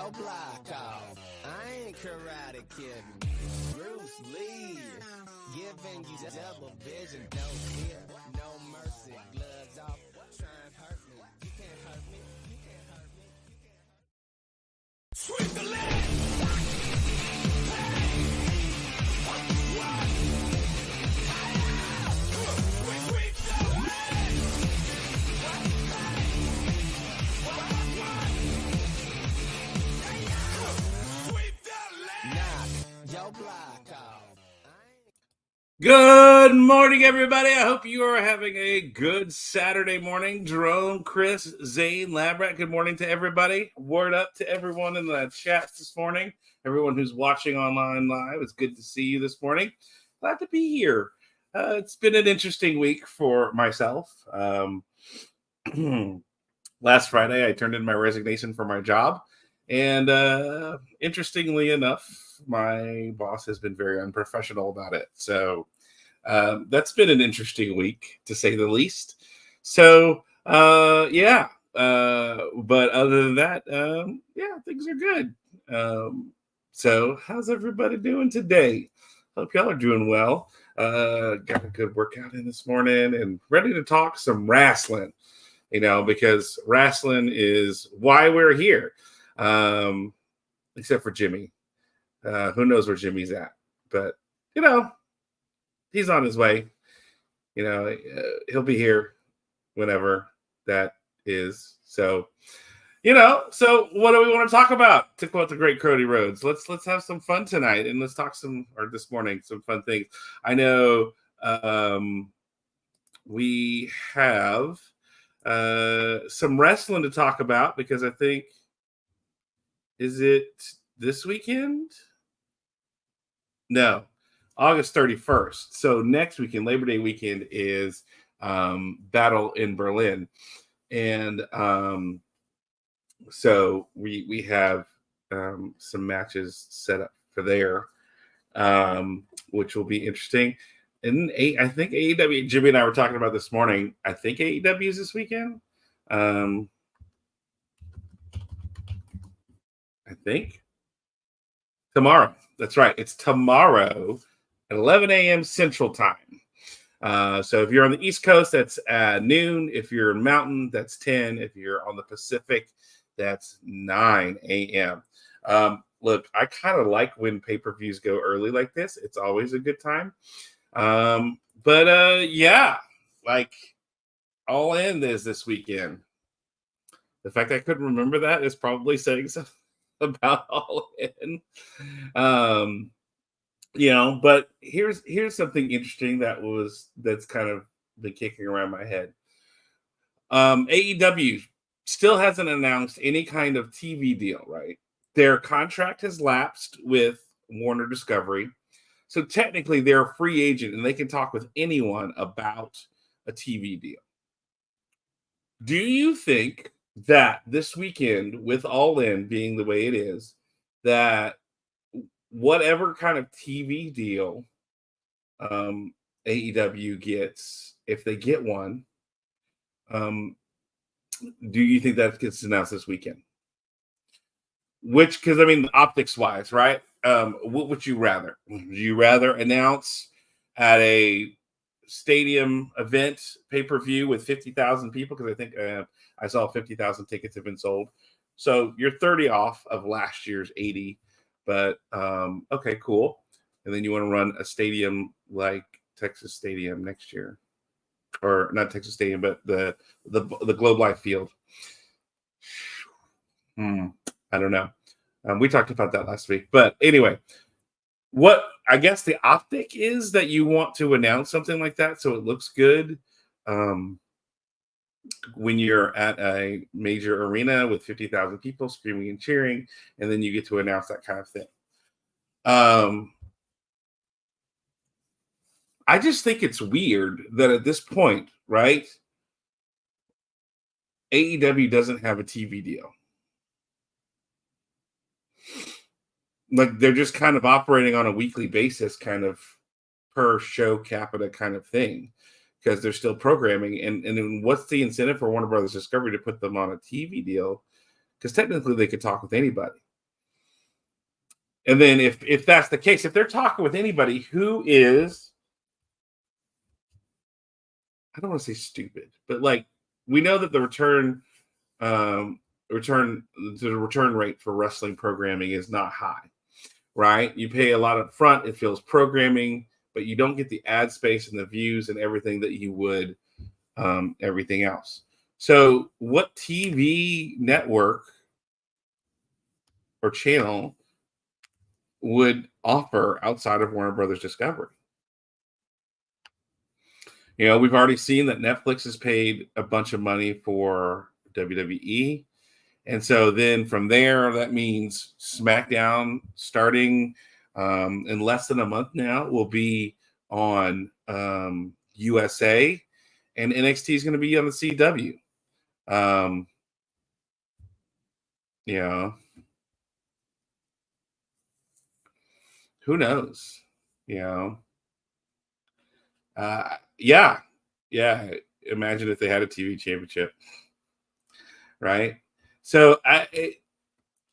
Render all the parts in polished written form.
your block off. I ain't karate kidding. Bruce Lee, giving you double vision, no fear, no mercy, gloves off. Try and hurt me, you can't hurt me, you can't hurt me, you can't hurt me. Sweep the leg! Good morning, everybody. I hope you are having a good Saturday morning. Jerome, Chris, Zane, Labrat, good morning to everybody. Word up to everyone in the chats this morning. Everyone who's watching online live, it's good to see you this morning. Glad to be here. It's been an interesting week for myself. Last Friday, I turned in my resignation for my job. And interestingly enough, my boss has been very unprofessional about it. So that's been an interesting week, to say the least. So, yeah. But other than that, yeah, things are good. So how's everybody doing today? Hope y'all are doing well. Got a good workout in this morning and ready to talk some wrestling, because wrestling is why we're here. Except for Jimmy. Who knows where Jimmy's at? But, he's on his way. He'll be here whenever that is. So, so what do we want to talk about? To quote the great Cody Rhodes, let's have some fun tonight and let's talk this morning, some fun things. I know we have some wrestling to talk about because I think, is it this weekend? No, August 31st. So next weekend, Labor Day weekend, is Battle in Berlin. And so we have some matches set up for there, which will be interesting. And I think AEW, Jimmy and I were talking about this morning, I think AEW is this weekend. I think tomorrow. That's right. It's tomorrow at 11 a.m. Central Time. So if you're on the East Coast, that's noon. If you're in Mountain, that's 10. If you're on the Pacific, that's 9 a.m. Look, I kind of like when pay-per-views go early like this. It's always a good time. But yeah, like All In is this weekend. The fact I couldn't remember that is probably saying something about All In. But here's something interesting that's kind of been kicking around my head. AEW still hasn't announced any kind of TV deal, right? Their contract has lapsed with Warner Discovery. So technically they're a free agent and they can talk with anyone about a TV deal. Do you think that this weekend, with All In being the way it is, that whatever kind of TV deal AEW gets, if they get one, do you think that gets announced this weekend? Because optics wise, right? What would you rather? Would you rather announce at a stadium event pay-per-view with 50,000 people? Because I think I saw 50,000 tickets have been sold. So you're 30 off of last year's 80. But okay, cool. And then you want to run a stadium like Texas Stadium next year, or not Texas Stadium, but the Globe Life Field. I don't know. We talked about that last week, but anyway, what I guess the optic is that you want to announce something like that so it looks good when you're at a major arena with 50,000 people screaming and cheering, and then you get to announce that kind of thing. I just think it's weird that at this point, right, AEW doesn't have a TV deal. Like, they're just kind of operating on a weekly basis, kind of per show capita kind of thing, because they're still programming. And then what's the incentive for Warner Brothers Discovery to put them on a TV deal? Because technically they could talk with anybody. And then if that's the case, if they're talking with anybody who is, I don't want to say stupid, but like we know that the return rate for wrestling programming is not high, right? You pay a lot up front, it feels programming, but you don't get the ad space and the views and everything that you would everything else. So what TV network or channel would offer outside of Warner Brothers Discovery? You know, we've already seen that Netflix has paid a bunch of money for WWE. And so then from there, that means SmackDown starting in less than a month now will be on USA, and NXT is going to be on the CW. You know, who knows? You know, yeah. Imagine if they had a TV championship, right? So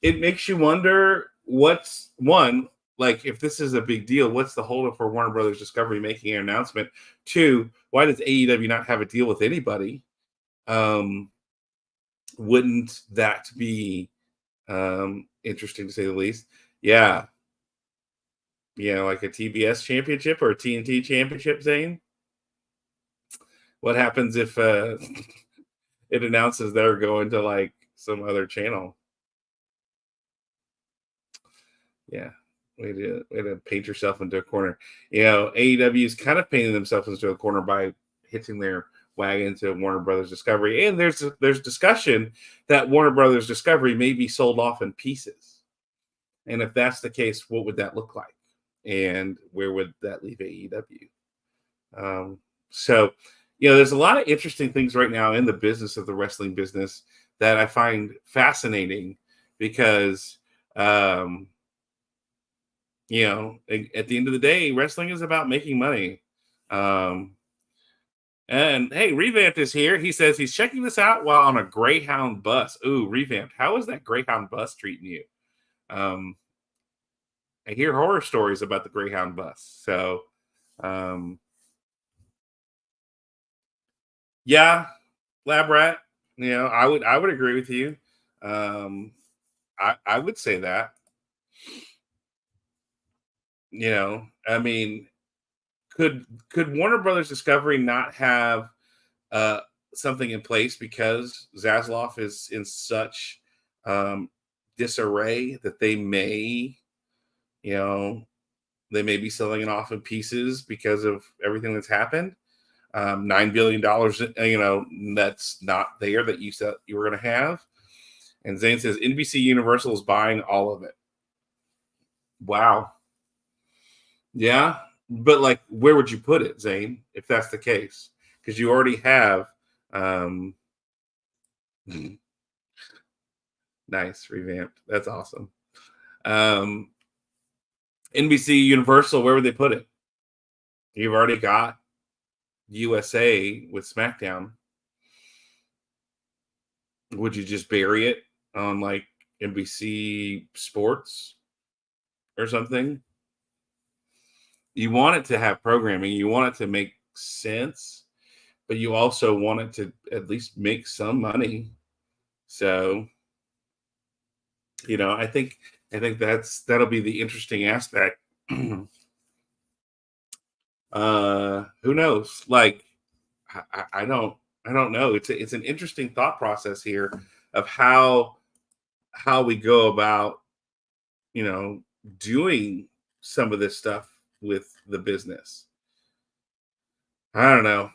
it makes you wonder what's one, like if this is a big deal, what's the holdup for Warner Brothers Discovery making an announcement? Two, why does AEW not have a deal with anybody? Wouldn't that be interesting to say the least? Yeah. Like a TBS championship or a TNT championship, Zane? What happens if it announces they're going to like some other channel? Yeah. Way to paint yourself into a corner. AEW is kind of painting themselves into a corner by hitching their wagon to Warner Brothers Discovery. And there's discussion that Warner Brothers Discovery may be sold off in pieces. And if that's the case, what would that look like? And where would that leave AEW? So, there's a lot of interesting things right now in the business of the wrestling business that I find fascinating because, at the end of the day, wrestling is about making money. And hey, Revamped is here. He says he's checking this out while on a Greyhound bus. Ooh, Revamped, how is that Greyhound bus treating you? I hear horror stories about the Greyhound bus. So, yeah, Lab Rat. I would agree with you. I would say that. I mean, could Warner Brothers Discovery not have something in place because Zasloff is in such disarray that they may be selling it off in pieces because of everything that's happened? $9 billion, that's not there that you said you were going to have. And Zane says NBC Universal is buying all of it. Wow. Yeah. But like, where would you put it, Zane, if that's the case? Because you already have nice, Revamped. That's awesome. NBC Universal, where would they put it? You've already got USA with SmackDown. Would you just bury it on like NBC Sports or something? You want it to have programming, you want it to make sense, but you also want it to at least make some money. So, I think that'll be the interesting aspect. Who knows? Like, I don't know. It's an interesting thought process here of how we go about, doing some of this stuff with the business. I don't know.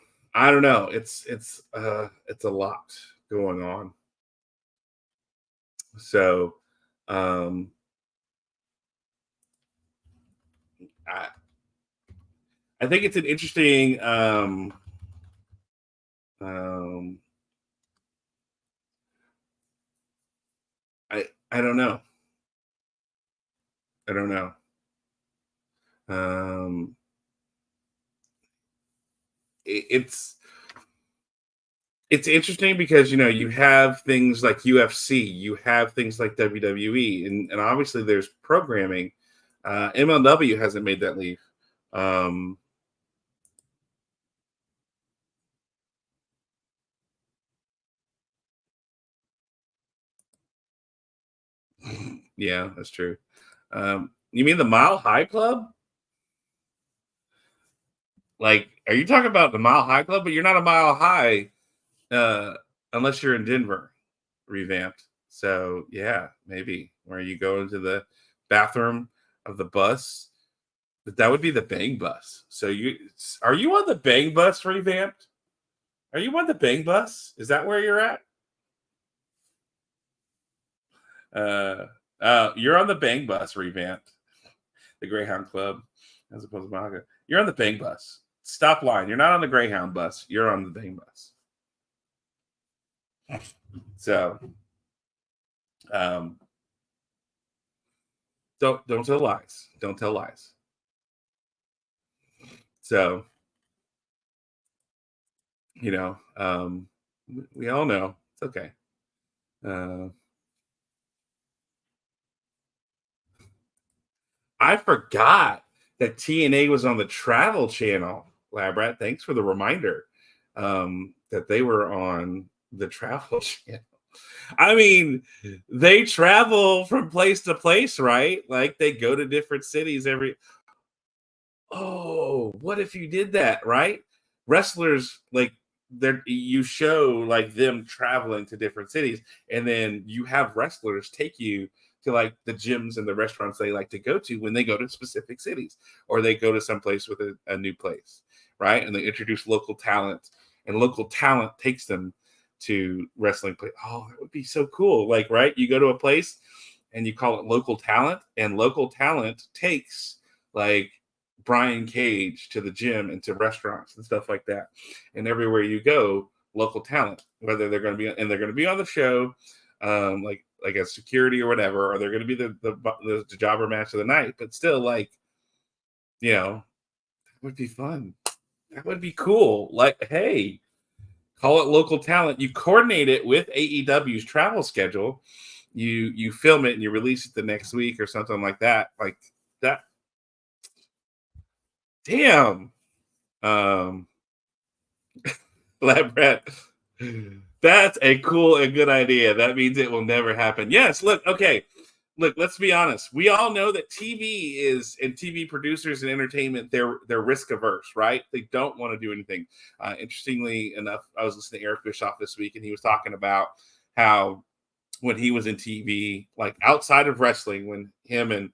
It's a lot going on. So, I think it's an interesting I don't know. It's interesting because you have things like UFC, you have things like WWE, and obviously there's programming, MLW hasn't made that leap. Yeah, that's true. You mean the Mile High Club? Like, are you talking about the Mile High Club? But you're not a mile high uh, unless you're in Denver, revamped. So yeah, maybe where you go into the bathroom of the bus. But that would be the Bang Bus. So are you on the Bang Bus revamped? Are you on the Bang Bus? Is that where you're at? You're on the Bang Bus revamped, the Greyhound Club, as opposed to Mahaga. You're on the Bang Bus. Stop lying. You're not on the Greyhound bus. You're on the Bang Bus. So, don't tell lies. Don't tell lies. So, we all know it's okay. I forgot that TNA was on the Travel Channel. Labrat, thanks for the reminder that they were on the Travel Channel. I mean, they travel from place to place, right? Like they go to different cities every. Oh, what if you did that, right? Wrestlers like you show like them traveling to different cities, and then you have wrestlers take you to like the gyms and the restaurants they like to go to when they go to specific cities or they go to some place with a new place, right? And they introduce local talent, and local talent takes them to wrestling place. Oh, that would be so cool. Like, right? You go to a place and you call it local talent, and local talent takes like Brian Cage to the gym and to restaurants and stuff like that. And everywhere you go, local talent, whether they're going to be and they're going to be on the show, like as security or whatever, or they're going to be the jobber match of the night. But still, like, that would be fun. That would be cool. Like, hey, call it local talent. You coordinate it with AEW's travel schedule. You film it and you release it the next week or something like that. Like that. Damn. Lab rat. That's a cool and good idea. That means it will never happen. Yes, look, okay. Look, let's be honest. We all know that TV producers and entertainment, they're risk averse, right? They don't want to do anything. Interestingly enough, I was listening to Eric Bischoff this week, and he was talking about how when he was in TV, like outside of wrestling, when him and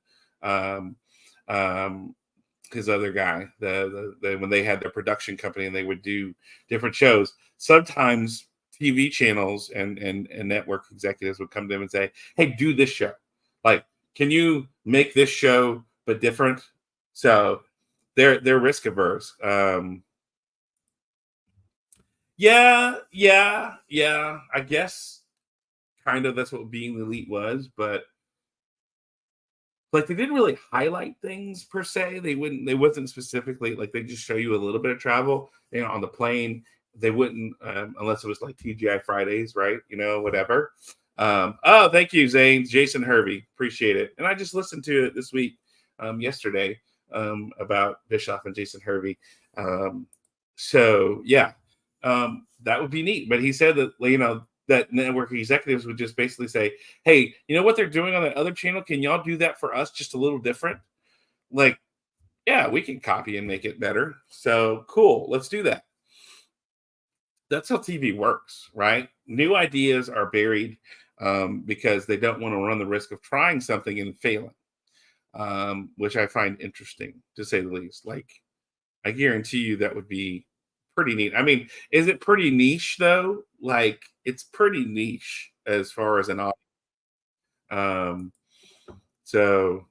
his other guy, when they had their production company and they would do different shows, sometimes TV channels and network executives would come to them and say, "Hey, do this show. Like, can you make this show but different?" So they're risk averse. Yeah. I guess kind of that's what being the elite was, but like they didn't really highlight things per se. They wasn't specifically like they just show you a little bit of travel, on the plane. They wouldn't unless it was like TGI Fridays, right? Whatever. Oh, thank you, Zane, Jason Hervey, appreciate it. And I just listened to it this week, yesterday, about Bischoff and Jason Hervey. So yeah, that would be neat. But he said that that network executives would just basically say, "Hey, you know what they're doing on that other channel? Can y'all do that for us just a little different?" Like, yeah, we can copy and make it better. So cool, let's do that. That's how TV works, right? New ideas are buried because they don't want to run the risk of trying something and failing, which I find interesting, to say the least. Like, I guarantee you that would be pretty neat. I mean, is it pretty niche though? Like, it's pretty niche as far as an audience. Um, so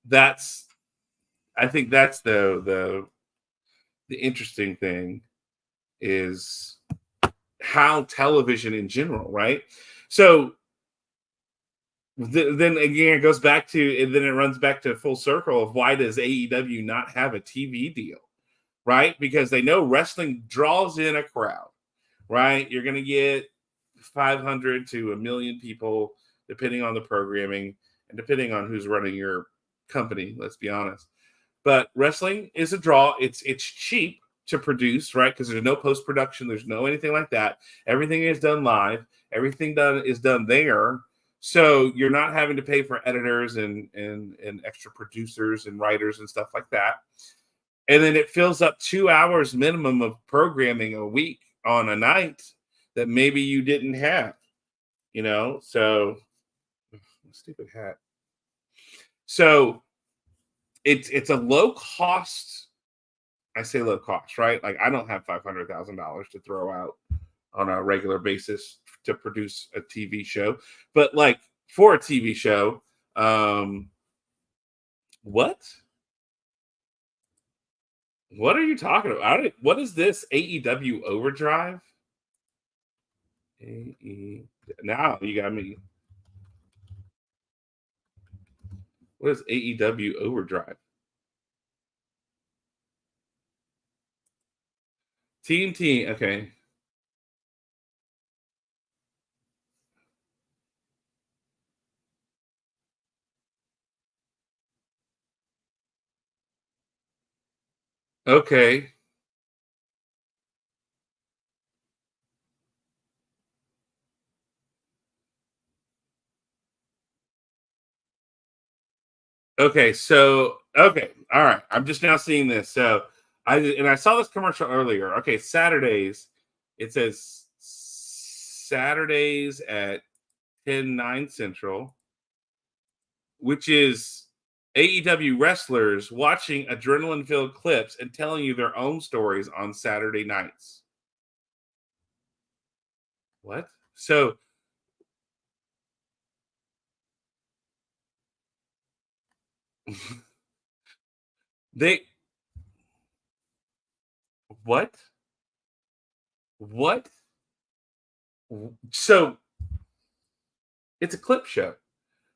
that's, I think that's the interesting thing is how television in general, right? So then again, it goes back to, and then it runs back to full circle of why does AEW not have a TV deal, right? Because they know wrestling draws in a crowd, right? You're going to get 500 to 1 million people, depending on the programming. and depending on who's running your company, let's be honest. But wrestling is a draw. It's cheap to produce, right? Because there's no post production, there's no anything like that. Everything is done live. Everything is done there. So you're not having to pay for editors and extra producers and writers and stuff like that. And then it fills up 2 hours minimum of programming a week on a night that maybe you didn't have, So stupid hat. So it's a low cost. I say low cost, right? Like I don't have $500,000 to throw out on a regular basis to produce a TV show, but like for a TV show, what are you talking about? What is this AEW Overdrive? Now you got me. What is AEW Overdrive? TNT, okay. Okay. Okay, so okay, all right. I'm just now seeing this. So I saw this commercial earlier. Okay, Saturdays. It says Saturdays at 10/9 Central, which is AEW wrestlers watching adrenaline-filled clips and telling you their own stories on Saturday nights. What? So they what? What? So it's a clip show.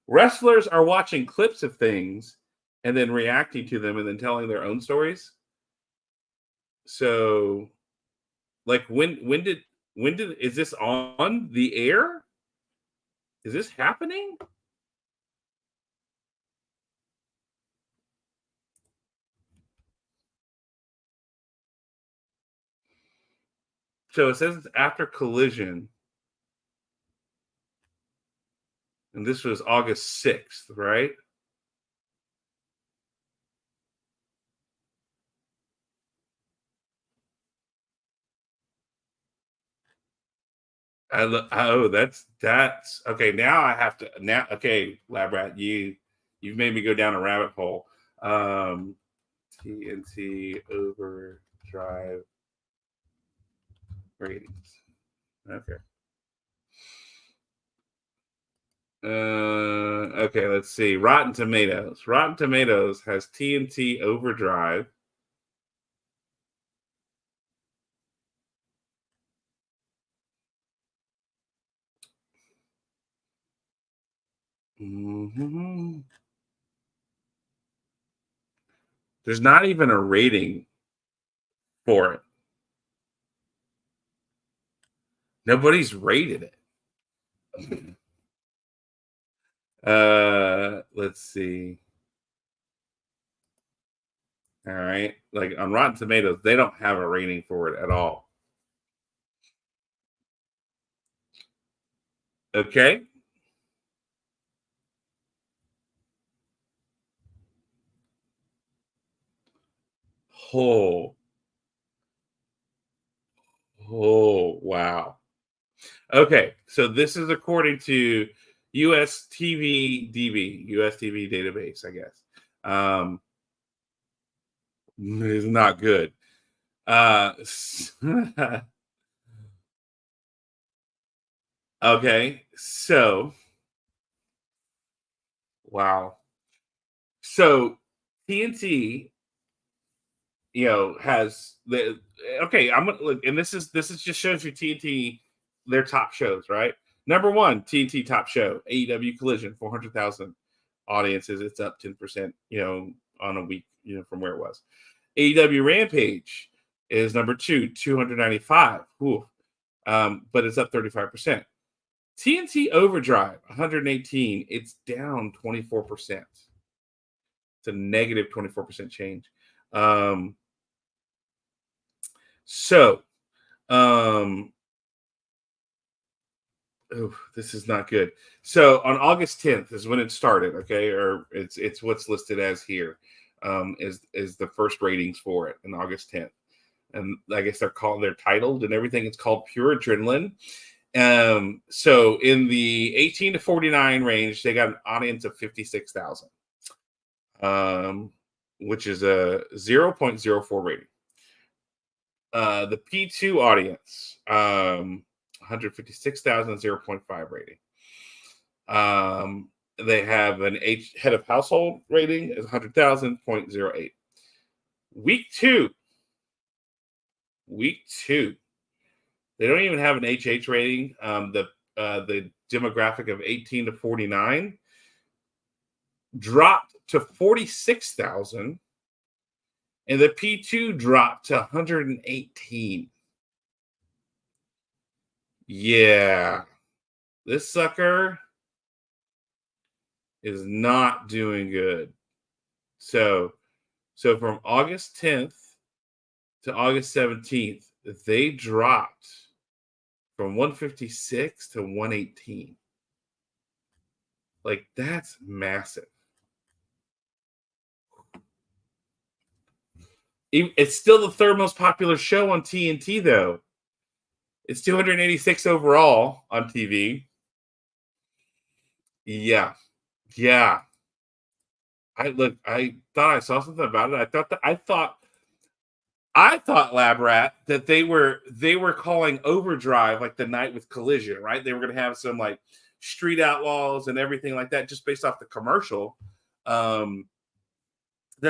Wrestlers are watching clips of things and then reacting to them and then telling their own stories. So like when did is this on the air? Is this happening? So it says it's after Collision. And this was August 6th, right? That's okay. Now I have to okay, Lab Rat, you've made me go down a rabbit hole. TNT Overdrive ratings. Okay. Okay, let's see. Rotten Tomatoes. Rotten Tomatoes has TNT Overdrive. Mm-hmm. There's not even a rating for it. Nobody's rated it. Let's see. All right. Like on Rotten Tomatoes, they don't have a rating for it at all. Okay. Oh. Oh, wow. Okay. So this is according to US TV DB, US TV database, I guess. Is not good. Okay. So, wow. So TNT, has the okay. I'm gonna look, and this is just shows you TNT their top shows, right? Number one, TNT top show, AEW Collision, 400,000 audiences. It's up 10%, on a week, from where it was. AEW Rampage is number two, 295. Ooh. But it's up 35%. TNT Overdrive 118. It's down 24%. It's a negative 24% change. Um, so, um, oh, this is not good. So on August 10th is when it started, okay, or it's what's listed as here, is the first ratings for it in August 10th, and I guess they're titled and everything. It's called Pure Adrenaline. So in the 18 to 49 range, they got an audience of 56,000, which is a 0.04 rating. The P2 audience, 156,000, 0.5 rating. They have an head of household rating is 100,000, 0.08. Week two, they don't even have an HH rating. The demographic of 18 to 49 dropped to 46,000, and the P2 dropped to 118. Yeah, this sucker is not doing good. So from August 10th to August 17th, they dropped from 156 to 118. Like, that's massive. It's still the third most popular show on TNT, though. It's 286 overall on TV. Yeah. I thought I saw something about it. I thought Lab Rat that they were calling Overdrive like the night with Collision, right? They were going to have some like street outlaws and everything like that, just based off the commercial. That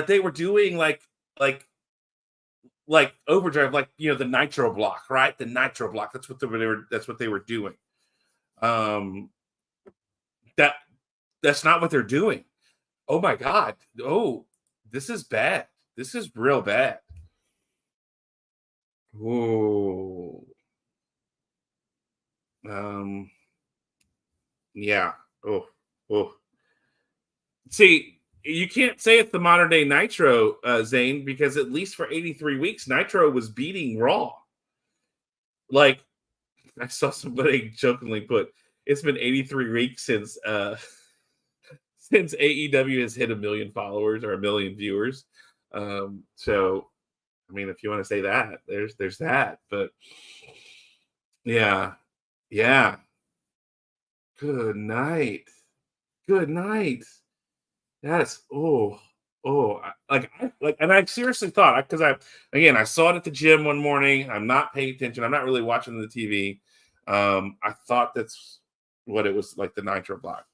they were doing like Overdrive, like, you know, the Nitro block, right? The Nitro block. That's what they were doing. That's not what they're doing. Oh my God. Oh, this is bad. This is real bad. Whoa. Yeah. Oh. See, you can't say it's the modern day Nitro, Zane, because at least for 83 weeks, Nitro was beating Raw. Like, I saw somebody jokingly put, it's been 83 weeks since AEW has hit 1 million followers or 1 million viewers. So, I mean, if you want to say that, there's that. But yeah. Good night. That's and I seriously thought, because I saw it at the gym one morning. I'm not paying attention. I'm not really watching the TV. I thought that's what it was, like the Nitro block.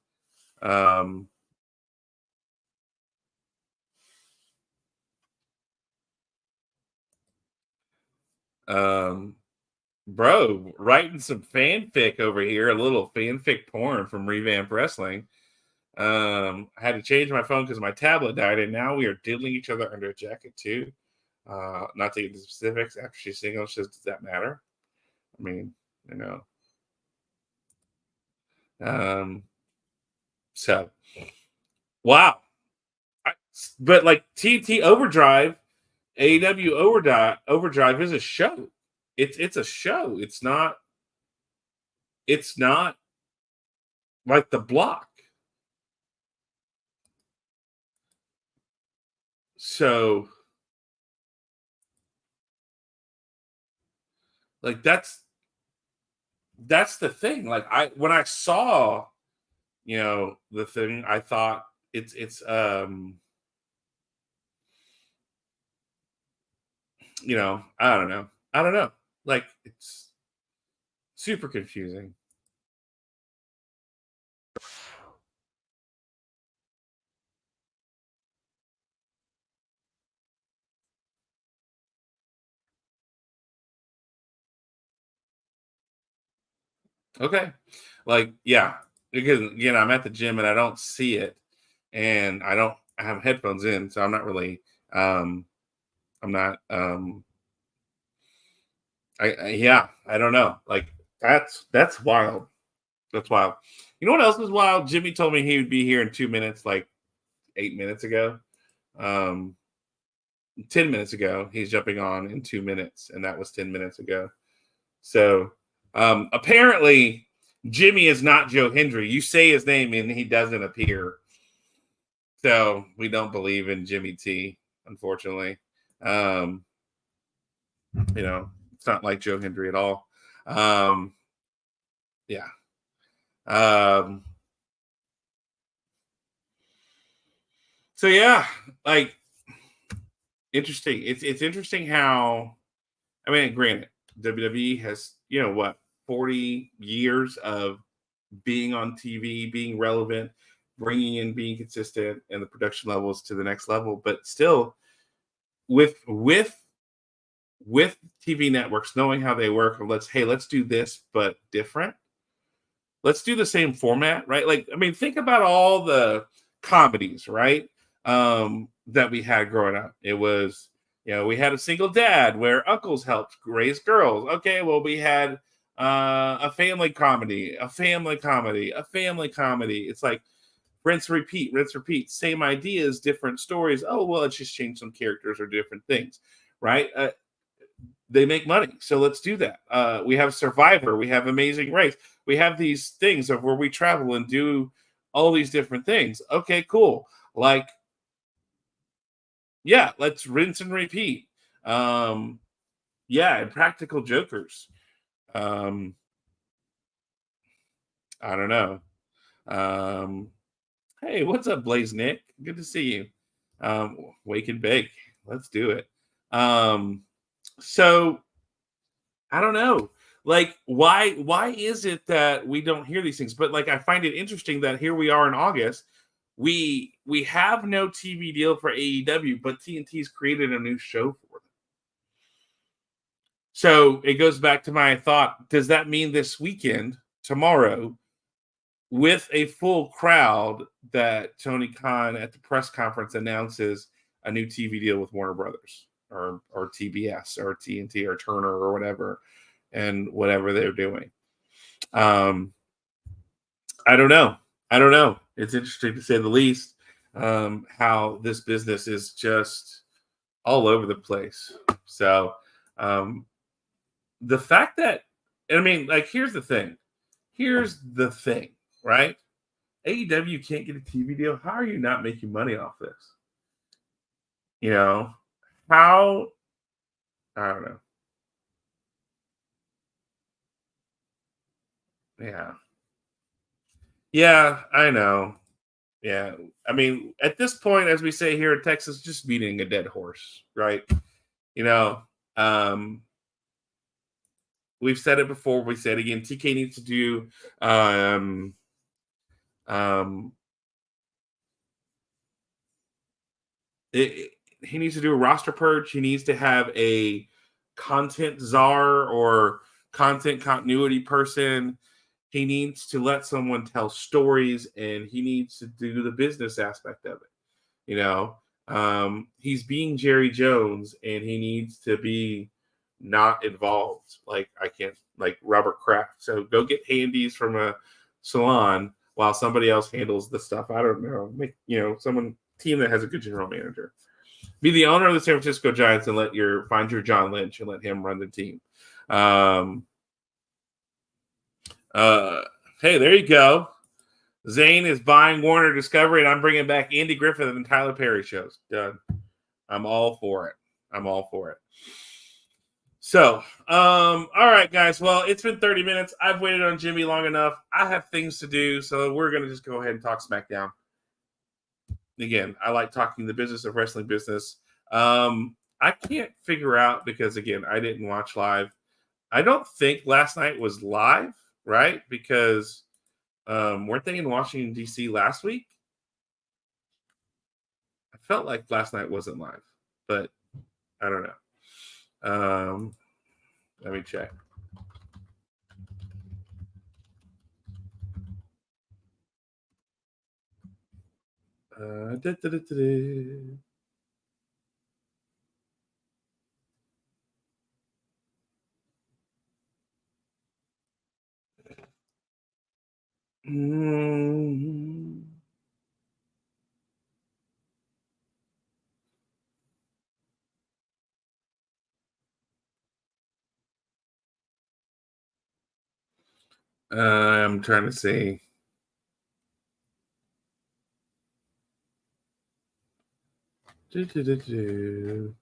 Bro, writing some fanfic over here, a little fanfic porn from Revamp Wrestling. I had to change my phone because my tablet died, and now we are diddling each other under a jacket too. Not to get into specifics. After she's single, she says, "Does that matter?" I mean, you know. So wow. But like TNT Overdrive, AEW Overdrive is a show. It's a show. It's not like the block. So like that's the thing. Like, when I saw, you know, the thing, I thought it's you know, I don't know. Like, it's super confusing. Okay. Like, yeah, because again, I'm at the gym and I don't see it, and I have headphones in, so I'm not really I'm not I yeah, I don't know. Like, that's wild. That's wild. You know what else is wild? Jimmy told me he would be here in 2 minutes, like 8 minutes ago. 10 minutes ago. He's jumping on in 2 minutes, and that was 10 minutes ago. So apparently, Jimmy is not Joe Hendry. You say his name, and he doesn't appear. So we don't believe in Jimmy T, unfortunately. It's not like Joe Hendry at all. Yeah. So yeah, like interesting. It's interesting how, I mean, granted, WWE has 40 years of being on TV, being relevant, bringing in, being consistent, and the production levels to the next level. But still, with TV networks knowing how they work, let's do this but different. Let's do the same format, right? Like, I mean, think about all the comedies, right? That we had growing up. It was, we had A Single Dad where uncles helped raise girls. Okay, well, we had a family comedy, a family comedy, a family comedy. It's like rinse, repeat, same ideas, different stories. Oh, well, let's just change some characters or different things, right? They make money, so let's do that. We have Survivor, we have Amazing Race, we have these things of where we travel and do all these different things. Okay, cool. Like, yeah, let's rinse and repeat. And Practical Jokers. I don't know. Hey, what's up, Blaze Nick? Good to see you. Wake and bake. Let's do it. So I don't know. Like, why is it that we don't hear these things? But like, I find it interesting that here we are in August. We have no TV deal for AEW, but TNT's created a new show for them. So it goes back to my thought. Does that mean this weekend, tomorrow, with a full crowd, that Tony Khan at the press conference announces a new TV deal with Warner Brothers or TBS or TNT or Turner or whatever, and whatever they're doing? I don't know. It's interesting to say the least, how this business is just all over the place. So the fact that, I mean, like, here's the thing, right? AEW can't get a TV deal. How are you not making money off this? How? I don't know. Yeah, I know. Yeah, I mean, at this point, as we say here in Texas, just beating a dead horse, right? You know, um, we've said it before. We said it again. TK needs to do um, he needs to do a roster purge. He needs to have a content czar or content continuity person. He needs to let someone tell stories, and he needs to do the business aspect of it. He's being Jerry Jones, and he needs to be not involved. Like, I can't, like Robert Kraft. So go get handies from a salon while somebody else handles the stuff. I don't know. Make someone team that has a good general manager. Be the owner of the San Francisco Giants and find your John Lynch and let him run the team. Hey, there you go. Zane is buying Warner Discovery, and I'm bringing back Andy Griffith and Tyler Perry shows. Done. I'm all for it. So, all right, guys. Well, it's been 30 minutes. I've waited on Jimmy long enough. I have things to do, so we're going to just go ahead and talk SmackDown. Again, I like talking the business of wrestling business. I can't figure out, because, again, I didn't watch live. I don't think last night was live, right? Because weren't they in Washington, D.C. last week? I felt like last night wasn't live, but I don't know. Let me check. Mm. I'm trying to see. Do.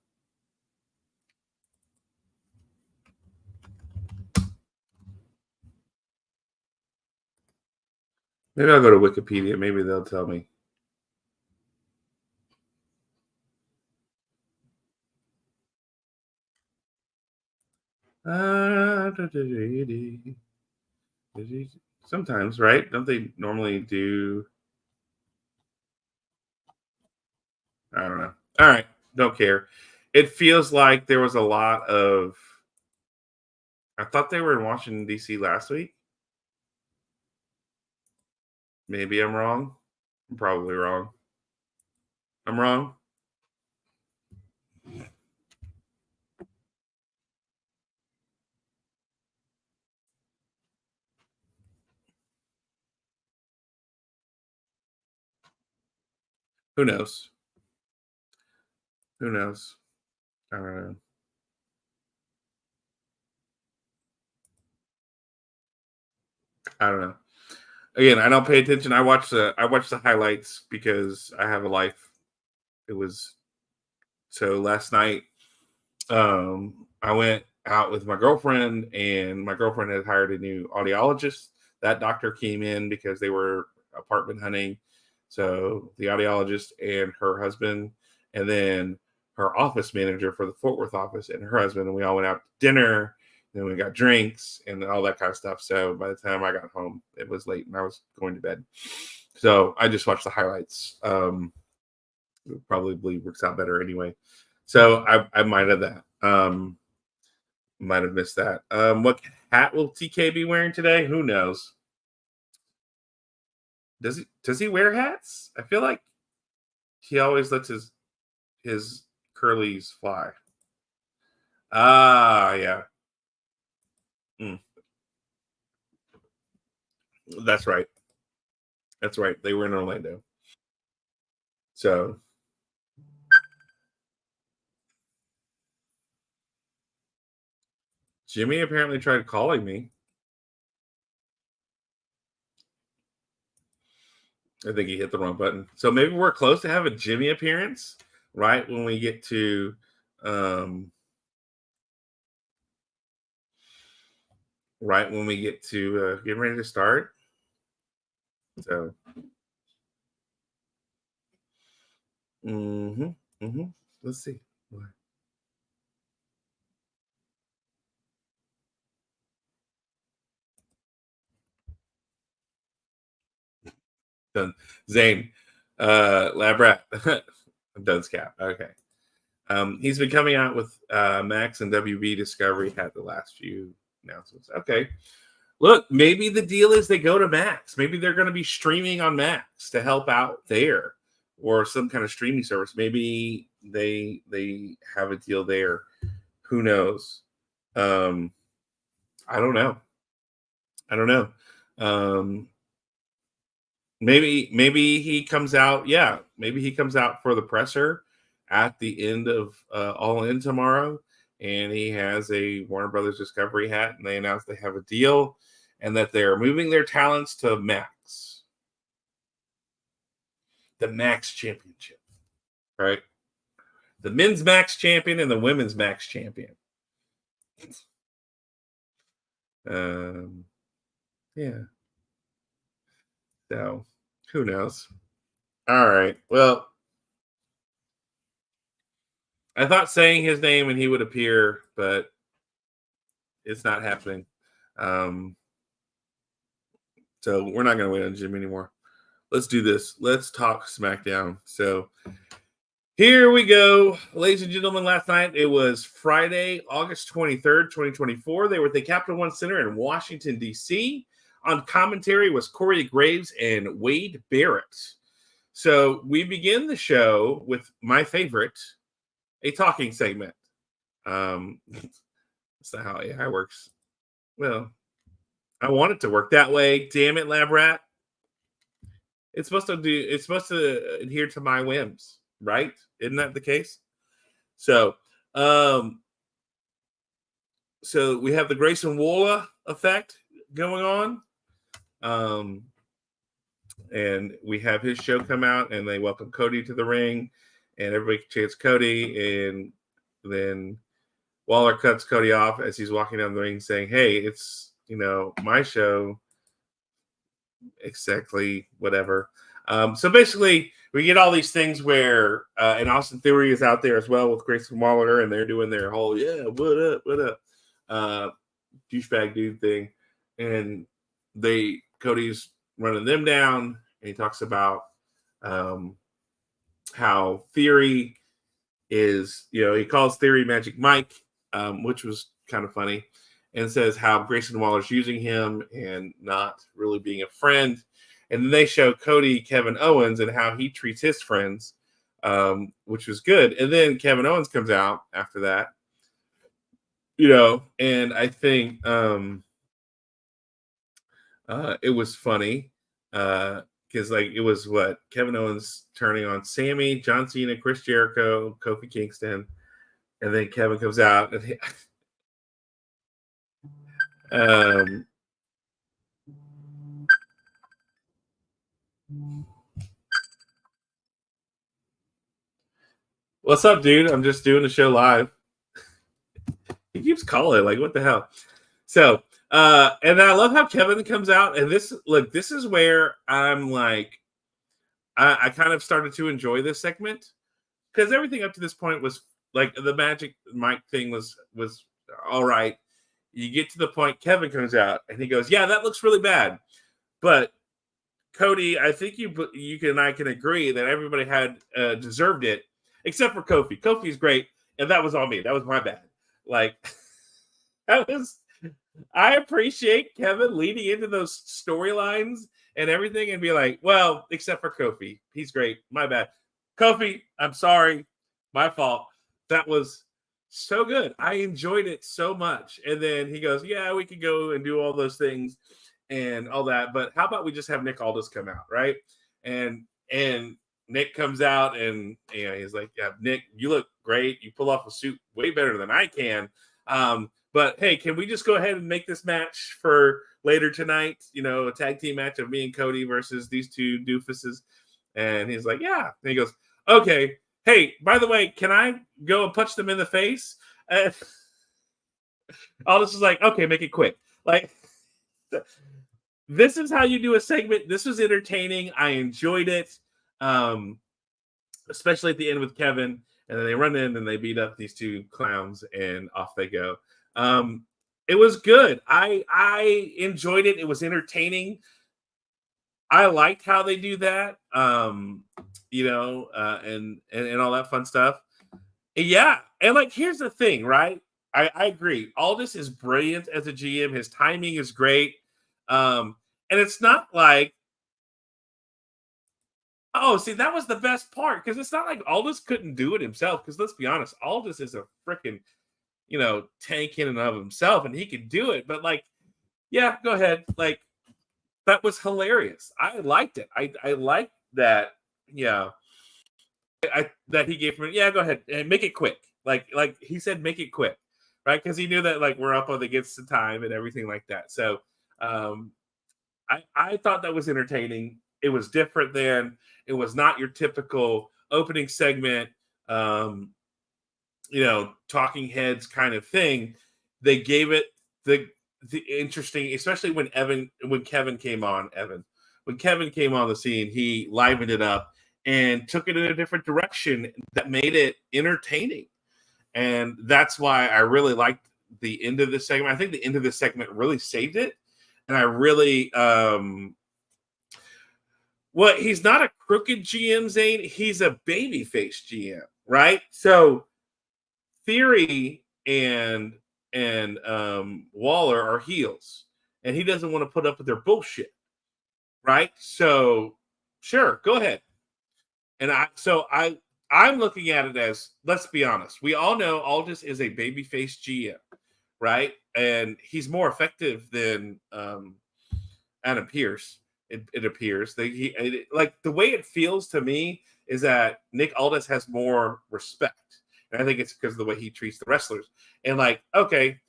Maybe I'll go to Wikipedia. Maybe they'll tell me. Sometimes, right? Don't they normally do? I don't know. All right. Don't care. It feels like there was a lot of. I thought they were in Washington, D.C. last week. Maybe I'm wrong. I'm probably wrong. I'm wrong. Who knows? Who knows? I don't know. I don't know. Again, I don't pay attention. I watch the highlights because I have a life. It was so last night. I went out with my girlfriend, and my girlfriend had hired a new audiologist. That doctor came in because they were apartment hunting. So the audiologist and her husband, and then her office manager for the Fort Worth office and her husband, and we all went out to dinner. Then we got drinks and all that kind of stuff. So by the time I got home, it was late and I was going to bed. So I just watched the highlights. It probably works out better anyway. So I might have that. Might have missed that. What hat will TK be wearing today? Who knows? Does he wear hats? I feel like he always lets his curlies fly. Ah, yeah. Mm, that's right. That's right. They were in Orlando. So Jimmy apparently tried calling me. I think he hit the wrong button. So maybe we're close to have a Jimmy appearance, right? When we get to getting ready to start. So mm-hmm, mm-hmm. Let's see. Done. Zane, lab rat, Duns cap. Okay. He's been coming out with Max and WB Discovery had the last few announcements. Okay. Look, maybe the deal is they go to Max. Maybe they're going to be streaming on Max to help out there, or some kind of streaming service. Maybe they have a deal there. Who knows? Um, I don't know. I don't know. Um, maybe he comes out. Yeah, maybe he comes out for the presser at the end of All In tomorrow, and he has a Warner Brothers Discovery hat, and they announce they have a deal, and that they're moving their talents to Max, the Max Championship, right? The men's Max Champion and the women's Max Champion. Um, yeah. So who knows? All right. Well, I thought saying his name and he would appear, but it's not happening. Um, so we're not going to wait on Jim anymore. Let's do this. Let's talk SmackDown. So here we go, ladies and gentlemen. Last night it was Friday, August 23rd, 2024. They were at the Capital One Center in Washington, D.C. On commentary was Corey Graves and Wade Barrett. So we begin the show with my favorite, a talking segment. That's not how AI works. Well, I want it to work that way. Damn it, Lab Rat. It's supposed to adhere to my whims, right? Isn't that the case? So, um, so we have the Grayson Waller effect going on. And we have his show come out, and they welcome Cody to the ring, and everybody chants Cody, and then Waller cuts Cody off as he's walking down the ring, saying, "Hey, it's my show." Exactly, whatever. So basically, we get all these things where, and Austin Theory is out there as well with Grayson Waller, and they're doing their whole what up, douchebag dude thing, and Cody's running them down, and he talks about how Theory is, he calls Theory Magic Mike, which was kind of funny, and says how Grayson Waller's using him and not really being a friend. And then they show Cody Kevin Owens and how he treats his friends, which was good. And then Kevin Owens comes out after that, and I think it was funny because it was Kevin Owens turning on Sammy, John Cena, Chris Jericho, Kofi Kingston, and then Kevin comes out and what's up, dude? I'm just doing the show live. He keeps calling, what the hell? So, and I love how Kevin comes out, and this is where I'm I kind of started to enjoy this segment, because everything up to this point was the Magic Mike thing was all right. You get to the point, Kevin comes out, and he goes, "Yeah, that looks really bad," but Cody, I think you and I can agree that everybody had deserved it, except for Kofi. Kofi's great, and that was all me. That was my bad. I appreciate Kevin leading into those storylines and everything and be like, well, except for Kofi. He's great. My bad. Kofi, I'm sorry. My fault. That was so good. I enjoyed it so much. And then he goes, yeah, we could go and do all those things and all that. But how about we just have Nick Aldis come out, right? And Nick comes out and he's like, yeah, Nick, you look great. You pull off a suit way better than I can. But hey, can we just go ahead and make this match for later tonight? A tag team match of me and Cody versus these two doofuses. And he's like, yeah. And he goes, okay. Hey, by the way, can I go and punch them in the face? And Aldis is like, okay, make it quick. This is how you do a segment. This was entertaining. I enjoyed it. Especially at the end with Kevin. And then they run in and they beat up these two clowns and off they go. It was good. I enjoyed it. It was entertaining. I liked how they do that. And all that fun stuff. Yeah. And here's the thing, right? I agree. Aldis is brilliant as a GM. His timing is great. And it's not oh, see, that was the best part, because it's not like Aldis couldn't do it himself. Because let's be honest, Aldis is a freaking, tank in and of himself, and he could do it. But yeah, go ahead. That was hilarious. I liked it. I liked that. Yeah, that he gave me. Yeah, go ahead and make it quick. Like he said, make it quick, right? Because he knew that we're up against the time and everything like that. So, I thought that was entertaining. It was different than. It was not your typical opening segment, talking heads kind of thing. They gave it the interesting, especially when Kevin came on the scene, he livened it up and took it in a different direction that made it entertaining. And that's why I really liked the end of this segment. I think the end of this segment really saved it. And I really, he's not a crooked GM, Zane. He's a babyface GM, right? So Theory and Waller are heels, and he doesn't want to put up with their bullshit, right? So sure, go ahead. And I'm looking at it as, let's be honest, we all know Aldis is a babyface GM, right? And he's more effective than Adam Pearce. It appears like the way it feels to me is that Nick Aldis has more respect, and I think it's because of the way he treats the wrestlers. And like, okay,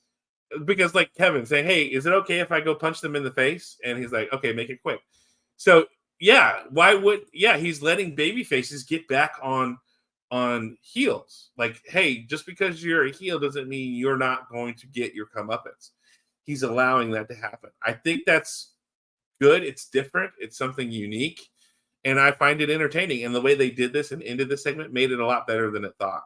because like Kevin saying, "Hey, is it okay if I go punch them in the face?" And he's like, "Okay, make it quick." So yeah, he's letting baby faces get back on heels. Like, hey, just because you're a heel doesn't mean you're not going to get your comeuppance. He's allowing that to happen. I think that's good. It's different. It's something unique. And I find it entertaining. And the way they did this and ended the segment made it a lot better than it thought.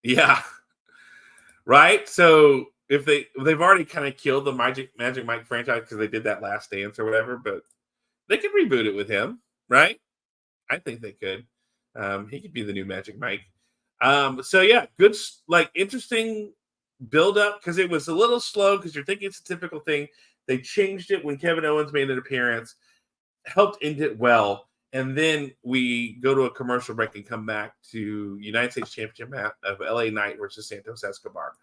Yeah. Right. So if they've already kind of killed the Magic Mike franchise because they did that Last Dance or whatever, but they could reboot it with him, right? I think they could. He could be the new Magic Mike. So yeah, good, like interesting build up because it was a little slow because you're thinking it's a typical thing. They changed it when Kevin Owens made an appearance, helped end it well, and then we go to a commercial break and come back to United States Championship match of LA Knight versus Santos Escobar.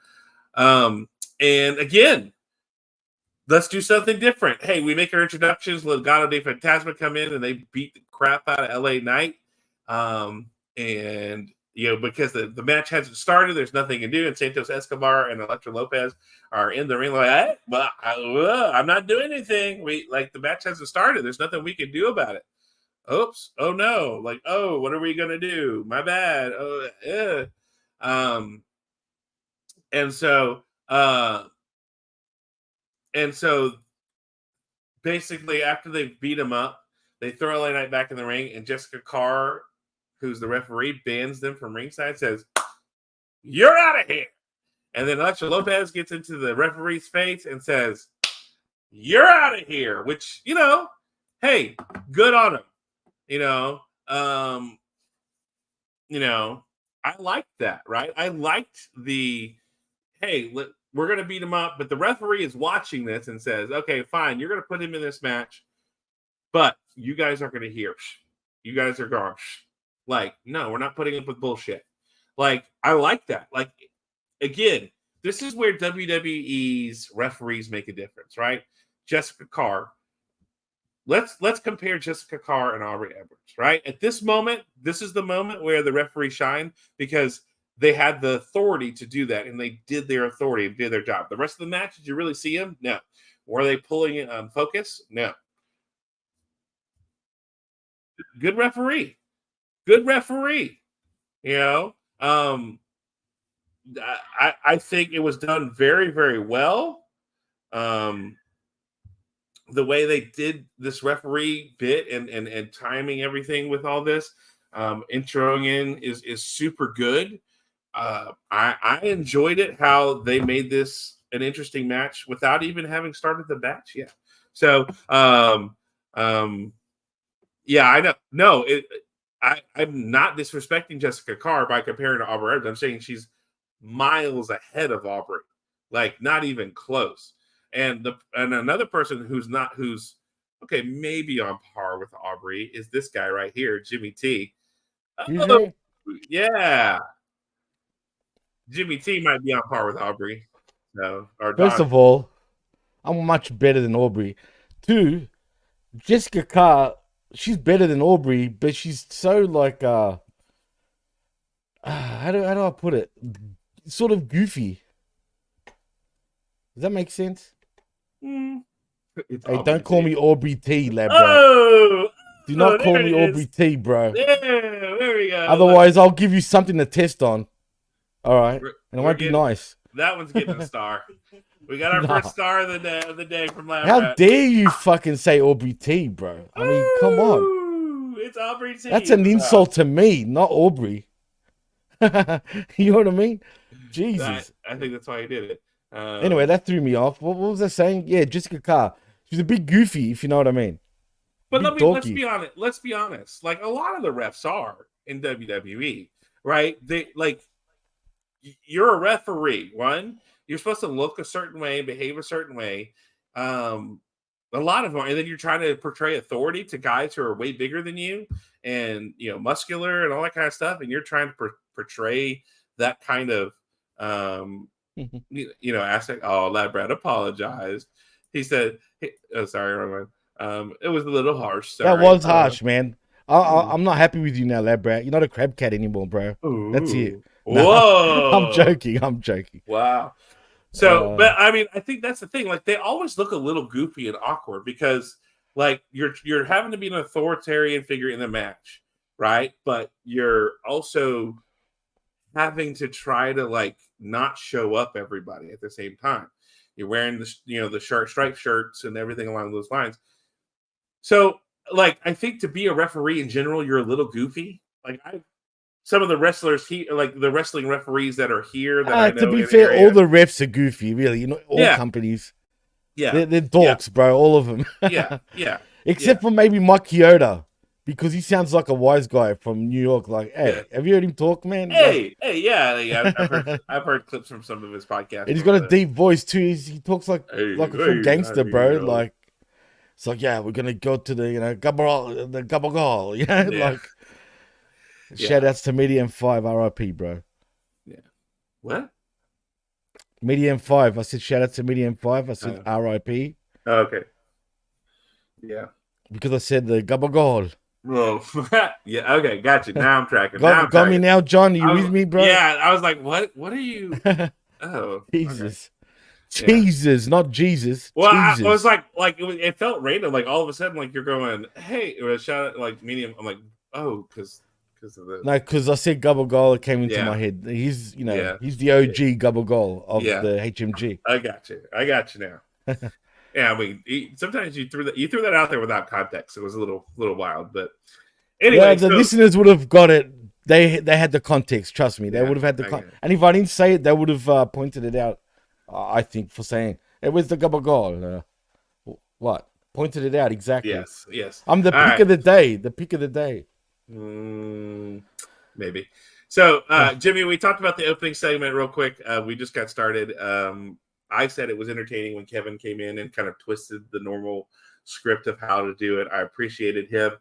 And again, let's do something different. Hey, we make our introductions. Legado de Fantasma come in and they beat the crap out of LA Knight. And because the match hasn't started, there's nothing to do. And Santos Escobar and Elektra Lopez are in the ring like, hey, well, I'm not doing anything. The match hasn't started. There's nothing we can do about it. Oops. Oh no. Like, oh, what are we gonna do? My bad. Oh, yeah. And so basically after they beat him up, they throw LA Knight back in the ring, and Jessica Carr, who's the referee, bans them from ringside, says, "You're out of here." And then Elektra Lopez gets into the referee's face and says, "You're out of here," which, hey, good on him. I liked that, right? I liked the, hey, we're going to beat him up, but the referee is watching this and says, okay, fine, you're going to put him in this match, but you guys aren't going to hear. You guys are going, like, no, we're not putting up with bullshit. Like, I like that. Like, again, this is where WWE's referees make a difference, right? Jessica Carr. Let's compare Jessica Carr and Aubrey Edwards, right? At this moment, this is the moment where the referee shined because they had the authority to do that, and they did their authority and did their job. The rest of the match, did you really see them? No. Were they pulling it on focus? No. Good referee. Good referee. I think it was done very, very well. The way they did this referee bit and timing everything with all this, introing in is super good. I enjoyed it how they made this an interesting match without even having started the match yet. So, yeah, I know. No, I'm not disrespecting Jessica Carr by comparing to Aubrey Edwards. I'm saying she's miles ahead of Aubrey, like not even close. And another person who's okay, maybe on par with Aubrey is this guy right here, Jimmy T. Oh, yeah. Jimmy T might be on par with Aubrey. So, First of all, I'm much better than Aubrey. Two, Jessica Carr, she's better than Aubrey, but she's so like how do I put it? Sort of goofy. Does that make sense? Hey, don't call me Aubrey T, lad, bro. Do not call me Aubrey T, bro. Yeah, there we go. Otherwise, I'll give you something to test on. All right, and it won't be nice. That one's getting a star. We got our first star of the day from Lab How dare you fucking say Aubrey T, bro? I mean, come on. It's Aubrey T. That's an insult to me, not Aubrey. You know what I mean? Jesus. I think that's why he did it. Anyway, that threw me off. What was I saying? Yeah, Jessica Carr. She's a bit goofy, if you know what I mean. But let's be honest. Let's be honest. Like a lot of the refs are in WWE, right? You're a referee. One, you're supposed to look a certain way, behave a certain way. A lot of them, and then you're trying to portray authority to guys who are way bigger than you, and muscular and all that kind of stuff. And you're trying to portray that kind of asked like, "Oh, Lab Rat apologized." He said, "Oh, sorry, wrong one. It was a little harsh. Sorry." That was harsh, man. I'm not happy with you now, lab rat. You're not a crab cat anymore, bro. That's it. Nah, I'm Whoa! joking. I'm joking. Wow. So, but I mean, I think that's the thing. Like, they always look a little goofy and awkward because, like, you're having to be an authoritarian figure in the match, right? But you're also having to try to like not show up everybody at the same time. You're wearing the short striped shirts and everything along those lines. So, like, I think to be a referee in general, you're a little goofy. Like, some of the wrestlers here, like the wrestling referees that are here that I know. To be in fair, area, all the refs are goofy, really. All companies. Yeah. They're dorks, bro. All of them. Yeah. Except for maybe Mike Chioda, because he sounds like a wise guy from New York. Like, hey, have you heard him talk, man? Hey, yeah. I've heard clips from some of his podcasts. And he's got a deep voice too. He talks like a full gangster, bro. Like, it's like, yeah, we're gonna go to the Gabagol, like. Shout outs to Medium 5, RIP, bro. Yeah. What? Medium 5. I said shout out to Medium 5. I said RIP. Okay. Yeah. Because I said the Gabagol. Whoa. Yeah, okay, gotcha. Now I'm tracking. Got me now, John? Are you with me, bro? Yeah, I was like, what are you? Oh. Jesus. Okay. Jesus, not Jesus. Well, Jesus. I was like it felt random. Like all of a sudden, like you're going, hey, it was shout out like Medium. I'm like, oh, because of the because I said Gabagol, it came into my head. He's he's the OG Gabagol of the HMG. I got you now. Yeah, I mean, sometimes you threw that out there without context. It was a little wild, but anyway, the listeners would have got it. They had the context. Trust me, they would have had the context. And if I didn't say it, they would have pointed it out. I think for saying it was the Gabagol. What pointed it out exactly? Yes. I'm the pick of the day. The pick of the day. Maybe. So, Jimmy, we talked about the opening segment real quick. We just got started. I said it was entertaining when Kevin came in and kind of twisted the normal script of how to do it. I appreciated him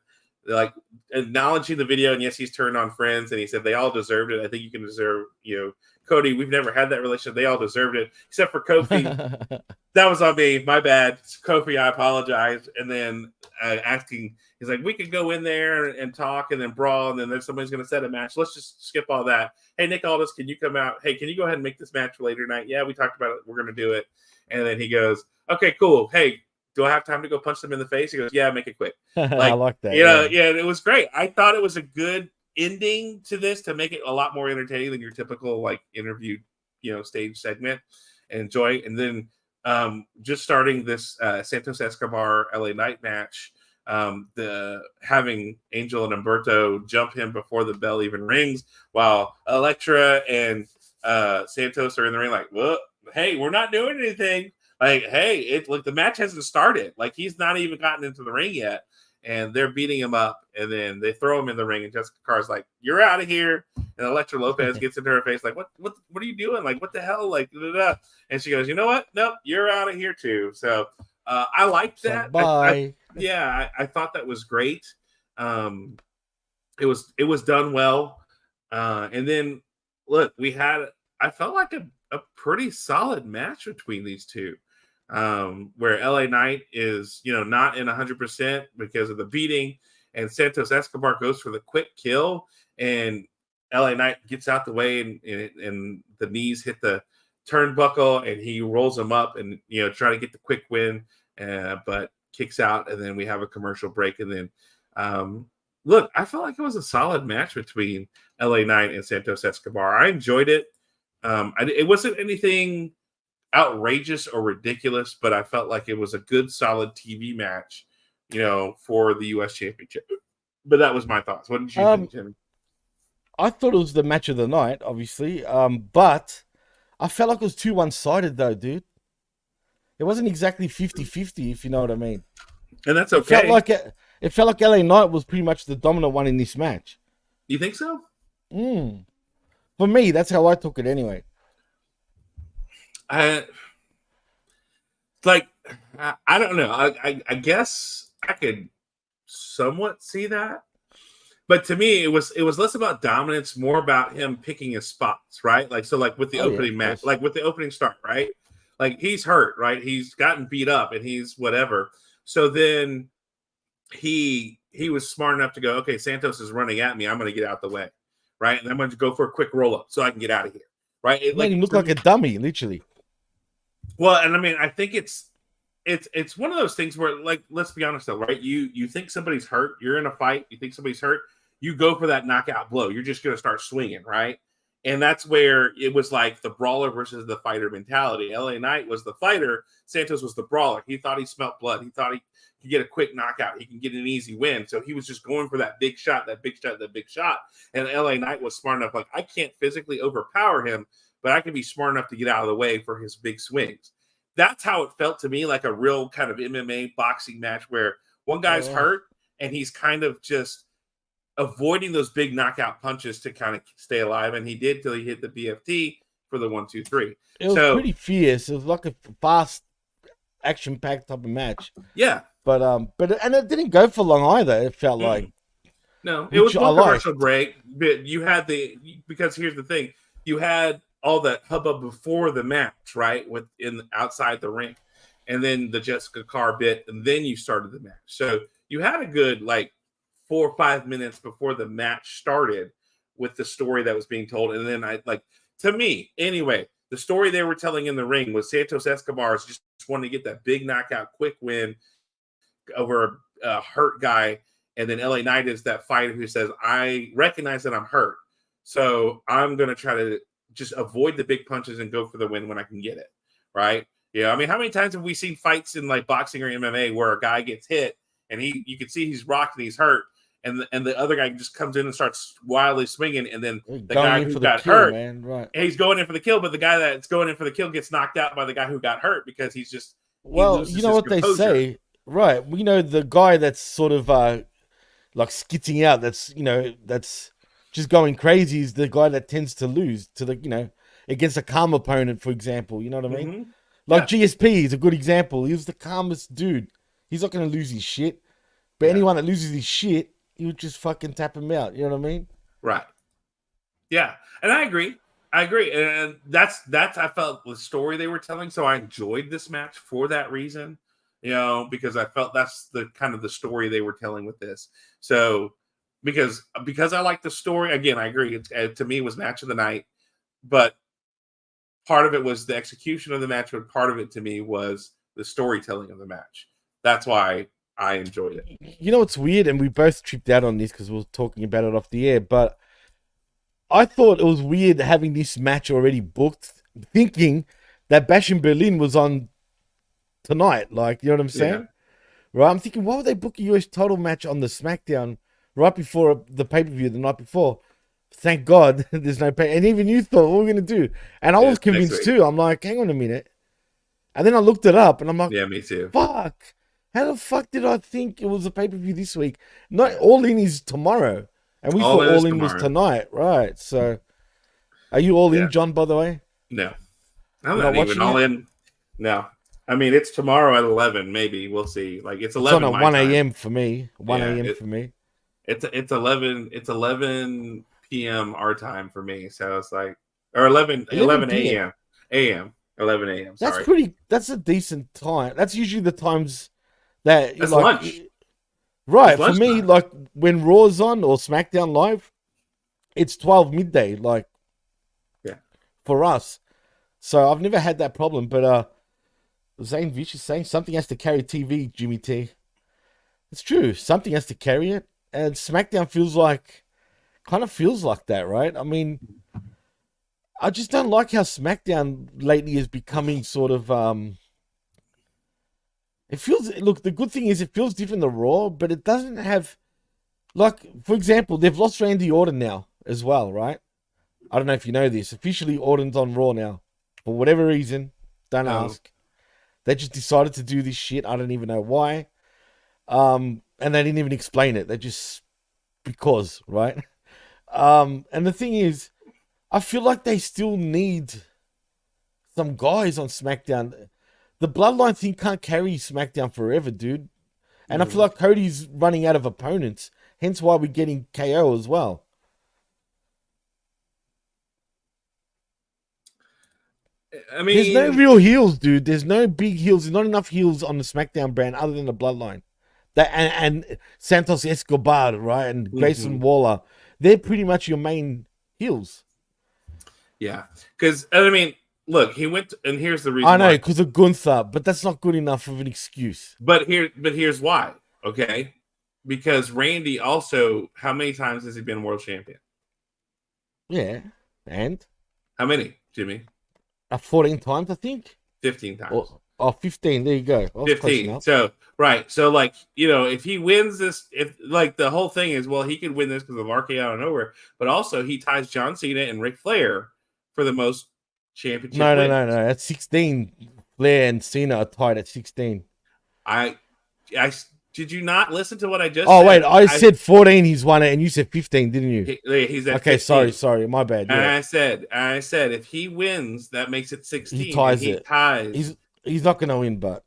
like acknowledging the video. And yes, he's turned on friends and he said they all deserved it. I think you can deserve, Cody, we've never had that relationship. They all deserved it except for Kofi. That was on me. My bad. Kofi, I apologize. And then asking, he's like, we could go in there and talk and then brawl. And then there's somebody's going to set a match. Let's just skip all that. Hey, Nick Aldis, can you come out? Hey, can you go ahead and make this match for later tonight? Yeah, we talked about it. We're going to do it. And then he goes, okay, cool. Hey, do I have time to go punch them in the face? He goes, yeah, make it quick. Like, I like that. Yeah, it was great. I thought it was a good ending to this to make it a lot more entertaining than your typical like interview, stage segment. And enjoy. And then just starting this Santos Escobar LA Knight match, the having Angel and Humberto jump him before the bell even rings, while Elektra and Santos are in the ring like, well, hey, we're not doing anything. Like, hey, the match hasn't started. Like, he's not even gotten into the ring yet. And they're beating him up. And then they throw him in the ring. And Jessica Carr's like, you're out of here. And Elektra Lopez gets into her face like, what are you doing? Like, what the hell? Like, da, da, da. And she goes, you know what? Nope, you're out of here too. So I liked that. Bye. I thought that was great. It was done well. And then, look, I felt like a pretty solid match between these two. Where LA Knight is, not in 100% because of the beating, and Santos Escobar goes for the quick kill, and LA Knight gets out the way, and the knees hit the turnbuckle, and he rolls him up, and try to get the quick win, but kicks out, and then we have a commercial break, and then look, I felt like it was a solid match between LA Knight and Santos Escobar. I enjoyed it. It wasn't anything outrageous or ridiculous, but I felt like it was a good, solid TV match, for the U.S. Championship. But that was my thoughts. What did you think, Jimmy? I thought it was the match of the night, obviously, but I felt like it was too one-sided, though, dude. It wasn't exactly 50-50, if you know what I mean. And that's okay. It felt like LA Knight was pretty much the dominant one in this match. You think so? For me, that's how I took it anyway. I don't know. I guess I could somewhat see that, But to me, it was less about dominance, more about him picking his spots, right? Like so, like with the opening match, like with the opening start, right? Like he's hurt, right? He's gotten beat up and he's whatever. So then he was smart enough to go, okay, Santos is running at me. I'm going to get out the way, right? And I'm going to go for a quick roll up so I can get out of here, right? It made him look like a dummy, literally. Well, and I mean, I think it's one of those things where, like, let's be honest though, right? You think somebody's hurt, you're in a fight, you think somebody's hurt, you go for that knockout blow. You're just going to start swinging, right? And that's where it was like the brawler versus the fighter mentality. LA Knight was the fighter. Santos was the brawler. He thought he smelt blood. He thought he could get a quick knockout. He can get an easy win. So he was just going for that big shot, that big shot, that big shot. And LA Knight was smart enough, like, I can't physically overpower him, but I can be smart enough to get out of the way for his big swings. That's how it felt to me, like a real kind of MMA boxing match where one guy's hurt and he's kind of just avoiding those big knockout punches to kind of stay alive, and he did till he hit the BFT for the 1-2-3. It was pretty fierce. It was like a fast, action-packed type of match. Yeah, but and it didn't go for long either. It felt like no, it was a commercial break. But you had because here's the thing: you had all that hubbub before the match, right? Outside the ring, and then the Jessica Carr bit, and then you started the match. So you had a good 4 or 5 minutes before the match started with the story that was being told. And then to me, anyway, the story they were telling in the ring was Santos Escobar just wanting to get that big knockout, quick win over a hurt guy. And then LA Knight is that fighter who says, I recognize that I'm hurt, so I'm going to try to just avoid the big punches and go for the win when I can get it. Right. Yeah. I mean, how many times have we seen fights in boxing or MMA where a guy gets hit and you can see he's rocked and he's hurt, and the other guy just comes in and starts wildly swinging, and then the guy who got hurt, man, right? And he's going in for the kill, but the guy that's going in for the kill gets knocked out by the guy who got hurt because he's just you know what composure. They say, right? We know the guy that's sort of skitzing out, that's just going crazy is the guy that tends to lose to the against a calm opponent, for example. You know what I mean? Mm-hmm. GSP is a good example. He was the calmest dude. He's not going to lose his shit, but anyone that loses his shit, he would just fucking tap him out. You know what I mean? Right. Yeah. And I agree. And that's I felt the story they were telling. So I enjoyed this match for that reason, because I felt that's the kind of the story they were telling with this. So because I like the story, again, I agree. To me, it was match of the night, but part of it was the execution of the match, but part of it to me was the storytelling of the match. That's why I enjoyed it. You know what's weird, and we both tripped out on this because we were talking about it off the air, but I thought it was weird having this match already booked, thinking that Bash in Berlin was on tonight. You know what I'm saying? Yeah. Right? I'm thinking, why would they book a US title match on the SmackDown right before the pay-per-view the night before? Thank God there's no pay. And even you thought, what are we going to do? And I was convinced too. I'm like, hang on a minute. And then I looked it up and I'm like, yeah, me too. Fuck. How the fuck did I think it was a pay-per-view this week? Not All In is tomorrow. And we thought All In was tonight. Right. So, are you all in, John, by the way? No. I'm not even all in. No. I mean, it's tomorrow at 11, maybe. We'll see. It's 11 It's on at 1 a.m. for me. 1 a.m. for me. It's 11 p.m. our time for me. So it's or 11 a.m. 11 a.m. Sorry. That's a decent time. That's usually the times that that's lunch. Right. For me, when Raw's on or SmackDown Live, it's 12 midday, for us. So I've never had that problem, but Zane Vish is saying something has to carry TV, Jimmy T. It's true. Something has to carry it. And SmackDown kind of feels like that, right? I mean, I just don't like how SmackDown lately is becoming sort of, the good thing is it feels different than Raw, but it doesn't have, for example, they've lost Randy Orton now as well, right? I don't know if you know this. Officially, Orton's on Raw now. For whatever reason, don't ask. They just decided to do this shit. I don't even know why. And they didn't even explain it. They just, because, right? And the thing is, I feel like they still need some guys on SmackDown. The Bloodline thing can't carry SmackDown forever, dude. And I feel like Cody's running out of opponents. Hence why we're getting KO as well. I mean, there's no real heels, dude. There's no big heels. There's not enough heels on the SmackDown brand other than the Bloodline. That and Santos Escobar, right, and Grayson Waller. They're pretty much your main heels. Yeah, because I mean, look, he went, and here's the reason. I know, because of Gunther, but that's not good enough of an excuse. But here's why. Okay, because Randy also, how many times has he been world champion? Yeah, and how many, Jimmy? 14 times, I think. 15 times. Oh, 15. There you go. 15. So, right. So, like, you know, if he wins this, if like the whole thing is, well, he could win this because of RK out of nowhere, but also he ties John Cena and Ric Flair for the most championship wins. No. That's 16. Flair and Cena are tied at 16. I did you not listen to what I just said? Oh, wait. I said 14 he's won it, and you said 15, didn't you? He's at okay, 15. Sorry. My bad. Yeah. And I said, if he wins, that makes it 16. He ties it. Ties. He's not going to win, but...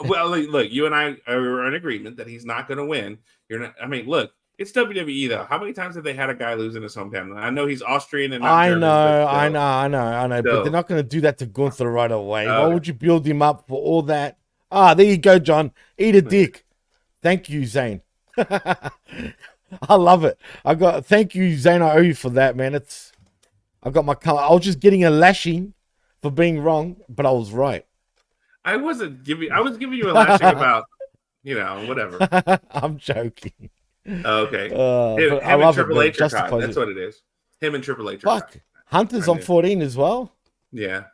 Well, look, you and I are in agreement that he's not going to win. You're not. I mean, look, it's WWE though. How many times have they had a guy lose in his hometown? I know he's Austrian and not German, I know. But they're not going to do that to Gunther right away. Why would you build him up for all that? There you go, John. Eat a dick. Thank you, Zane. I love it. Thank you, Zane. I owe you for that, man. I got my color. I was just getting a lashing for being wrong, but I was right. I was giving you a lashing about, you know, whatever. I'm joking. Okay. Him and Triple H are tied. That's what it is. Him and Triple H are tied. Hunter's on 14 as well? Yeah.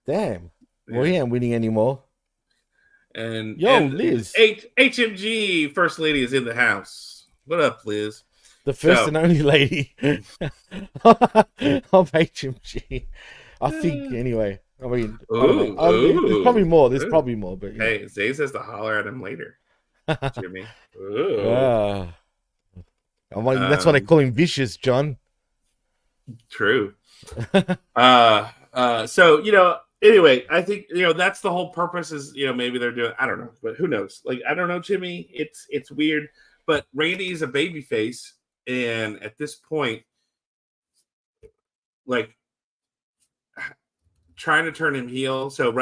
Damn. Well, he ain't winning anymore. And Liz. HMG First Lady is in the house. What up, Liz? The first and only lady of HMG. I think, anyway. I mean, there's probably more. But yeah. Hey, Zay says to holler at him later, Jimmy. That's why they call him vicious, John. True. So you know, anyway, I think you know that's the whole purpose. Is you know maybe they're doing. I don't know, but who knows? Like I don't know, Jimmy. It's weird, but Randy is a babyface, and at this point, like. Trying to turn him heel. So,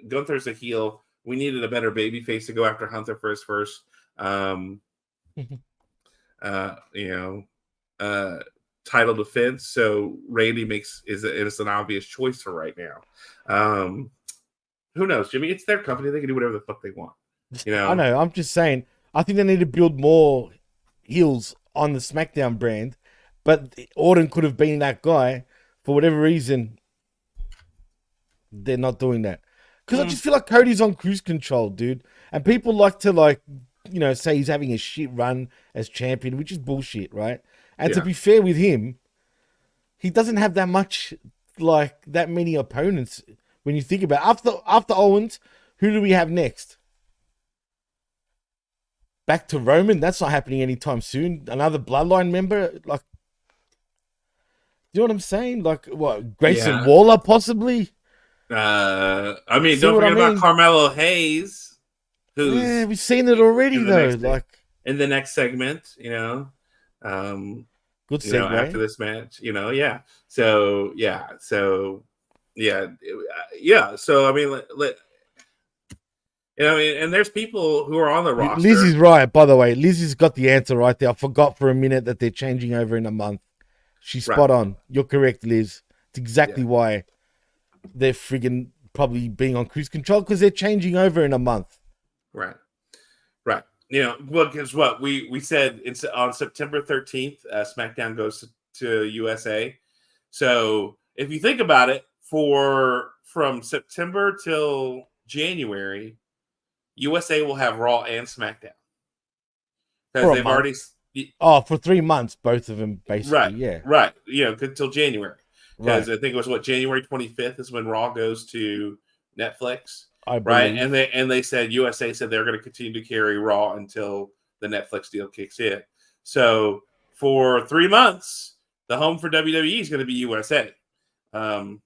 Gunther's a heel. We needed a better baby face to go after Hunter for his first, title defense. So Randy is an obvious choice for right now. Who knows, Jimmy? It's their company. They can do whatever the fuck they want. You know. I know. I'm just saying. I think they need to build more heels on the SmackDown brand, but Orton could have been that guy for whatever reason. They're not doing that because I just feel like Cody's on cruise control, dude. And people like to say he's having a shit run as champion, which is bullshit, right? And to be fair with him, he doesn't have that many opponents when you think about it. After Owens, who do we have next? Back to Roman. That's not happening anytime soon. Another Bloodline member, like. You know what I'm saying? Like what? Grayson Waller possibly. I mean, don't forget about Carmelo Hayes, who's we've seen it already though. Like in the next segment, you know, good segue after this match, you know, yeah. So I mean, and there's people who are on the roster. Lizzie's right, by the way. Lizzie's got the answer right there. I forgot for a minute that they're changing over in a month. She's spot on. You're correct, Liz. It's exactly why. They're friggin' probably being on cruise control because they're changing over in a month. Right. You know, well, guess what? We said it's on September 13th, SmackDown goes to USA. So if you think about it, from September till January, USA will have Raw and SmackDown. Because they've already... for 3 months, both of them, basically, Right, you know, until January. Because I think it was January 25th is when Raw goes to Netflix, right? And they said USA said they're going to continue to carry Raw until the Netflix deal kicks in. So for 3 months, the home for WWE is going to be USA. You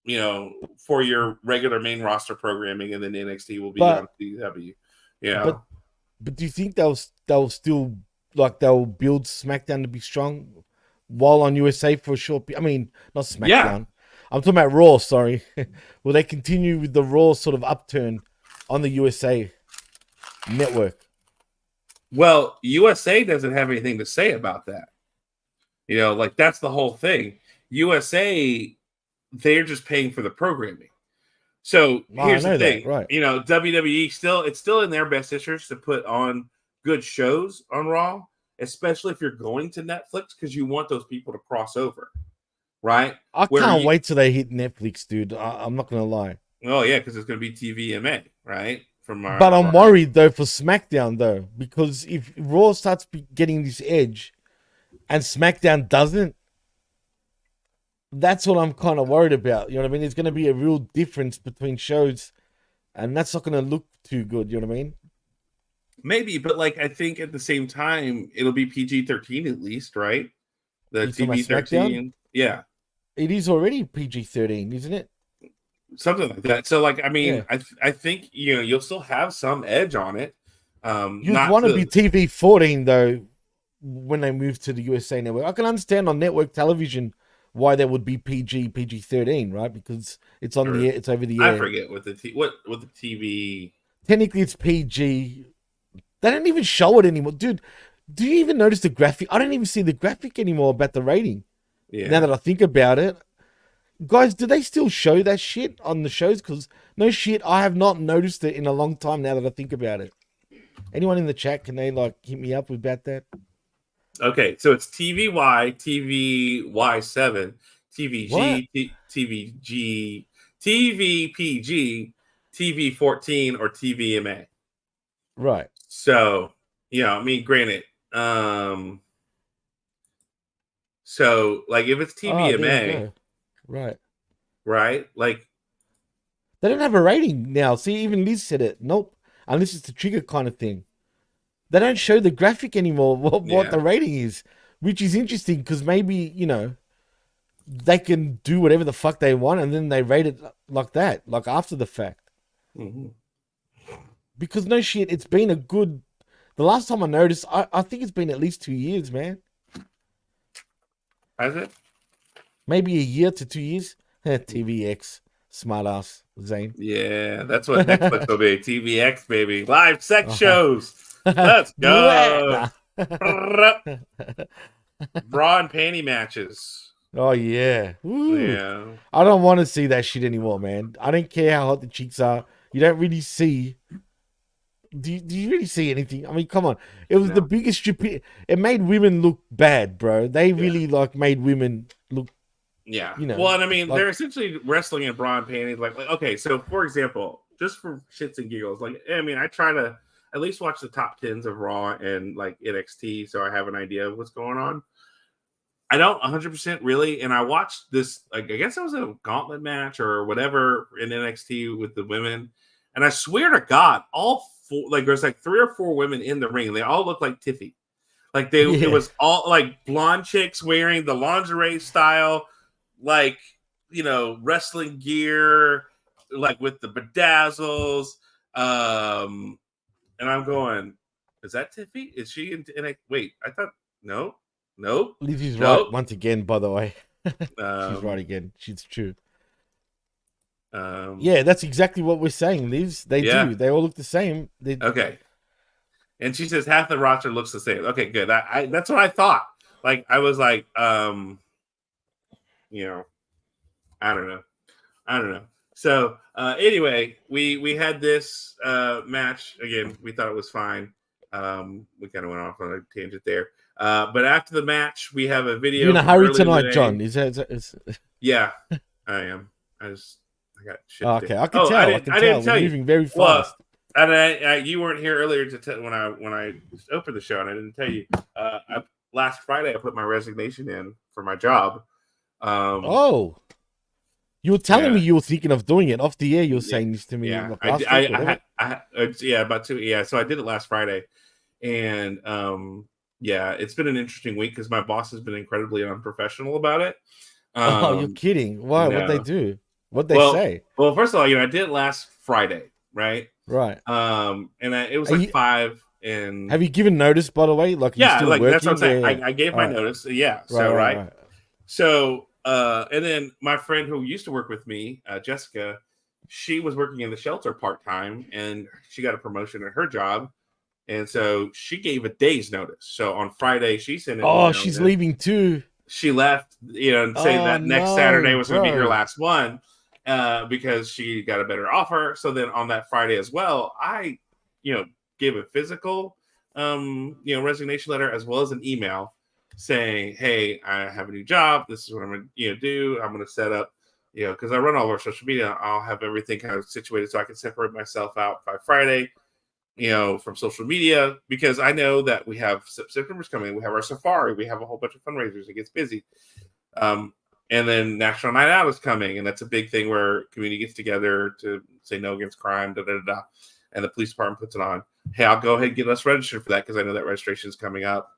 know, for your regular main roster programming, and then NXT will be on CW. Yeah, but do you think they'll still like they'll build SmackDown to be strong while on USA for a short period? I mean, not SmackDown. Yeah. I'm talking about Raw, sorry. Will they continue with the Raw sort of upturn on the USA network? Well, USA doesn't have anything to say about that. You know, like that's the whole thing. USA, they're just paying for the programming. So here's the thing, right? You know, WWE it's still in their best interest to put on good shows on Raw, especially if you're going to Netflix because you want those people to cross over, right? I can't wait till they hit Netflix, dude. I'm not gonna lie. Oh yeah, because it's gonna be TVMA, right? But I'm worried though for SmackDown though, because if Raw starts getting this edge, and SmackDown doesn't, that's what I'm kind of worried about. You know what I mean? There's going to be a real difference between shows, and that's not going to look too good. You know what I mean? Maybe, but like I think at the same time it'll be PG-13 at least, right? The TV-13, yeah. It is already PG-13, isn't it? Something like that. So, like, I mean, yeah. I think you'll still have some edge on it. You'd want to be TV-14 though when they move to the USA network. I can understand on network television why there would be PG-13, right? Because it's on the air, it's over the air. I forget what the TV. Technically, it's PG. They don't even show it anymore, dude. Do you even notice the graphic? I don't even see the graphic anymore about the rating. Yeah. Now that I think about it, guys, do they still show that shit on the shows? Because no shit, I have not noticed it in a long time. Now that I think about it, anyone in the chat, can they like hit me up about that? Okay, so it's TVY, TVY7, TVG, TVG, TVPG, TV-14, or TVMA. Right. So, I mean, granted, so like if it's TVMA, right, like they don't have a rating now. See, even Liz said it. Nope, unless it's the trigger kind of thing. They don't show the graphic anymore, what the rating is, which is interesting because maybe, they can do whatever the fuck they want and then they rate it like that, like after the fact. Mm-hmm. Because no shit, it's been the last time I noticed, I think it's been at least 2 years, man. Has it? Maybe a year to 2 years. TVX, smart ass, Zane. Yeah, that's what Netflix will be. TVX, baby. Live sex shows. Let's go. Bra and panty matches. Oh, yeah. Ooh. Yeah. I don't want to see that shit anymore, man. I don't care how hot the chicks are. You don't really see. Do you really see anything? I mean, come on. It was the biggest stupid. It made women look bad, bro. They really made women look. Yeah. Well, and I mean, they're essentially wrestling in bra and panties. Like, okay, so for example, just for shits and giggles, like, I mean, I try to at least watch the top 10s of Raw and like NXT, so I have an idea of what's going on. I don't 100% really, and I watched this. Like, I guess it was a gauntlet match or whatever in NXT with the women, and I swear to God, all four, like, there's like 3 or 4 women in the ring. They all look like Tiffy, like it was all like blonde chicks wearing the lingerie style, like wrestling gear, like with the bedazzles. And I'm going, is that Tiffy? Is she in? Wait, I thought no. Lizzie's right once again. By the way, she's right again. She's true. Yeah, that's exactly what we're saying, Liz. They do. They all look the same. Okay. And she says half the roster looks the same. Okay, good. That's what I thought. Like I was like, I don't know. So anyway, we had this match again. We thought it was fine. We kind of went off on a tangent there. But after the match, we have a video. You're in a hurry tonight, John. Yeah, I am. I got shit. Okay, I can tell. I didn't tell. We're moving very fast. Well, and you weren't here earlier when I opened the show, and I didn't tell you. Last Friday, I put my resignation in for my job. You were telling me you were thinking of doing it off the air. You were saying this to me. Yeah, about 2. Yeah, so I did it last Friday, and it's been an interesting week because my boss has been incredibly unprofessional about it. You're kidding? Why? No. What'd they do? What'd they say? Well, first of all, I did it last Friday, right? Right. And it was like 5. And have you given notice, by the way? Like, are you still like working? that's what I'm saying. Yeah. I gave my notice. Yeah. So right. So and then my friend who used to work with me, Jessica, she was working in the shelter part-time, and she got a promotion at her job. And so she gave a day's notice. So on Friday, she sent an email. She's leaving too. She left, and saying that next Saturday was going to be her last one because she got a better offer. So then on that Friday as well, I, gave a physical, resignation letter as well as an email saying, hey, I have a new job. This is what I'm going to do. I'm going to set up, because I run all of our social media. I'll have everything kind of situated so I can separate myself out by Friday, from social media, because I know that we have September's coming. We have our safari. We have a whole bunch of fundraisers. It gets busy. And then National Night Out is coming. And that's a big thing where community gets together to say no against crime, and the police department puts it on. Hey, I'll go ahead and get us registered for that because I know that registration is coming up.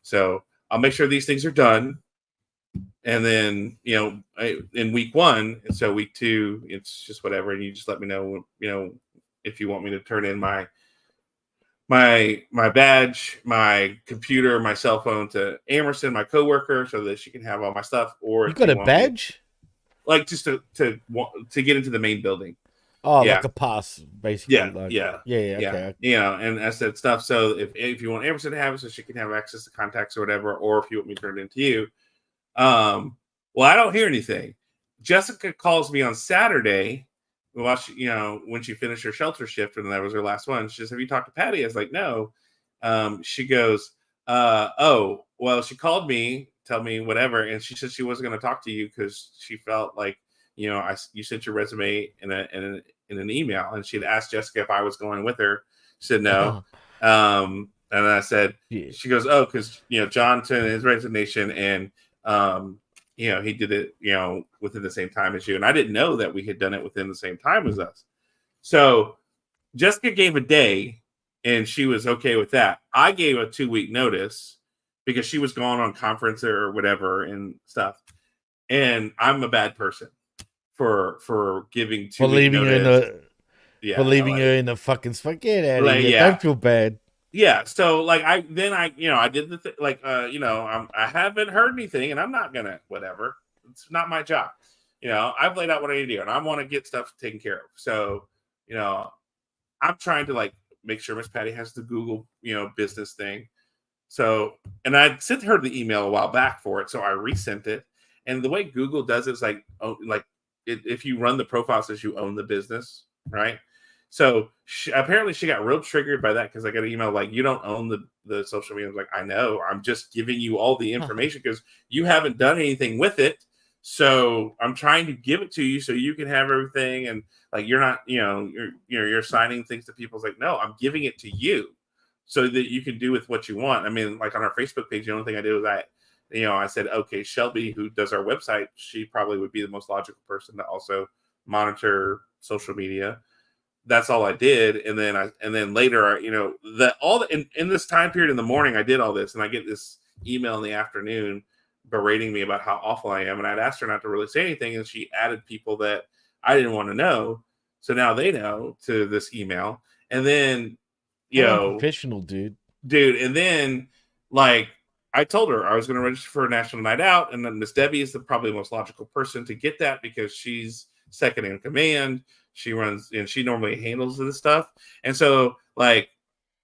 So I'll make sure these things are done. And then, in week 1, and so week 2, it's just whatever. And you just let me know, if you want me to turn in my badge, my computer, my cell phone to Amerson, my coworker, so that she can have all my stuff. Or you got a badge, like just to get into the main building. Oh, yeah. Like a pass, basically. Yeah. Okay. And I said stuff. So if you want Amerson to have it, so she can have access to contacts or whatever, or if you want me to turn it into you. Well, I don't hear anything. Jessica calls me on Saturday. Well, when she finished her shelter shift, and that was her last one, she says, have you talked to Patty? I was like, no. She goes, oh, well, she called me, tell me whatever. And she said she wasn't going to talk to you because she felt like, you sent your resume in an email, and she'd asked Jessica if I was going with her. She said no. And I said, she goes, oh, because, John sent his resignation, and, he did it, within the same time as you. And I didn't know that we had done it within the same time as us. So Jessica gave a day, and she was okay with that. I gave a 2-week notice because she was gone on conference or whatever and stuff. And I'm a bad person for giving 2 week notice. Leaving her in the fucking get out of here. Yeah. Don't feel bad. Yeah, so I did the I haven't heard anything, and I'm not gonna whatever. It's not my job. I've laid out what I need to do, and I want to get stuff taken care of. So, I'm trying to make sure Miss Patty has the Google business thing. So, and I sent her the email a while back for it, so I resent it. And the way Google does it is if you run the profile, it says you own the business, right? So apparently she got real triggered by that because I got an email you don't own the social media. I was like, I know, I'm just giving you all the information because you haven't done anything with it. So I'm trying to give it to you so you can have everything. And you're not, you're signing things to people. It's like, no, I'm giving it to you so that you can do with what you want. I mean, on our Facebook page, the only thing I did was I said, okay, Shelby, who does our website, she probably would be the most logical person to also monitor social media. That's all I did. And then later, in this time period in the morning, I did all this, and I get this email in the afternoon berating me about how awful I am. And I'd asked her not to really say anything, and she added people that I didn't want to know. So now they know to this email. And then, professional, dude. And then I told her I was going to register for a National Night Out, and then Miss Debbie is probably the most logical person to get that because she's second in command. She runs, and she normally handles this stuff. And so,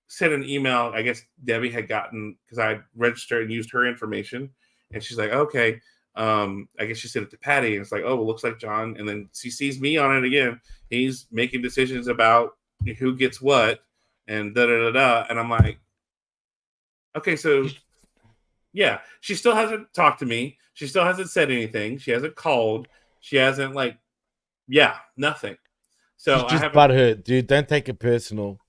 sent an email. I guess Debbie had gotten, because I registered and used her information, and she's like, okay. I guess she sent it to Patty, and it's like, oh, well, looks like John. And then she sees me on it again. He's making decisions about who gets what, and da-da-da-da. And I'm like, okay, so... Yeah, she still hasn't talked to me. She still hasn't said anything. She hasn't called. She hasn't nothing. So she's just butthurt, dude. Don't take it personal.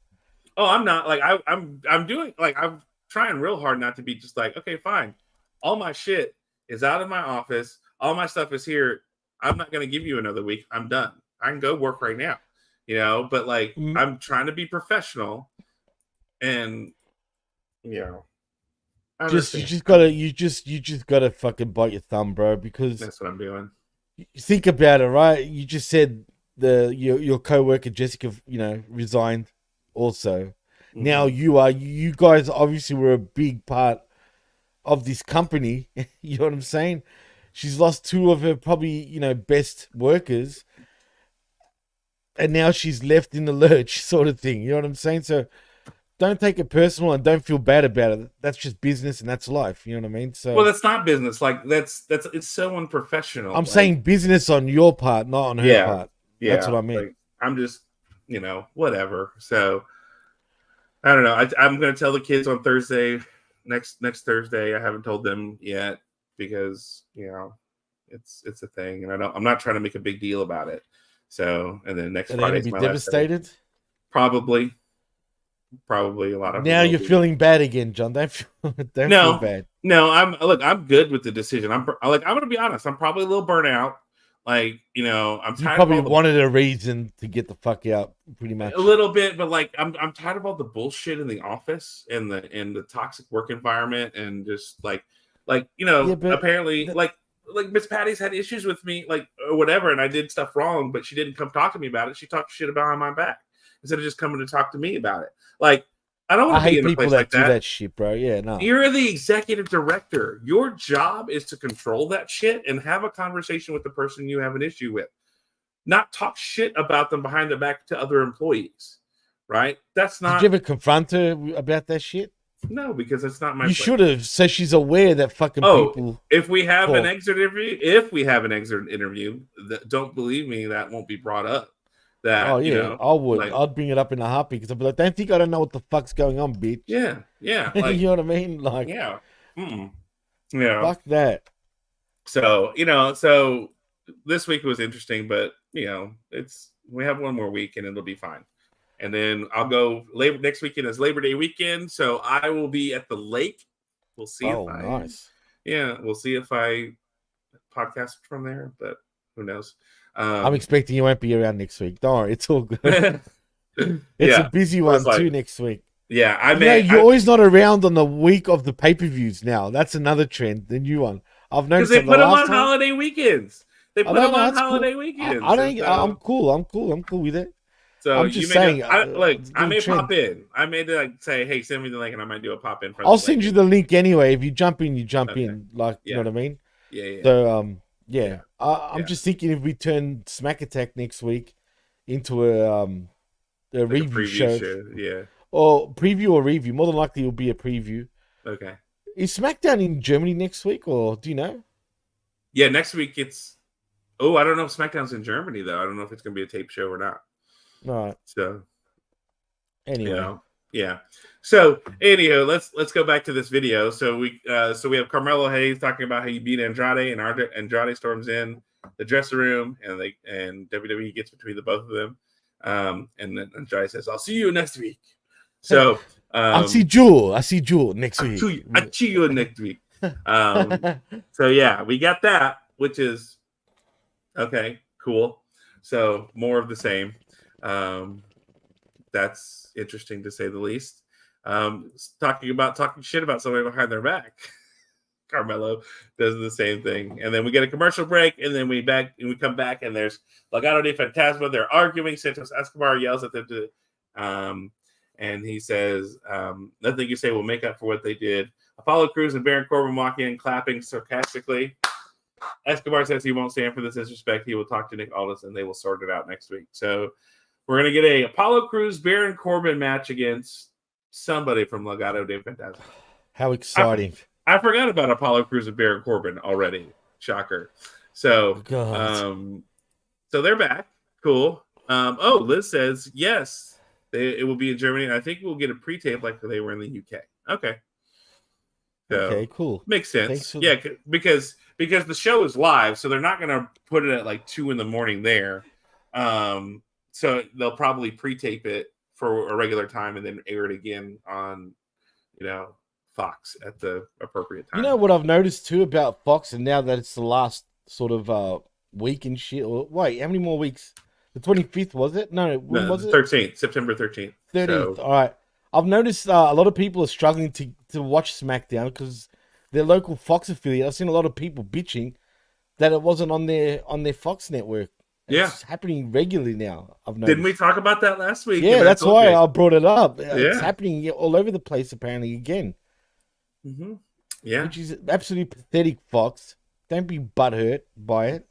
Oh, I'm not. I'm doing I'm trying real hard not to be just okay, fine. All my shit is out of my office. All my stuff is here. I'm not gonna give you another week. I'm done. I can go work right now. But I'm trying to be professional, and you just gotta fucking bite your thumb, bro, because that's what I'm doing. Think about it, right? You just said your co-worker Jessica, resigned also. Now you guys obviously were a big part of this company. You know what I'm saying? She's lost two of her probably, best workers. And now she's left in the lurch sort of thing. You know what I'm saying? So don't take it personal and don't feel bad about it. That's just business and that's life. You know what I mean? So well, that's not business. Like that's it's so unprofessional. I'm saying business on your part, not on her part. Yeah. That's what I mean. Like, I'm just, whatever. So I don't know. I'm going to tell the kids on Thursday, next Thursday. I haven't told them yet because, it's a thing. And I'm not trying to make a big deal about it. So, and then next Friday be devastated. Probably a lot of. Now you're feeling bad again, John. Don't feel bad. No, I'm good with the decision. I'm going to be honest. I'm probably a little burnt out. Like, I'm tired. You probably wanted a reason to get the fuck out, pretty much. A little bit, but like, I'm tired of all the bullshit in the office and the toxic work environment and just apparently like Miss Patty's had issues with me, like, or whatever, and I did stuff wrong, but she didn't come talk to me about it. She talked shit behind my back instead of just coming to talk to me about it. Like, I don't want to be in a place like that. I hate people that do that shit, bro. Yeah, no. You're the executive director. Your job is to control that shit and have a conversation with the person you have an issue with. Not talk shit about them behind their back to other employees, right? That's not. Did you ever confront her about that shit? No, because it's not my. You should have, so she's aware that fucking people. If we have an exit interview, don't believe me, that won't be brought up. That, I would. Like, I'd bring it up in a heartbeat because I'd be like, don't think I don't know what the fuck's going on, bitch. Yeah. Like, you know what I mean? Like, yeah. Fuck that. So, so this week was interesting, but we have one more week and it'll be fine. And then I'll go next weekend is Labor Day weekend, so I will be at the lake. We'll see. Nice. Yeah, we'll see if I podcast from there, but who knows? I'm expecting you won't be around next week. Don't worry, it's all good. It's a busy one too next week. Yeah, you're always not around on the week of the pay-per-views now. That's another trend, the new one. I've noticed because they put them on holiday weekends. They put them on holiday weekends. I'm cool. I'm cool with it. So I'm just saying, I may pop in. I may say, hey, send me the link, and I might do a pop in. I'll send you the link anyway. If you jump in, you jump in. Like, you know what I mean? Yeah. So I'm just thinking if we turn Smack Attack next week into a review show. Yeah. Or preview or review. More than likely, it'll be a preview. Okay. Is SmackDown in Germany next week, or do you know? Yeah, next week it's. Oh, I don't know if SmackDown's in Germany though. I don't know if it's going to be a tape show or not. All right. So. Anyway. Yeah. So anyhow, let's go back to this video. So we have Carmelo Hayes talking about how he beat Andrade, and Andrade storms in the dressing room, and WWE gets between the both of them. And then Andrade says, "I'll see you next week." So I'll see Jewel next week. I'll see you next week. So yeah, we got that, which is okay, cool. So more of the same. That's interesting to say the least. Talking shit about somebody behind their back. Carmelo does the same thing, and then we get a commercial break, and then we come back, and there's Legado de Fantasma. They're arguing. Santos Escobar yells at them and he says, "Nothing you say will make up for what they did." Apollo Crews and Baron Corbin walk in, clapping sarcastically. Escobar says he won't stand for this disrespect. He will talk to Nick Aldis, and they will sort it out next week. So we're gonna get a Apollo Crews Baron Corbin match against somebody from Legado de Fantasma. How exciting! I forgot about Apollo Crews and Baron Corbin already. Shocker. So, so they're back. Cool. Liz says yes. It will be in Germany, and I think we'll get a pre-tape like they were in the UK. Okay. So, okay, cool. Makes sense. Yeah, because the show is live, so they're not going to put it at like 2 a.m. there. So they'll probably pre-tape it for a regular time and then air it again on, Fox at the appropriate time. You know what I've noticed too about Fox, and now that it's the last sort of week and shit. Wait, how many more weeks? The 25th, was it? No, when was it? 13th, September 13th. 13th. So. All right. I've noticed a lot of people are struggling to watch SmackDown because their local Fox affiliate. I've seen a lot of people bitching that it wasn't on their Fox network. Yeah. It's happening regularly now. I've noticed. Didn't we talk about that last week? Yeah, that's why I brought it up. Yeah. It's happening all over the place apparently again. Mm-hmm. Yeah. Which is absolutely pathetic, Fox. Don't be butthurt by it.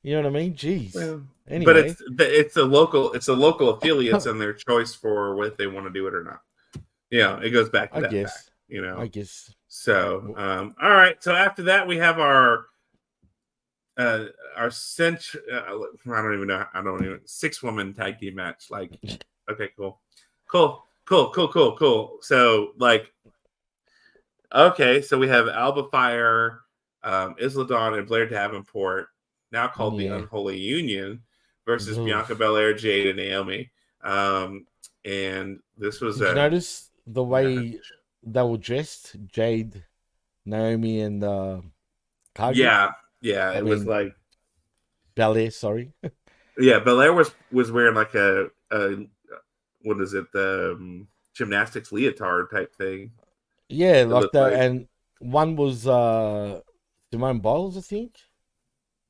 You know what I mean? Jeez. Well, anyway. But it's the local affiliates and their choice for whether they want to do it or not. Yeah, it goes back to that fact, you know. I guess. So, all right. So after that, we have our cinch. I don't even know. 6-woman tag team match. Like, okay, cool. So, like, okay, so we have Alba Fire, Isla Dawn, and Blair Davenport, now called the Unholy Union, versus Bianca Belair, Jade, and Naomi. And this was. Did you notice the way they were dressed? Jade, Naomi, and Kagi? Yeah, it was like Belair. Sorry. Yeah, Belair was wearing like a what is it, the gymnastics leotard type thing. Yeah, like that, and one was Simone Biles, I think.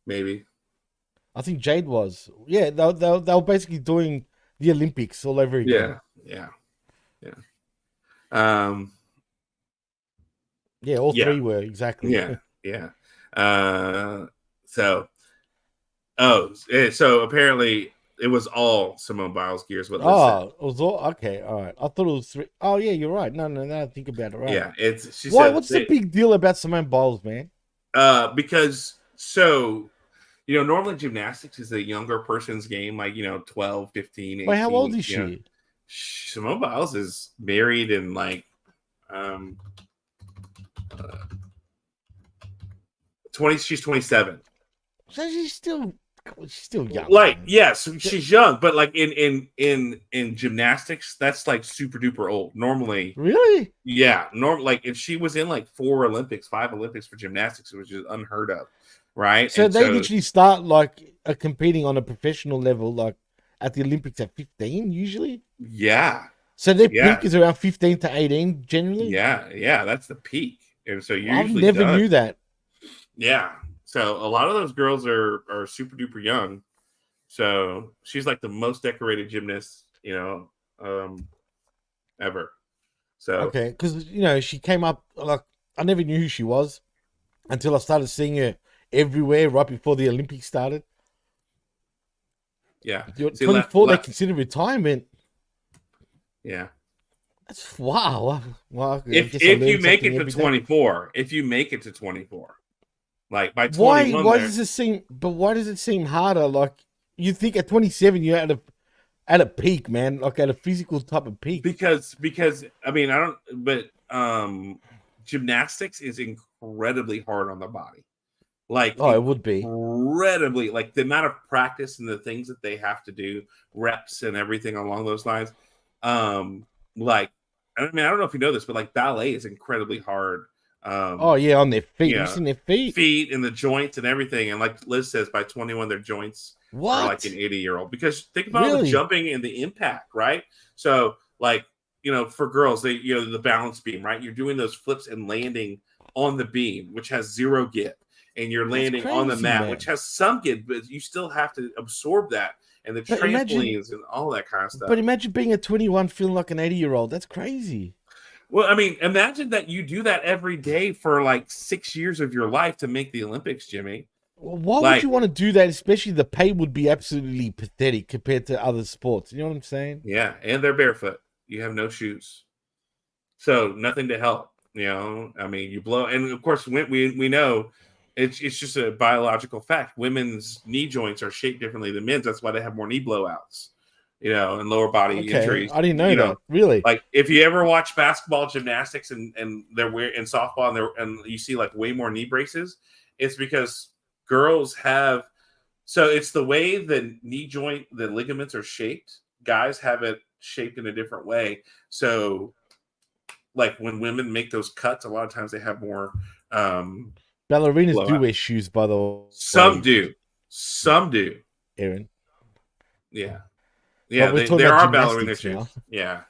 Maybe. I think Jade was. Yeah, they were basically doing the Olympics all over again. Yeah. Yeah, all three were exactly. Yeah. So apparently it was all Simone Biles gears. What? It was all okay. All right, I thought it was 3. Oh yeah, you're right. No, I think about it. Right. Yeah, it's. What's the big deal about Simone Biles, man? Because normally gymnastics is a younger person's game, like 12, 15. 18, wait, how old is she? Simone Biles is married and like 20. She's 27. So she's still young. Like, yes, she's young, but like in gymnastics, that's like super duper old. Normally, really? Yeah, like if she was in like 5 Olympics for gymnastics, which is unheard of, right? So they literally start like competing on a professional level, like at the Olympics at 15, usually. Yeah. So their peak is around 15 to 18, generally. Yeah, that's the peak, and so you usually. I never knew that. Yeah. So a lot of those girls are super duper young. So she's like the most decorated gymnast, ever. So okay, because she came up like I never knew who she was until I started seeing her everywhere right before the Olympics started. Yeah, 24. They consider retirement. Yeah, that's wow. Well, if you make it to 24, like by 21, why does it seem? But why does it seem harder? Like you think at 27 you're at a peak, man, like at a physical type of peak. Because I mean I don't, but gymnastics is incredibly hard on the body. Like it would be incredibly, like the amount of practice and the things that they have to do, reps and everything along those lines. Like I mean I don't know if you know this, but like ballet is incredibly hard. On their feet. You've seen their feet and the joints and everything. And like Liz says, by 21, their joints are like an 80-year-old. Because think about all the jumping and the impact, right? So like, for girls, they the balance beam, right? You're doing those flips and landing on the beam, which has 0 give, and you're landing on the mat, which has some give, but you still have to absorb that. And the trampolines and all that kind of stuff. But imagine being a 21 feeling like an 80-year-old. That's crazy. Well, I mean, imagine that you do that every day for like 6 years of your life to make the Olympics, Jimmy. Well, why would you want to do that? Especially the pay would be absolutely pathetic compared to other sports. You know what I'm saying? Yeah, and they're barefoot. You have no shoes. So nothing to help. I mean, you blow. And of course, we know it's just a biological fact. Women's knee joints are shaped differently than men's. That's why they have more knee blowouts. And lower body injuries. I didn't know that. Really? Like if you ever watch basketball, gymnastics, and they're wearing softball, and you see like way more knee braces, it's because girls have. So it's the way the knee joint, the ligaments are shaped. Guys have it shaped in a different way. So, like when women make those cuts, a lot of times they have more. Ballerinas do wear shoes, by the way. Some do. Aaron. Yeah. Yeah, there are ballerina shoes. Yeah.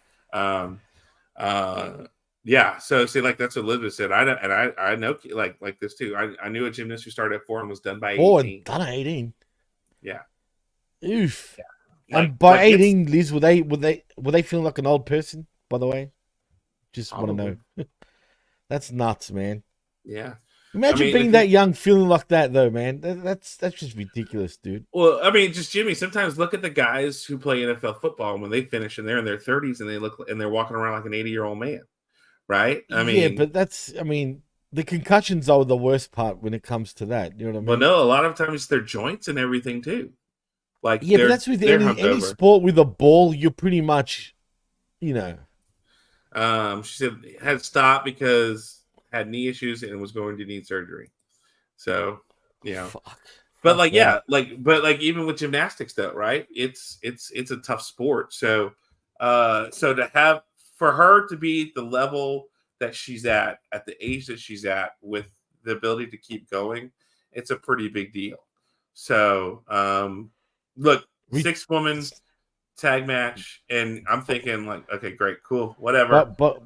Yeah. So see, like that's what Elizabeth said. I know like this too. I knew a gymnast who started at 4 and was done by 18. Done at 18. Yeah. Oof. Yeah. And by 18, Liz, were they feeling like an old person? By the way, just want to know. That's nuts, man. Yeah. Imagine being that young, feeling like that, though, man. That's just ridiculous, dude. Well, I mean, just Jimmy. Sometimes look at the guys who play NFL football, and when they finish and they're in their 30s and they're walking around like an 80-year-old man, right? I mean, but the concussions are the worst part when it comes to that. You know what I mean? But no, a lot of times their joints and everything too. Like but that's with any sport with a ball. You're pretty much, you know. She said had stopped because had knee issues and was going to need surgery. So, but even with gymnastics though, right? It's a tough sport. So to have for her to be at the level that she's at the age that she's at, with the ability to keep going, it's a pretty big deal. So, look, 6-woman tag match, and I'm thinking like, okay, great, cool, whatever. But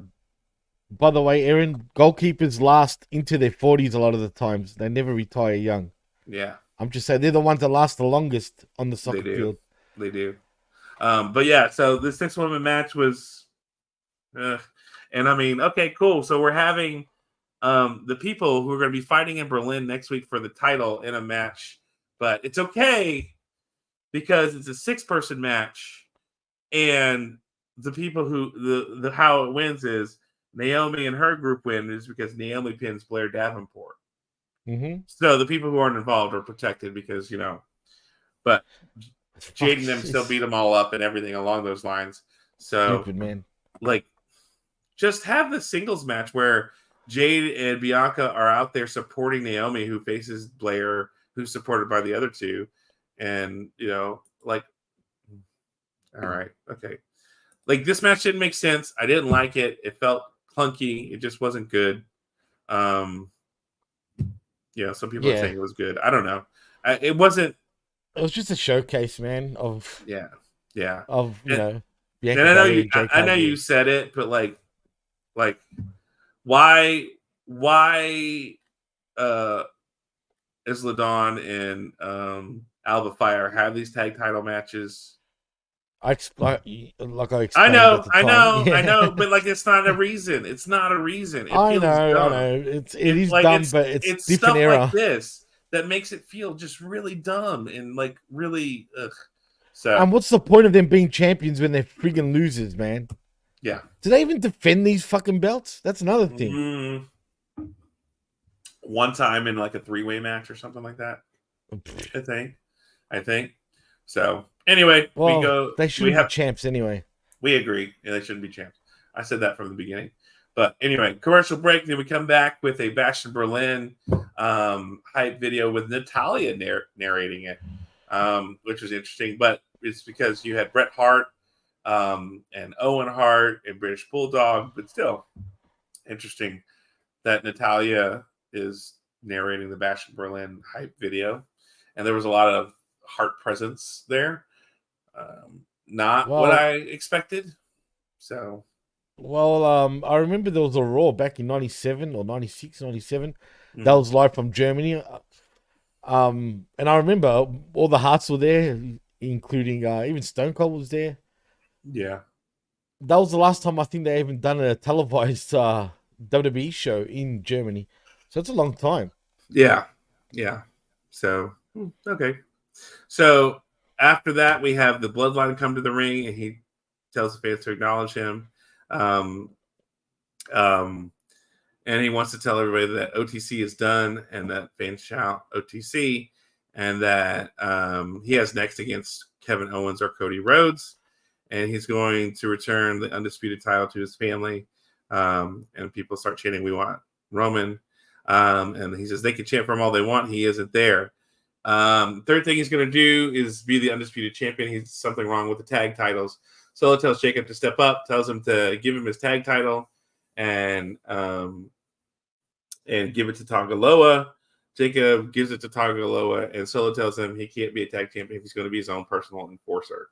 by the way, Aaron, goalkeepers last into their 40s a lot of the times. They never retire young. Yeah. I'm just saying they're the ones that last the longest on the soccer field. They do. But yeah, so the 6-woman match was, and I mean, okay, cool. So we're having the people who are going to be fighting in Berlin next week for the title in a match, but it's okay because it's a 6-person match, and the people who the how it wins is Naomi and her group win is because Naomi pins Blair Davenport. Mm-hmm. So the people who aren't involved are protected because, but Jade and them still beat them all up and everything along those lines. So, stupid, man. Like, just have the singles match where Jade and Bianca are out there supporting Naomi, who faces Blair, who's supported by the other two. And, all right, okay. Like, this match didn't make sense. I didn't like it. It felt clunky. It just wasn't good. Some people are saying it was good. I don't know. It wasn't. It was just a showcase, man. Of yeah. Of and I know you said it, but like, why is LaDawn and Alba Fire have these tag title matches? I explained. I know, but like, it's not a reason. It's not a reason. I know. It is dumb, but it's different stuff era. Like this that makes it feel just really dumb and like really. Ugh. So, and what's the point of them being champions when they're friggin' losers, man? Yeah. Do they even defend these fucking belts? That's another thing. Mm-hmm. One time in like a 3-way match or something like that. I think. So anyway, They shouldn't be champs anyway. We agree. Yeah, they shouldn't be champs. I said that from the beginning. But anyway, commercial break. Then we come back with a Bash in Berlin hype video with Natalia narrating it, which was interesting. But it's because you had Bret Hart and Owen Hart and British Bulldog, but still interesting that Natalia is narrating the Bash in Berlin hype video. And there was a lot of Hart presence there. Not what I expected. So, I remember there was a Raw back in 97 or 96, 97. Mm-hmm. That was live from Germany. And I remember all the Harts were there, including even Stone Cold was there. Yeah. That was the last time I think they even done a televised WWE show in Germany. So it's a long time. Yeah. So, okay. So after that, we have the Bloodline come to the ring, and he tells the fans to acknowledge him. And he wants to tell everybody that OTC is done and that fans shout OTC, and that he has next against Kevin Owens or Cody Rhodes, and he's going to return the undisputed title to his family. And people start chanting, "We want Roman." And he says they can chant for him all they want. He isn't there. Third thing he's going to do is be the undisputed champion. He's something wrong with the tag titles. Solo tells Jacob to step up, tells him to give him his tag title and give it to Tangaloa. Jacob gives it to Tangaloa, and Solo tells him he can't be a tag champion if he's going to be his own personal enforcer.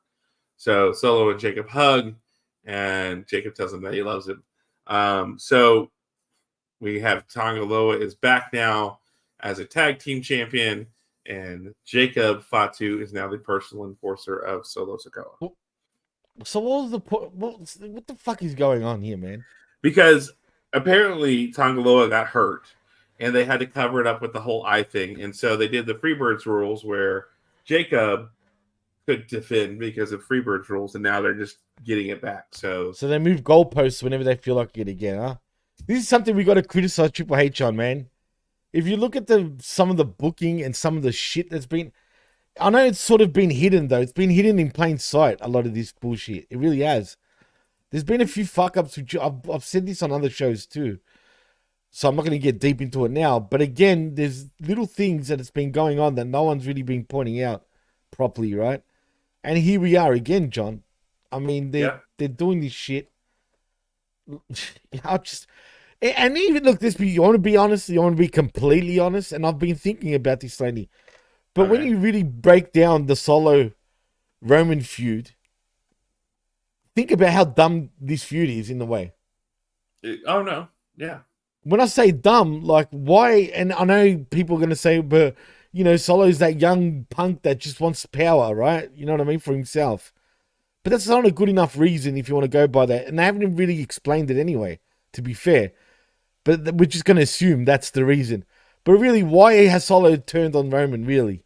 So Solo and Jacob hug, and Jacob tells him that he loves him. So we have Tangaloa is back now as a tag team champion, and Jacob Fatu is now the personal enforcer of Solo Sikoa. So what was the point? What the fuck is going on here, man? Because apparently Tongaloa got hurt, and they had to cover it up with the whole eye thing, and so they did the Freebirds rules where Jacob could defend because of Freebirds rules, and now they're just getting it back. So they move goalposts whenever they feel like it again, huh? This is something we got to criticize Triple H on, man. If you look at some of the booking and some of the shit that's been, I know it's sort of been hidden though. It's been hidden in plain sight. A lot of this bullshit, it really has. There's been a few fuck ups, which I've said this on other shows too. So I'm not going to get deep into it now. But again, there's little things that it's been going on that no one's really been pointing out properly, right? And here we are again, John. I mean, they're doing this shit. And even look, you want to be honest, you want to be completely honest, and I've been thinking about this lately. But when you really break down the Solo Roman feud, think about how dumb this feud is in the way. Oh no, yeah. When I say dumb, like why? And I know people are going to say, but Solo's that young punk that just wants power, right? You know what I mean, for himself. But that's not a good enough reason if you want to go by that. And they haven't really explained it anyway, to be fair. But we're just going to assume that's the reason. But really, why has Solo turned on Roman, really?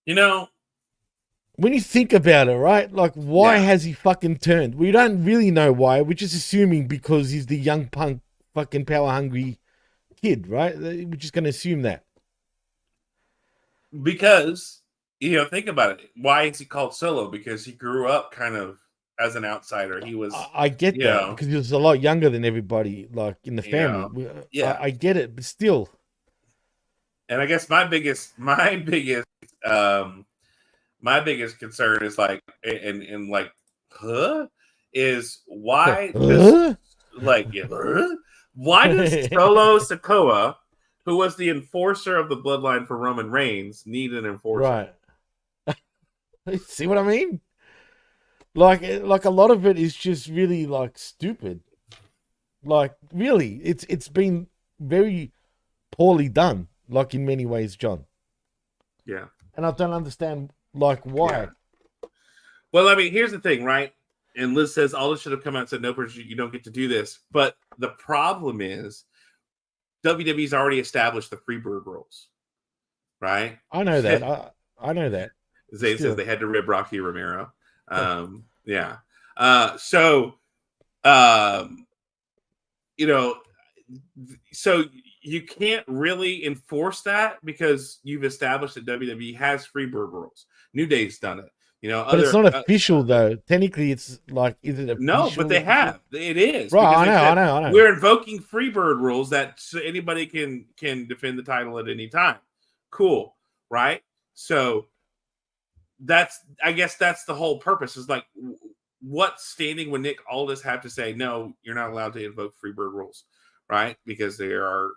When you think about it, right? Like, why has he fucking turned? We don't really know why. We're just assuming because he's the young punk, fucking power-hungry kid, right? We're just going to assume that. Because, think about it. Why is he called Solo? Because he grew up kind of as an outsider. He was. I get that because he was a lot younger than everybody, like in the family. I get it, but still. And I guess my biggest concern is like, and like, is why this, why does Solo Sikoa, who was the enforcer of the bloodline for Roman Reigns, need an enforcer? Right. See what I mean? Like a lot of it is just really like stupid. Like really, it's been very poorly done. Like in many ways, John. Yeah. And I don't understand like why. Yeah. Well, I mean, here's the thing, right? And Liz says all this should have come out and said, no, you don't get to do this. But the problem is WWE's already established the Freebird rules, right? I know that. I know that. Zay says they had to rib Rocky Romero. Yeah. So you can't really enforce that because you've established that WWE has Freebird rules. New Day's done it. But it's not official though. Technically, it's like, is it official? No, but they have. It is. Right, I know. We're invoking Freebird rules that anybody can defend the title at any time. Cool, right? So I guess that's the whole purpose. Is like, what standing would Nick Aldis have to say? No, you're not allowed to invoke Freebird rules, right? Because there are,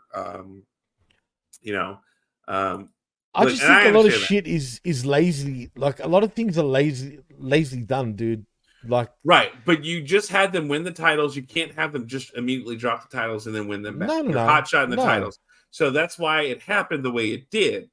I just think a lot of shit is lazy. Like a lot of things are lazy done, dude. Like right, but you just had them win the titles. You can't have them just immediately drop the titles and then win them back. No. Hot shot in the titles. So that's why it happened the way it did.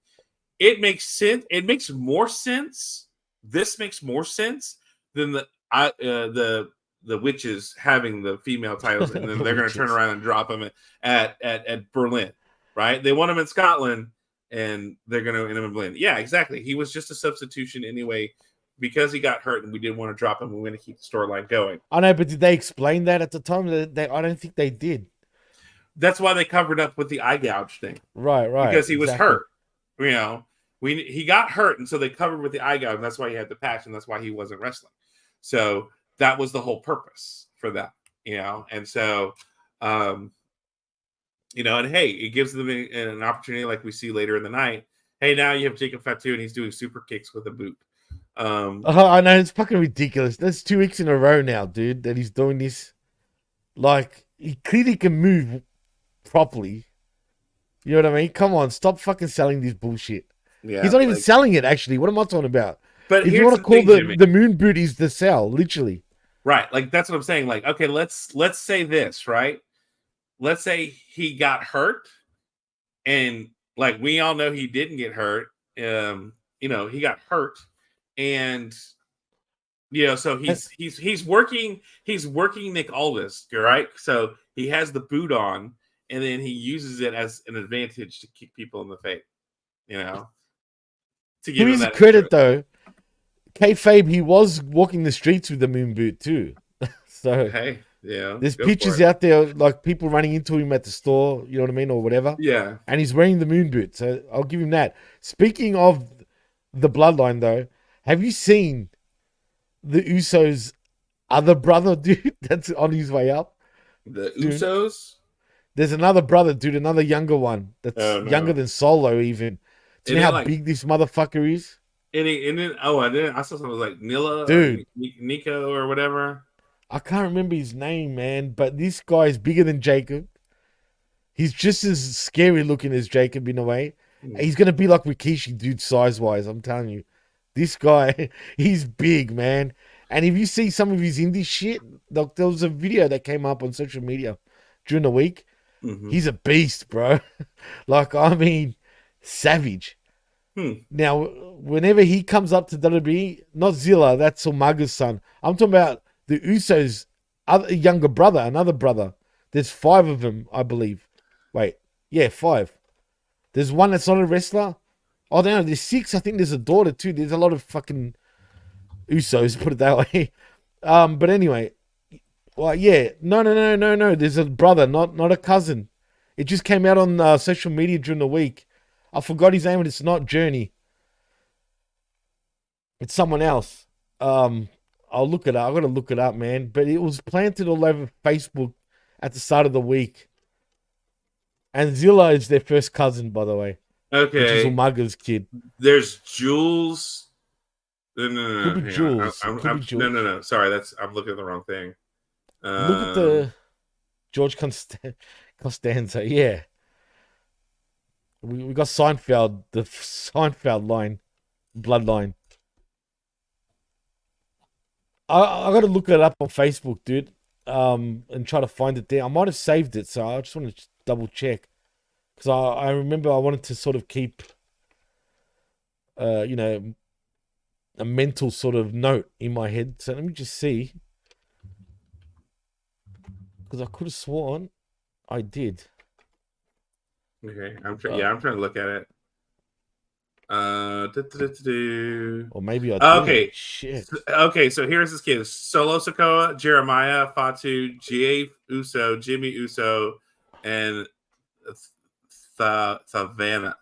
It makes sense. It makes more sense. This makes more sense than the witches having the female titles, and then they're going to turn around and drop them at Berlin, right? They won them in Scotland, and they're going to end them in Berlin. Yeah, exactly. He was just a substitution anyway because he got hurt, and we didn't want to drop him. We want to keep the storyline going. I know, but did they explain that at the time? I don't think they did. That's why they covered up with the eye gouge thing, right? Because he was hurt. He got hurt, and so they covered with the eye gouge. And that's why he had the patch, and that's why he wasn't wrestling. So that was the whole purpose for that, And so, and hey, it gives them an opportunity, like we see later in the night. Hey, now you have Jacob Fatu, and he's doing super kicks with a boot. I know, it's fucking ridiculous. That's 2 weeks in a row now, dude, that he's doing this. Like, he clearly can move properly. You know what I mean? Come on, stop fucking selling this bullshit. Yeah, he's not even selling it, actually. What am I talking about? But if you want to call the moon boot is the sell, literally. Right. Like, that's what I'm saying. Like, okay, let's say this, right? Let's say he got hurt and like we all know he didn't get hurt. He got hurt, and so he's working Nick Aldis, right? So he has the boot on, and then he uses it as an advantage to kick people in the face. To give him that credit though. Kayfabe, he was walking the streets with the moon boot too. So hey, yeah, there's pictures out there like people running into him at the store, you know what I mean, or whatever. Yeah, and he's wearing the moon boot, so I'll give him that. Speaking of the bloodline, though, have you seen the Usos' other brother, dude? That's on his way up. The Usos. There's another brother, dude, another younger one that's younger than Solo, even. Do you know how big this motherfucker is? I saw something like Nila, dude, Nico, or whatever. I can't remember his name, man, but this guy is bigger than Jacob. He's just as scary looking as Jacob in a way. He's gonna be like Rikishi, dude, size wise. I'm telling you, this guy, he's big, man. And if you see some of his indie shit, like there was a video that came up on social media during the week. He's a beast, bro. Like, I mean, savage. Now, whenever he comes up to WWE, not Zilla, that's Umaga's son. I'm talking about the Usos' other younger brother, another brother. There's 5 of them, I believe. Wait, yeah, 5. There's one that's not a wrestler. Oh, no, there's 6. I think there's a daughter too. There's a lot of fucking Usos, put it that way. But anyway, well, yeah, no. There's a brother, not a cousin. It just came out on social media during the week. I forgot his name, and it's not Journey. It's someone else. I'll look it up. I gotta look it up, man. But it was planted all over Facebook at the start of the week. And Zilla is their first cousin, by the way. Okay. Which is Umaga's kid. There's Jules. No. Could be Jules. No. Sorry, I'm looking at the wrong thing. Look at the George Costanza. Yeah. We got Seinfeld, the Seinfeld line, bloodline. I got to look it up on Facebook, dude, and try to find it there. I might have saved it, so I just want to double check. Because I remember I wanted to sort of keep, a mental sort of note in my head. So let me just see. Because I could have sworn I did. Okay, I'm trying to look at it. Or maybe I did. Okay. Shit. Okay, so here's his kids: Solo Sikoa, Jeremiah, Fatu, Jay Uso, Jimmy Uso, and Savannah.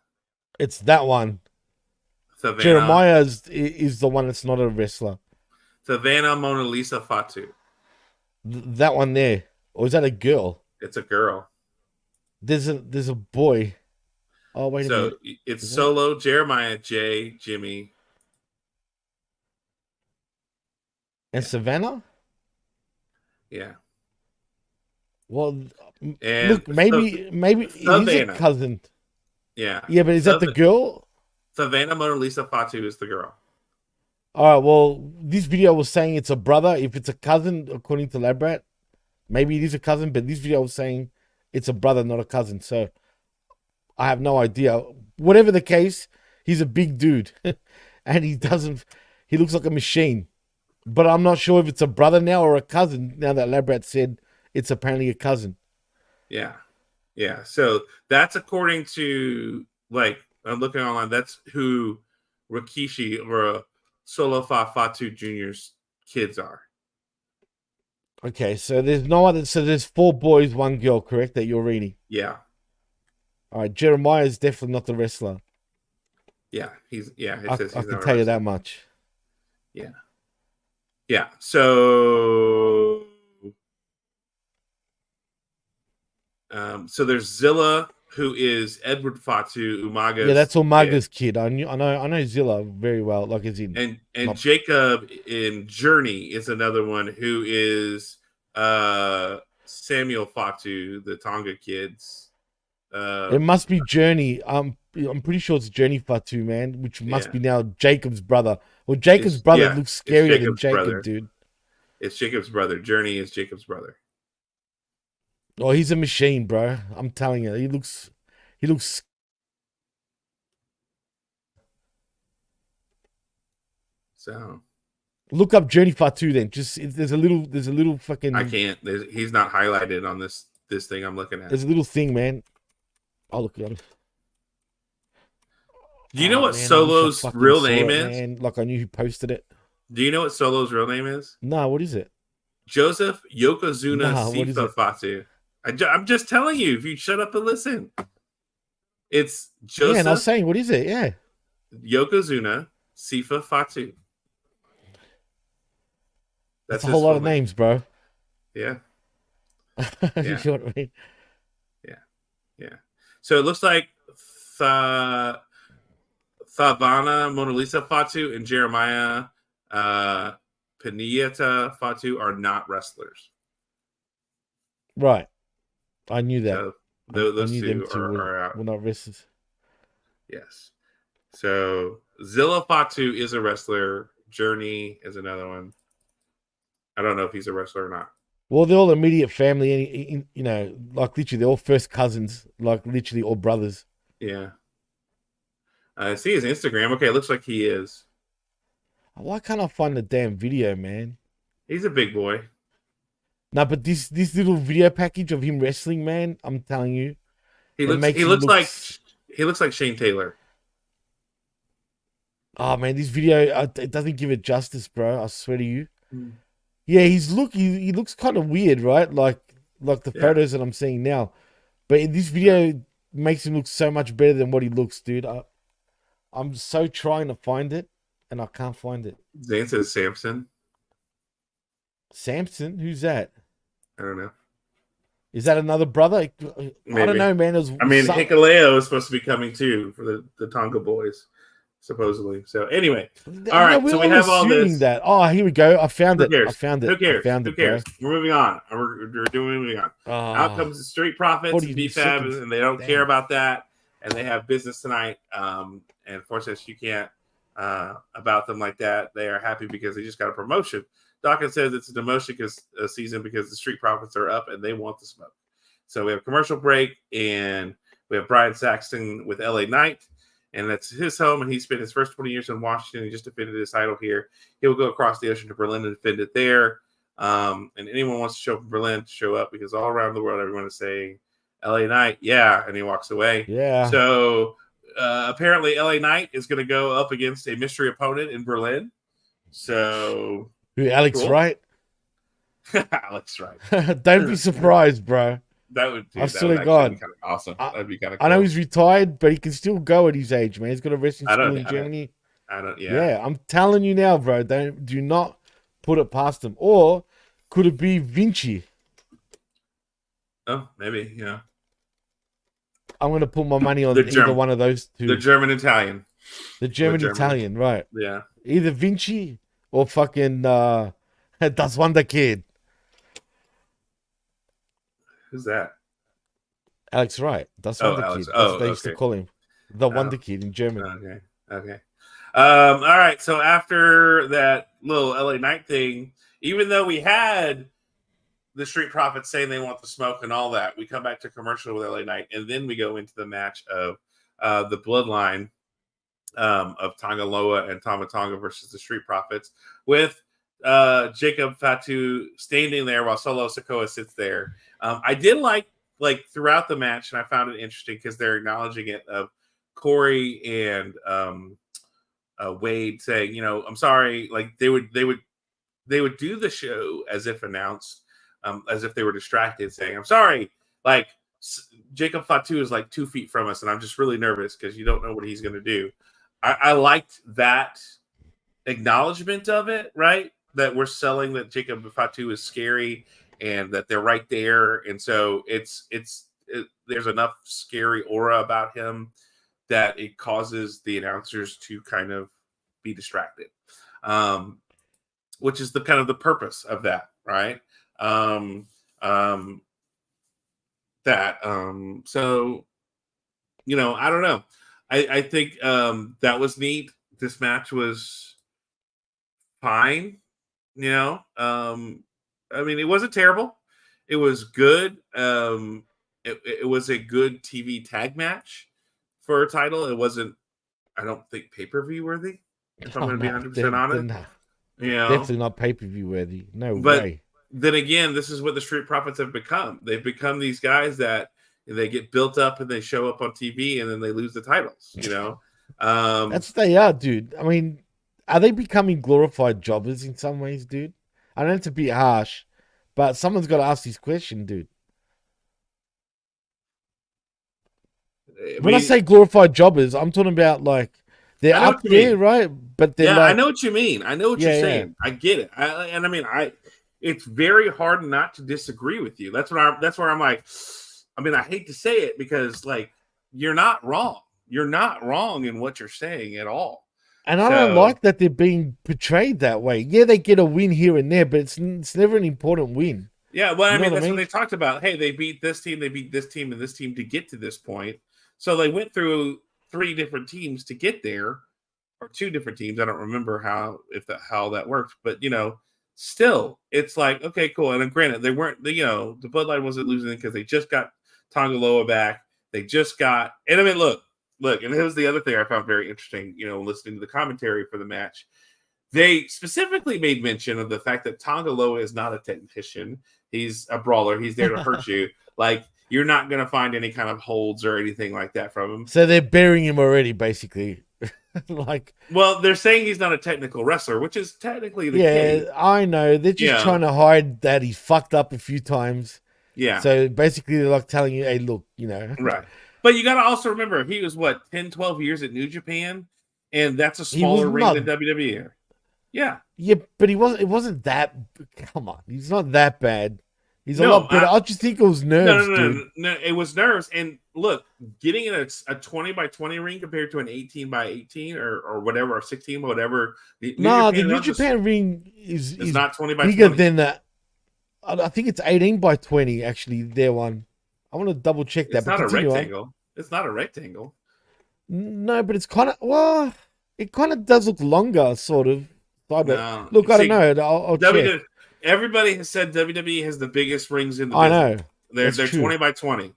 It's that one. Savannah. Jeremiah is the one that's not a wrestler. Savannah, Mona Lisa, Fatu. That one there. Or is that a girl? It's a girl. There's a boy. Oh, wait a minute. So it's Solo, Jeremiah, Jay, Jimmy. And Savannah? Yeah. Well, and look, maybe he's a cousin. Yeah. Yeah, but is that the girl? Savannah Mona Lisa Fatu is the girl. All right, well, this video was saying it's a brother. If it's a cousin, according to Labrat, maybe it is a cousin, but this video was saying it's a brother, not a cousin. So I have no idea. Whatever the case, he's a big dude. And he looks like a machine. But I'm not sure if it's a brother now or a cousin, now that Labrat said it's apparently a cousin. Yeah. Yeah. So that's according to, like, I'm looking online. That's who Rikishi or Solo Fatu Jr.'s kids are. Okay, so there's 4 boys, 1 girl, correct, that you're reading? Yeah. All right, Jeremiah is definitely not the wrestler. Yeah, I can tell you that much. Yeah. Yeah. So there's Zilla, who is Edward Fatu, Umaga's. Yeah, that's Umaga's kid. I know Zilla very well. Like, is he? And Jacob in Journey is another one who is Samuel Fatu, the Tonga kids. It must be Journey. I'm pretty sure it's Journey Fatu, man, which must be now Jacob's brother. Well, Jacob's brother looks scarier than Jacob, brother. Dude. It's Jacob's brother. Journey is Jacob's brother. Oh, he's a machine, bro. I'm telling you, he looks So look up Journey Fatu then. Just there's a little fucking. I can't. He's not highlighted on this thing I'm looking at. There's a little thing, man. I'll look at it. Do you know what man, Solo's real name is? Man. Like I knew who posted it. Do you know what Solo's real name is? Nah, what is it? Joseph Yokozuna What is Sifa it? Fatu. I'm just telling you. If you shut up and listen, it's Joseph. Yeah, and I was saying, what is it? Yeah, Yokozuna Sifa Fatu. That's a whole lot of names, bro. Yeah. You know what I mean? Yeah. So it looks like Thavana Mona Lisa Fatu and Jeremiah Pinieta Fatu are not wrestlers. Right. I knew that. So those two are out. We're not wrestlers. Yes. So Zilla Fatu is a wrestler. Journey is another one. I don't know if he's a wrestler or not. Well, they're all immediate family, and you know, like literally, they're all first cousins, like literally all brothers. Yeah. I see his Instagram. Okay, it looks like he is. Why can't I find the damn video, man? He's a big boy. No, but this little video package of him wrestling, man, I'm telling you, he looks like Shane Taylor. Oh man, this video it doesn't give it justice, bro. I swear to you. Yeah, he looks kind of weird, right? Like the photos that I'm seeing now. But in this video makes him look so much better than what he looks, dude. I'm so trying to find it, and I can't find it. Zane says Samson. Samson? Who's that? I don't know. Is that another brother? Maybe. I don't know, man. Hikuleo is supposed to be coming too for the Tonga boys, supposedly. So anyway, all right. So we have all this. That. Oh, here we go. I found it. Who cares? Who cares? We're moving on. We're moving on. Out comes the Street Profits and BFAB, and they don't care about that. And they have business tonight. And fortunately, you can't about them like that. They are happy because they just got a promotion. Dawkins says it's a demotion season because the Street Profits are up and they want the smoke. So we have a commercial break, and we have Brian Saxton with LA Knight, and that's his home, and he spent his first 20 years in Washington. He just defended his title here. He will go across the ocean to Berlin and defend it there. And anyone wants to show up in Berlin to show up, because all around the world everyone is saying LA Knight, yeah, and he walks away. Yeah. So apparently LA Knight is going to go up against a mystery opponent in Berlin. So who, Alex cool. Wright? Alex Wright. Don't be surprised, bro. That would. Dude, I swear to God, be kind of awesome. That'd be kind of cool. I know he's retired, but he can still go at his age, man. He's got a wrestling school in Germany. Yeah, I'm telling you now, bro. Do not put it past him. Or could it be Vinci? Oh, maybe. Yeah. I'm gonna put my money on either one of those two. The German Italian. The German Italian, right? Yeah. Either Vinci or fucking Das Wonder Kid. Who's that? Alex Wright. Das Wonder Kid. That's what they used to call him. The Wonder Kid in German. Okay. All right. So after that little LA Knight thing, even though we had the Street Profits saying they want the smoke and all that, we come back to commercial with LA Knight, and then we go into the match of the Bloodline of Tonga Loa and Tama Tonga versus the Street Profits, with Jacob Fatu standing there while Solo Sikoa sits there. I did like throughout the match, and I found it interesting because they're acknowledging it, of Corey and Wade saying, I'm sorry, like they would do the show as if announced, as if they were distracted, saying, I'm sorry, like Jacob Fatu is like 2 feet from us, and I'm just really nervous because you don't know what he's going to do. I liked that acknowledgement of it, right? That we're selling that Jacob Fatu is scary and that they're right there. And so there's enough scary aura about him that it causes the announcers to kind of be distracted, which is the kind of the purpose of that, right? So I don't know. I think that was neat. This match was fine. I mean, it wasn't terrible. It was good. It was a good TV tag match for a title. It wasn't, I don't think, pay-per-view worthy. If I'm going to be 100% honest, nah, you know, definitely not pay-per-view worthy. No but way. then again, this is what the Street Profits have become. They've become these guys that they get built up and they show up on TV and then they lose the titles, you know? That's what they are, dude. I mean, are they becoming glorified jobbers in some ways, dude? I know it's a bit harsh, but someone's got to ask this question, dude. When I say glorified jobbers, I'm talking about like they're up there, right? But they're I know what you mean. I know what you're saying. Yeah. I get it. It's very hard not to disagree with you. That's where I'm like, I mean, I hate to say it because like you're not wrong. You're not wrong in what you're saying at all. And I don't like that they're being portrayed that way. Yeah, they get a win here and there, but it's never an important win. Yeah, well, that's what they talked about. Hey, they beat this team, and this team to get to this point. So they went through 3 different teams to get there, or 2 different teams. I don't remember how that worked, but still, it's like, okay, cool. And granted, they weren't, the Bloodline wasn't losing because they just got Tonga Loa back. They just got, and I mean, look, and here's the other thing I found very interesting, listening to the commentary for the match. They specifically made mention of the fact that Tonga Loa is not a technician. He's a brawler. He's there to hurt you. Like, you're not going to find any kind of holds or anything like that from him. So they're burying him already, basically. Well, they're saying he's not a technical wrestler, which is technically the case. Yeah, I know. They're just trying to hide that he fucked up a few times. Yeah. So basically, they're like telling you, hey, look, Right. But you got to also remember, he was, 10, 12 years at New Japan, and that's a smaller ring than WWE. Yeah. Yeah, but it wasn't that, come on, he's not that bad. He's a lot better. I just think it was nerves, dude. No, it was nerves. And look, getting in a 20 by 20 ring compared to an 18 by 18 or whatever, or 16, whatever. The New Japan ring is not 20 by bigger 20. Than that. I think it's 18 by 20, actually, their one. I want to double check that. It's not a rectangle. It's not a rectangle. No, but it's kind of, it kind of does look longer, sort of. No. Look, I don't know. I'll check. Everybody has said WWE has the biggest rings in the business. I know. They're 20 by 20.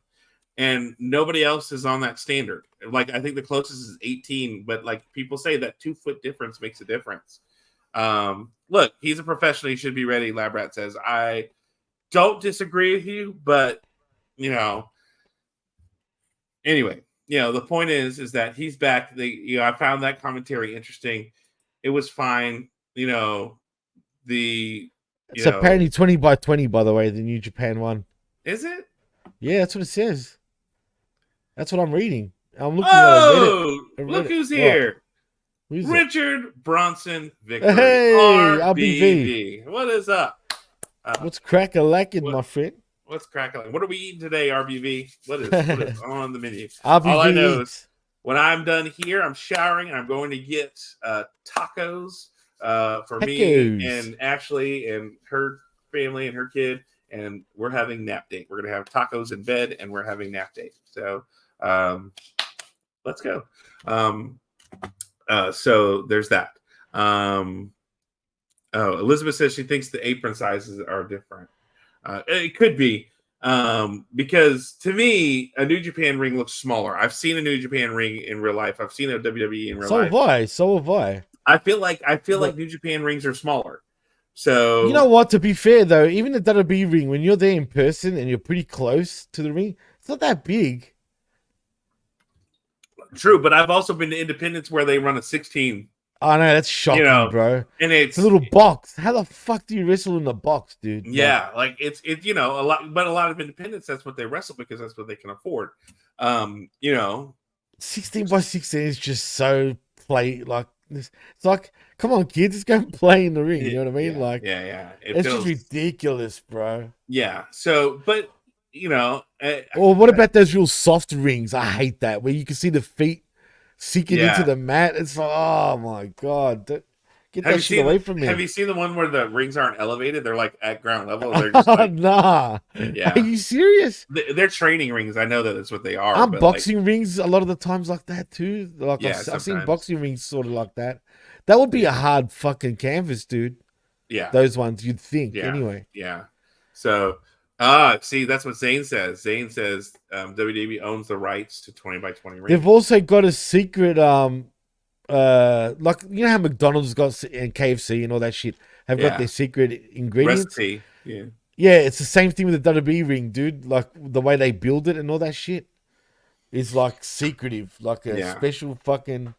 And nobody else is on that standard. Like, I think the closest is 18, but like people say that 2-foot difference makes a difference. Look, he's a professional. He should be ready, Labrat says. I don't disagree with you, but anyway, the point is that he's back. I found that commentary interesting. It was fine. It's apparently 20 by 20, by the way, the New Japan one. Is it? Yeah, that's what it says. That's what I'm reading. I'm looking at it. Look who's here. Who's Richard Bronson Victory. Hey, RBV. What is up? What's crack-a-lacking, my friend? What's crack-a-lacking? What are we eating today, RBV? What is on the menu? RBV All I know is when I'm done here, I'm showering and I'm going to get tacos for me and Ashley and her family and her kid, and we're having nap date. We're gonna have tacos in bed and we're having nap date. So let's go. So there's that. Elizabeth says she thinks the apron sizes are different. It could be because to me a New Japan ring looks smaller. I've seen a New Japan ring in real life. I've seen a WWE in real life. So have I. I feel like New Japan rings are smaller. So you know what? To be fair though, even the WWE ring, when you're there in person and you're pretty close to the ring, it's not that big. True, but I've also been to independents where they run a 16. I know, that's shocking, bro. And it's a little box. How the fuck do you wrestle in the box, dude? Yeah, like it's a lot, but a lot of independents, that's what they wrestle because that's what they can afford. 16 by 16 is just so it's like, come on, kids, let's go and play in the ring. You know what I mean? Yeah. It's just ridiculous, bro. Yeah. So, but or what about those real soft rings? I hate that where you can see the feet sinking into the mat. It's like, oh my god, get that shit away from me. Have you seen the one where the rings aren't elevated? They're like at ground level. They're just nah. Yeah. Are you serious? They're training rings. I know that's what they are. Aren't boxing rings a lot of the times like that too? Like I've seen boxing rings sort of like that. That would be a hard fucking canvas, dude. Yeah. Those ones, you'd think. Anyway. Yeah. So see, that's what Zane says. Zane says WWE owns the rights to 20 by 20 rings. They've also got a secret like you know how McDonald's got and KFC and all that shit have got their secret ingredients. Recipe. Yeah. Yeah, it's the same thing with the WWE ring, dude. Like the way they build it and all that shit is like secretive, like a special fucking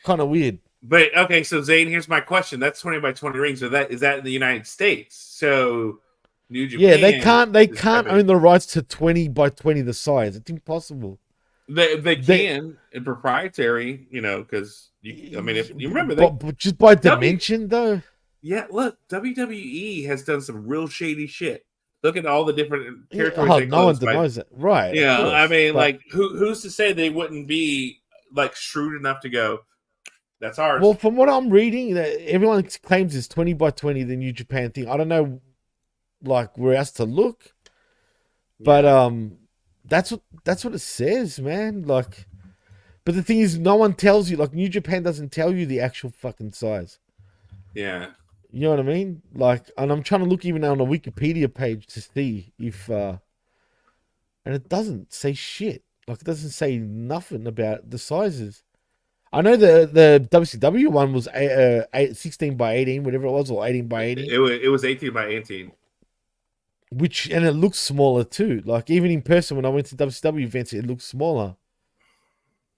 kind of weird. But okay, so Zane, here's my question. That's 20 by 20 rings. So is that in the United States? So New Japan. Yeah, they can't own the rights to 20 by 20 the size. It's impossible. They can in proprietary, because if you remember but just by dimension though. Yeah, look, WWE has done some real shady shit. Look at all the different territories. No one denies it, right? Yeah, like who's to say they wouldn't be like shrewd enough to go? That's ours. Well, from what I'm reading, that everyone claims it's 20 by 20, the New Japan thing. I don't know, like where else to look, but that's what it says, man. Like, but the thing is, no one tells you. Like, New Japan doesn't tell you the actual fucking size. Yeah. You know what I mean? Like, and I'm trying to look even on a Wikipedia page to see if, and it doesn't say shit. Like, it doesn't say nothing about the sizes. I know the WCW one was 16 by 18, whatever it was, or 18 by 18. It was 18 by 18. And it looks smaller too. Like, even in person, when I went to WCW events, it looks smaller.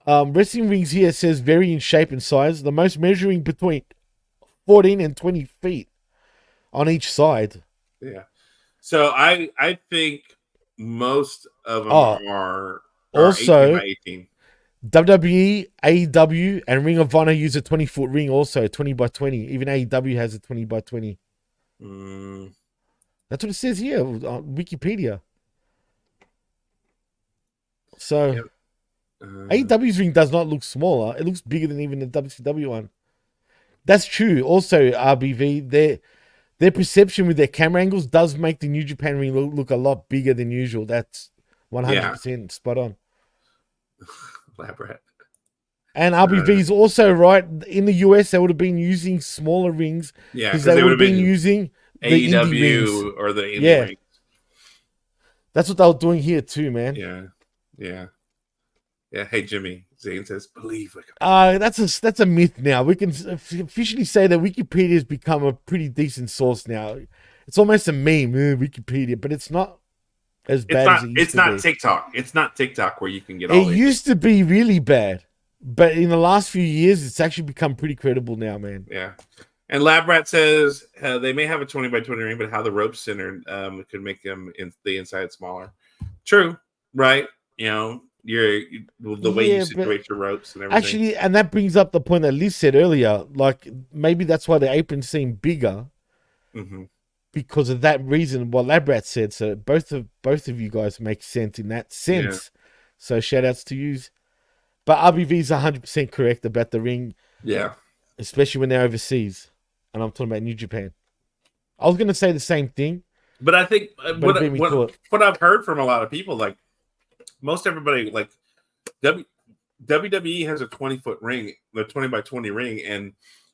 Wrestling rings here says vary in shape and size. The most measuring between 14 and 20 feet on each side. Yeah. So I think most of them are also 18 by 18. WWE, AEW, and Ring of Honor use a 20-foot ring also, 20 by 20. Even AEW has a 20 by 20. That's what it says here on Wikipedia. So, AEW's ring does not look smaller. It looks bigger than even the WCW one. That's true. Also, RBV, their perception with their camera angles does make the New Japan ring look a lot bigger than usual. That's 100% spot on. Elaborate. And RBV is also right. In the US, they would have been using smaller rings. Yeah, because they would have been using the indie rings. Or the indie rings. That's what they were doing here too, man. Yeah. Hey, Jimmy. Zane says, believe. That's a myth now. We can officially say that Wikipedia has become a pretty decent source now. It's almost a meme, Wikipedia, but it's not as bad as it used to be. It's not TikTok. It's not TikTok where you can get all it used to be really bad, but in the last few years, it's actually become pretty credible now, man. Yeah. And Labrat says they may have a 20 by 20 ring, but how the ropes centered could make them the inside smaller. True, right? The way you situate your ropes and everything. Actually, and that brings up the point that Liz said earlier. Like, maybe that's why the aprons seem bigger. Mm-hmm. Because of that reason, what Labrat said. So both of you guys make sense in that sense. Yeah. So shout outs to you. But RBV is 100% correct about the ring. Yeah. Especially when they're overseas. And I'm talking about New Japan. I was going to say the same thing. But I think what I've heard from a lot of people, like most everybody, like WWE has a 20-foot ring, the 20 by 20 ring. And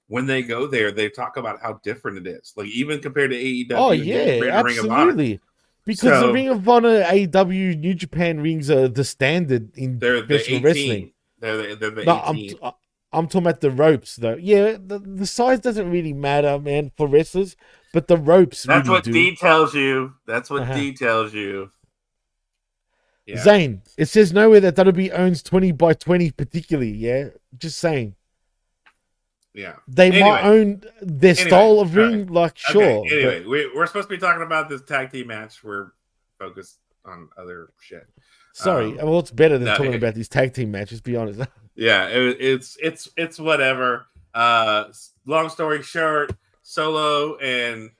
when they go there, they talk about how different it is. Like even compared to AEW. Oh, yeah, absolutely. Because the Ring of Honor, AEW, New Japan rings are the standard in professional wrestling. They're the 18. I'm talking about the ropes, though. Yeah, the size doesn't really matter, man, for wrestlers, but the ropes. That's really what D tells you. That's what D tells you. Yeah. Zane, it says nowhere that WWE owns 20 by 20 particularly. Yeah, just saying. Yeah, they might own their style of ring, like sure. Okay. Anyway, we're supposed to be talking about this tag team match. We're focused on other shit. Sorry, well, it's better than talking about these tag team matches. Be honest. Yeah, it's whatever. Long story short, Solo and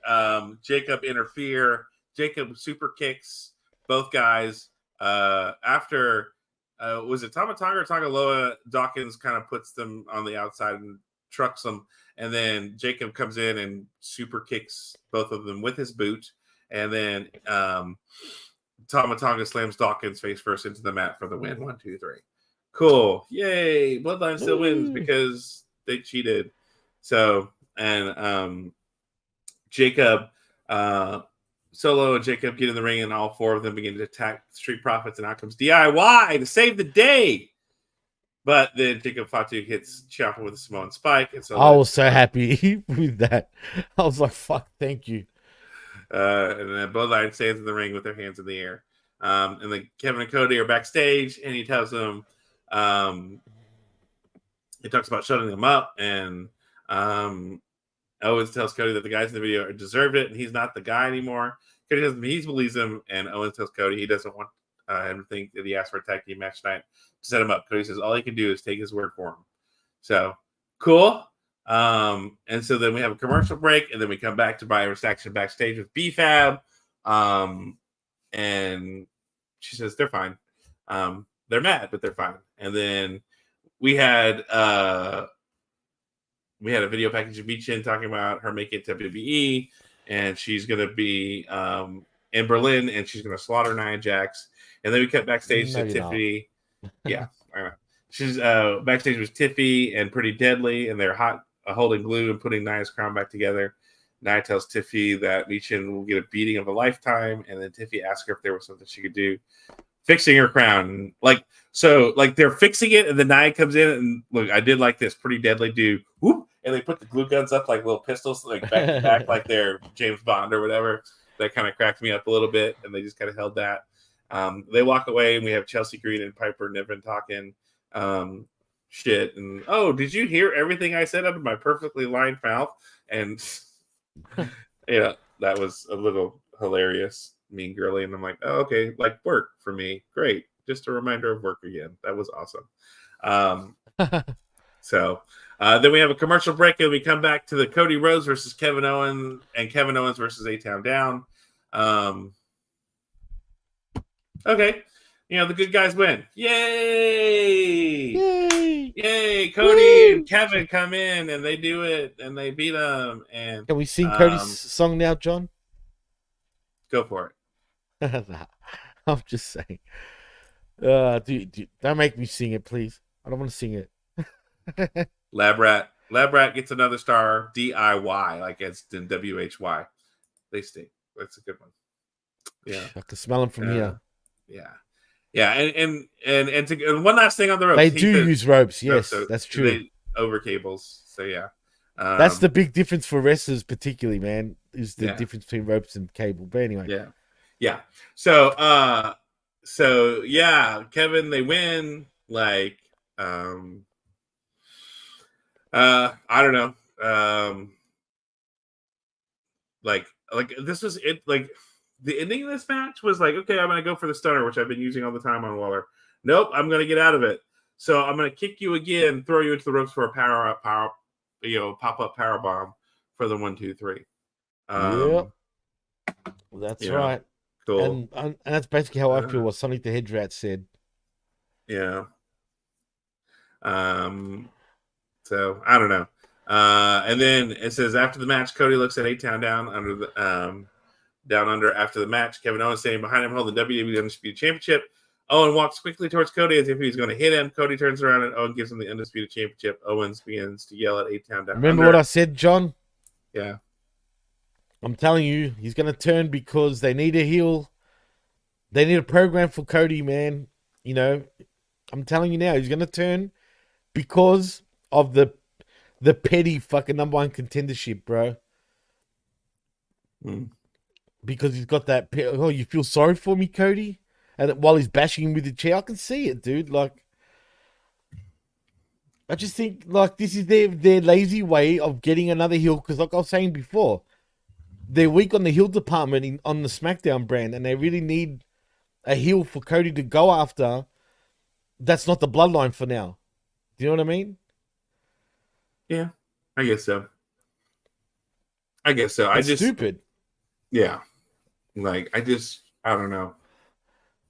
Jacob interfere. Jacob super kicks both guys. After was it Tamatanga or Tagaloa? Dawkins kind of puts them on the outside and trucks them, and then Jacob comes in and super kicks both of them with his boot, and then Tamatanga slams Dawkins face first into the mat for the win. 1, 2, 3. Cool. Yay. Bloodline still wins because they cheated. So, and Jacob, Solo and Jacob get in the ring, and all four of them begin to attack Street Profits, and out comes DIY to save the day. But then Jacob Fatu hits Ciampa with a Samoan spike, and so I was so happy with that. I was like, "Fuck, thank you." And then Bloodline stands in the ring with their hands in the air. And then Kevin and Cody are backstage, and he tells them, he talks about shutting them up, and Owens tells Cody that the guys in the video deserved it, and he's not the guy anymore. Cody doesn't, he believes him, and Owens tells Cody he doesn't want him to think that he asked for a tag team match tonight to set him up. Cody says all he can do is take his word for him. So cool. And so then we have a commercial break, and then we come back to Byron's action backstage with BFAB. And she says they're fine. They're mad, but they're fine. And then we had a video package of Michin talking about her making it to WWE, and she's gonna be in Berlin, and she's gonna slaughter Nia Jax. And then we cut backstage to Tiffany. Yeah, I know. She's backstage with Tiffy and Pretty Deadly, and they're holding glue and putting Nia's crown back together. Nia tells Tiffy that Michin will get a beating of a lifetime, and then Tiffy asks her if there was something she could do, fixing her crown. So they're fixing it, and then Nia comes in and look, I did like this. Pretty Deadly do whoop, and they put the glue guns up like little pistols, like back to back, like they're James Bond or whatever. That kind of cracked me up a little bit, and they just kind of held that. They walk away, and we have Chelsea Green and Piper Niven talking shit. And did you hear everything I said out of my perfectly lined mouth? And yeah, that was a little hilarious, mean girly. And I'm like, oh, okay, like work for me, great. Just a reminder of work again. That was awesome. So then we have a commercial break, and we come back to the Cody Rhodes versus Kevin Owens, and Kevin Owens versus A-Town Down. Okay. The good guys win. Yay! Yay! Yay! Cody and Kevin come in, and they do it, and they beat them. And can we sing Cody's song now, John? Go for it. I'm just saying. Dude, don't make me sing it, please. I don't want to sing it. Lab Rat gets another star. DIY, like it's in WHY. They stink. That's a good one. Yeah, I can smell them from here. Yeah, and one last thing on the ropes. They do use ropes, yes, that's true. Over cables, so yeah. That's the big difference for wrestlers, particularly, man, is the difference between ropes and cable. But anyway. Yeah. So yeah, Kevin, they win. Like, I don't know. Like this was it. Like, the ending of this match was like, okay, I'm going to go for the stunner, which I've been using all the time on Waller. Nope, I'm going to get out of it. So I'm going to kick you again, throw you into the ropes for a pop-up power bomb for the 1, 2, 3. Yep. That's right. Cool. And that's basically how I feel what Sonic the Hedgerat said. Yeah. So I don't know. And then it says after the match, Cody looks at A-Town Down under the down under after the match. Kevin Owens standing behind him holding the WWE Undisputed Championship. Owen walks quickly towards Cody as if he's going to hit him. Cody turns around and Owen gives him the Undisputed Championship. Owens begins to yell at A-Town Down. Remember what I said, John? Yeah. I'm telling you, he's going to turn because they need a heel. They need a program for Cody, man. I'm telling you now, he's going to turn because of the petty fucking number one contendership, bro. Because he's got that, you feel sorry for me, Cody? And while he's bashing him with the chair, I can see it, dude. Like, I just think, like, this is their lazy way of getting another heel. Because like I was saying before, they're weak on the heel department on the SmackDown brand. And they really need a heel for Cody to go after. That's not the bloodline for now. Do you know what I mean? Yeah, I guess so. It's stupid. Yeah. Like, I don't know.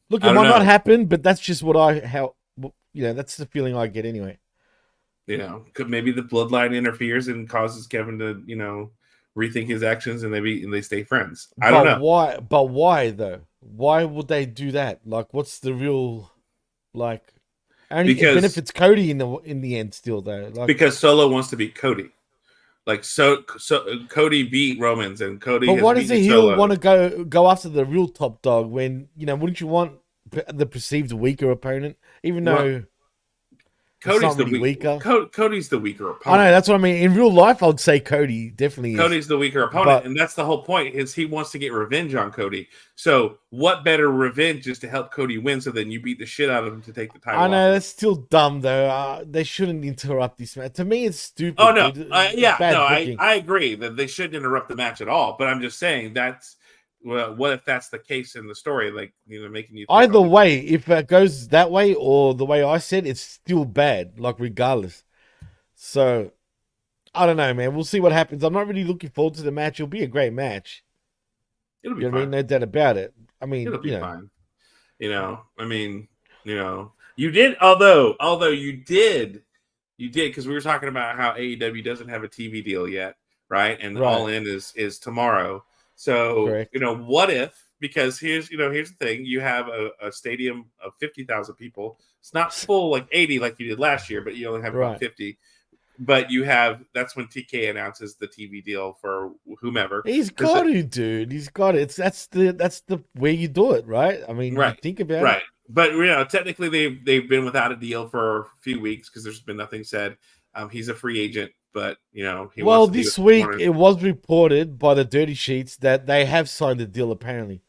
Look, it might not happen, but that's just that's the feeling I get anyway. Could maybe the bloodline interferes and causes Kevin to, rethink his actions, and they stay friends. I don't know. Why? But why though? Why would they do that? Like, what's the real, like? Only it benefits Cody in the end, still though. Like, because Solo wants to beat Cody. Like, so Cody beat Romans, and Cody. But why does the heel want to go after the real top dog when wouldn't you want the perceived weaker opponent? Even though Cody's really weaker. Cody's the weaker opponent. I know, that's what I mean. In real life, I would say Cody definitely Cody's the weaker opponent, and that's the whole point, is he wants to get revenge on Cody. So what better revenge is to help Cody win, so then you beat the shit out of him to take the title I know, off. that's still dumb, though. They shouldn't interrupt this match. To me, it's stupid. Oh, no. Yeah, I agree that they shouldn't interrupt the match at all, but I'm just saying that's... Well, what if that's the case in the story? Like, making you... Either way, if it goes that way or the way I said, it's still bad, like, regardless. So, I don't know, man. We'll see what happens. I'm not really looking forward to the match. It'll be a great match. It'll be fine. I mean? No doubt about it. I mean, it'll be fine. You did, although you did, because we were talking about how AEW doesn't have a TV deal yet, right? And All In is tomorrow. So, correct. What if, because here's the thing, you have a stadium of 50,000 people. It's not full like 80 like you did last year, but you only have about 50. But that's when TK announces the TV deal for whomever. He's got it, dude. He's got it. That's the way you do it, right? I mean, you think about it. Right. But, technically they've been without a deal for a few weeks because there's been nothing said. He's a free agent. But, this week it was reported by the Dirty Sheets that they have signed a deal, apparently.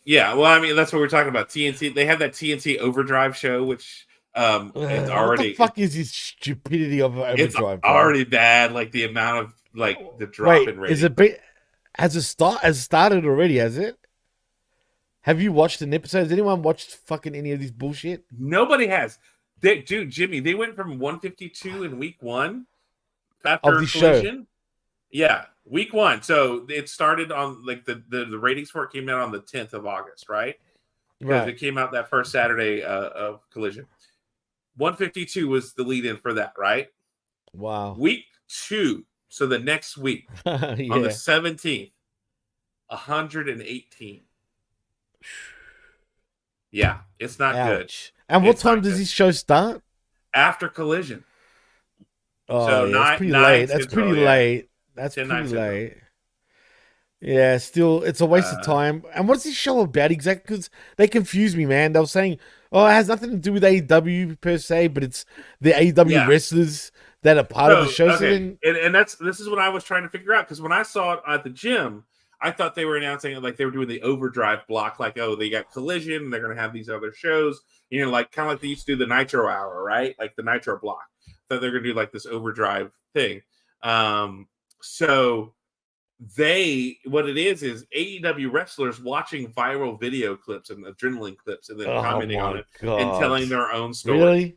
Yeah, well, I mean, that's what we're talking about. TNT, they have that TNT Overdrive show, which it's already... What the fuck is this stupidity of Overdrive? It's already bad, like the amount of, like, the drop in rating. Is it has it started already, has it? Have you watched an episode? Has anyone watched fucking any of this bullshit? Nobody has. Dude, Jimmy, they went from 152 in week 1 after of the Collision. Show. Yeah, week 1. So it started on like the ratings for it came out on the 10th of August, right? Because it came out that first Saturday of Collision. 152 was the lead-in for that, right? Wow. Week 2, so the next week on the 17th, 118. Yeah, it's not good. And what time does this show start? After Collision. Oh, so that's pretty late. That's pretty late. That's pretty late. Yeah, still, it's a waste of time. And what's this show about exactly? Because they confused me, man. They were saying, it has nothing to do with AEW per se, but it's the AEW wrestlers that are part of the show. Okay. And this is what I was trying to figure out, because when I saw it at the gym, I thought they were announcing it like they were doing the Overdrive block, like, they got Collision, and they're going to have these other shows, like kind of like they used to do the Nitro Hour, right? Like the Nitro block. So they're going to do like this Overdrive thing. So what it is AEW wrestlers watching viral video clips and adrenaline clips and then commenting on it and telling their own story. Really?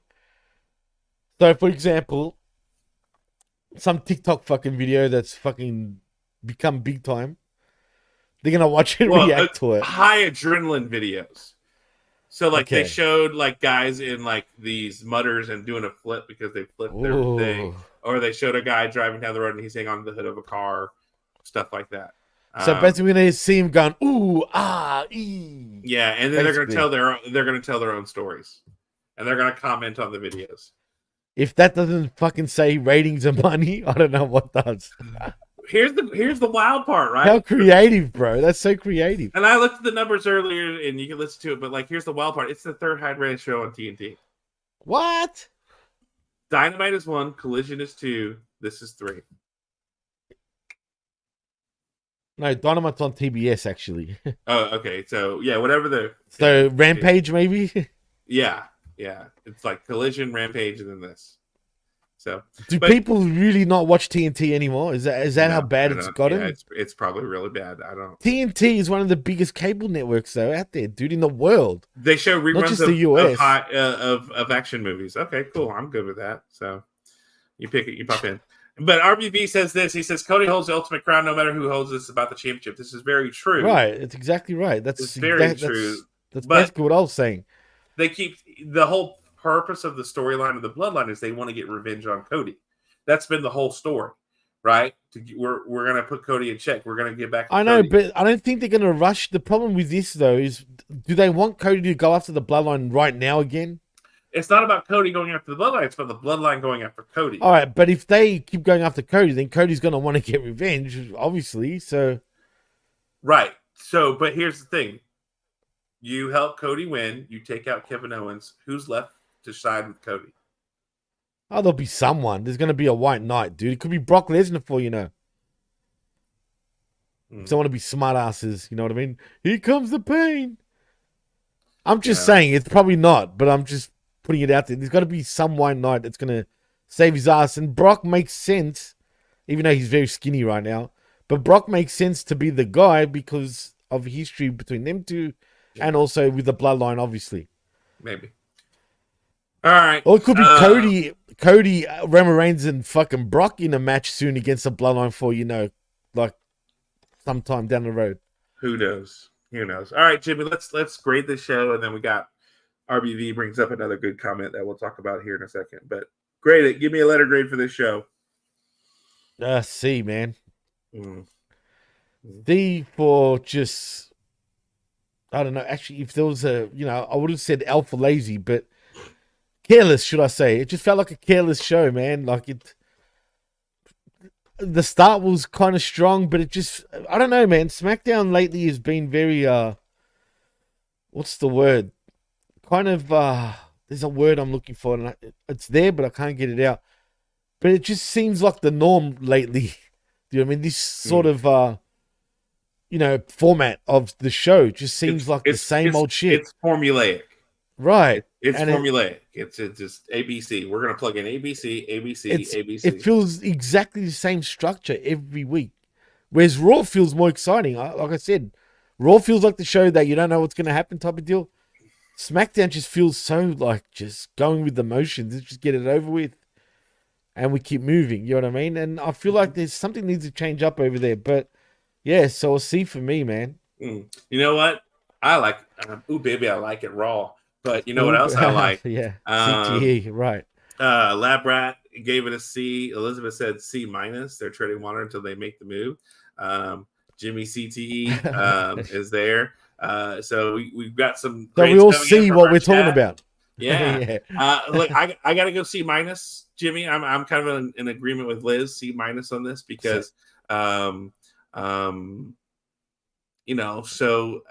So, for example, some TikTok fucking video that's fucking become big time, they're gonna watch it and react to it. High adrenaline videos. So like they showed like guys in like these mutters and doing a flip because they flipped their thing, or they showed a guy driving down the road and he's hanging on the hood of a car, stuff like that. So basically, we're gonna see him going ooh ah ee. Yeah, and then they're gonna tell their own stories, and they're gonna comment on the videos. If that doesn't fucking say ratings and money, I don't know what does. Here's the wild part, right? How creative, bro. That's so creative. And I looked at the numbers earlier, and you can listen to it, but like, here's the wild part. It's the third highest-rated show on TNT. What? Dynamite is 1, Collision is 2, this is 3. No, Dynamite's on TBS, actually. Oh, okay. So, yeah, whatever Rampage, maybe? Yeah. It's like Collision, Rampage, and then this. So, do people really not watch TNT anymore? Is that how bad it's gotten? Yeah, it's probably really bad. I don't. TNT is one of the biggest cable networks though out there, dude, in the world. They show reruns not just the US. of action movies. Okay, cool. I'm good with that. So you pick it, you pop in. But RBV says this. He says Cody holds the ultimate crown no matter who holds this about the championship. This is very true. Right. It's exactly right. That's very true. That's basically what I was saying. They keep the whole purpose of the storyline of the bloodline is they want to get revenge on Cody. That's been the whole story, right? We're gonna put Cody in check. We're gonna get back to Cody. But I don't think they're gonna rush. The problem with this though is, do they want Cody to go after the bloodline right now again? It's not about Cody going after the bloodline, it's about the bloodline going after Cody. All right, but if they keep going after Cody, then Cody's gonna want to get revenge, obviously. So right. So but here's the thing. You help Cody win, you take out Kevin Owens. Who's left to side with Cody? Oh, there'll be someone. There's going to be a white knight, dude. It could be Brock Lesnar for you know. If I want to be smart asses, you know what I mean? Here comes the pain. I'm just saying it's probably not, but I'm just putting it out there. There's got to be some white knight that's going to save his ass. And Brock makes sense, even though he's very skinny right now. But Brock makes sense to be the guy because of history between them two and also with the bloodline, obviously. Maybe. All right. Or it could be Cody, Roman Reigns, and fucking Brock in a match soon against the bloodline for, you know, like sometime down the road. Who knows? Who knows? All right, Jimmy, let's grade this show, and then we got RBV brings up another good comment that we'll talk about here in a second. But grade it. Give me a letter grade for this show. C, man. D for just, I don't know. Actually, if there was a, you know, I would have said alpha lazy, but careless, should I say? It just felt like a careless show, man. Like the start was kind of strong, but it just, I don't know, man. SmackDown lately has been very, what's the word? Kind of, there's a word I'm looking for, and it's there, but I can't get it out. But it just seems like the norm lately. Do you know what I mean? This sort of, you know, format of the show just seems like the same old shit. It's formulaic. Right. It's formulaic. It's just ABC. We're going to plug in ABC, ABC. It feels exactly the same structure every week. Whereas Raw feels more exciting. Like I said, Raw feels like the show that you don't know what's going to happen type of deal. SmackDown just feels so like just going with the motions. Let's just get it over with. And we keep moving. You know what I mean? And I feel like there's something needs to change up over there. But yeah, so a C for me, man. You know what? I like, baby, I like it raw. But you know what else I like? Yeah, CTE, right. Lab Rat gave it a C. Elizabeth said C-. They're treading water until they make the move. Jimmy CTE is there. So we've got some. So we all see what we're talking about. Yeah. Look, I got to go C-. Jimmy, I'm kind of in agreement with Liz. C- on this because, you know. So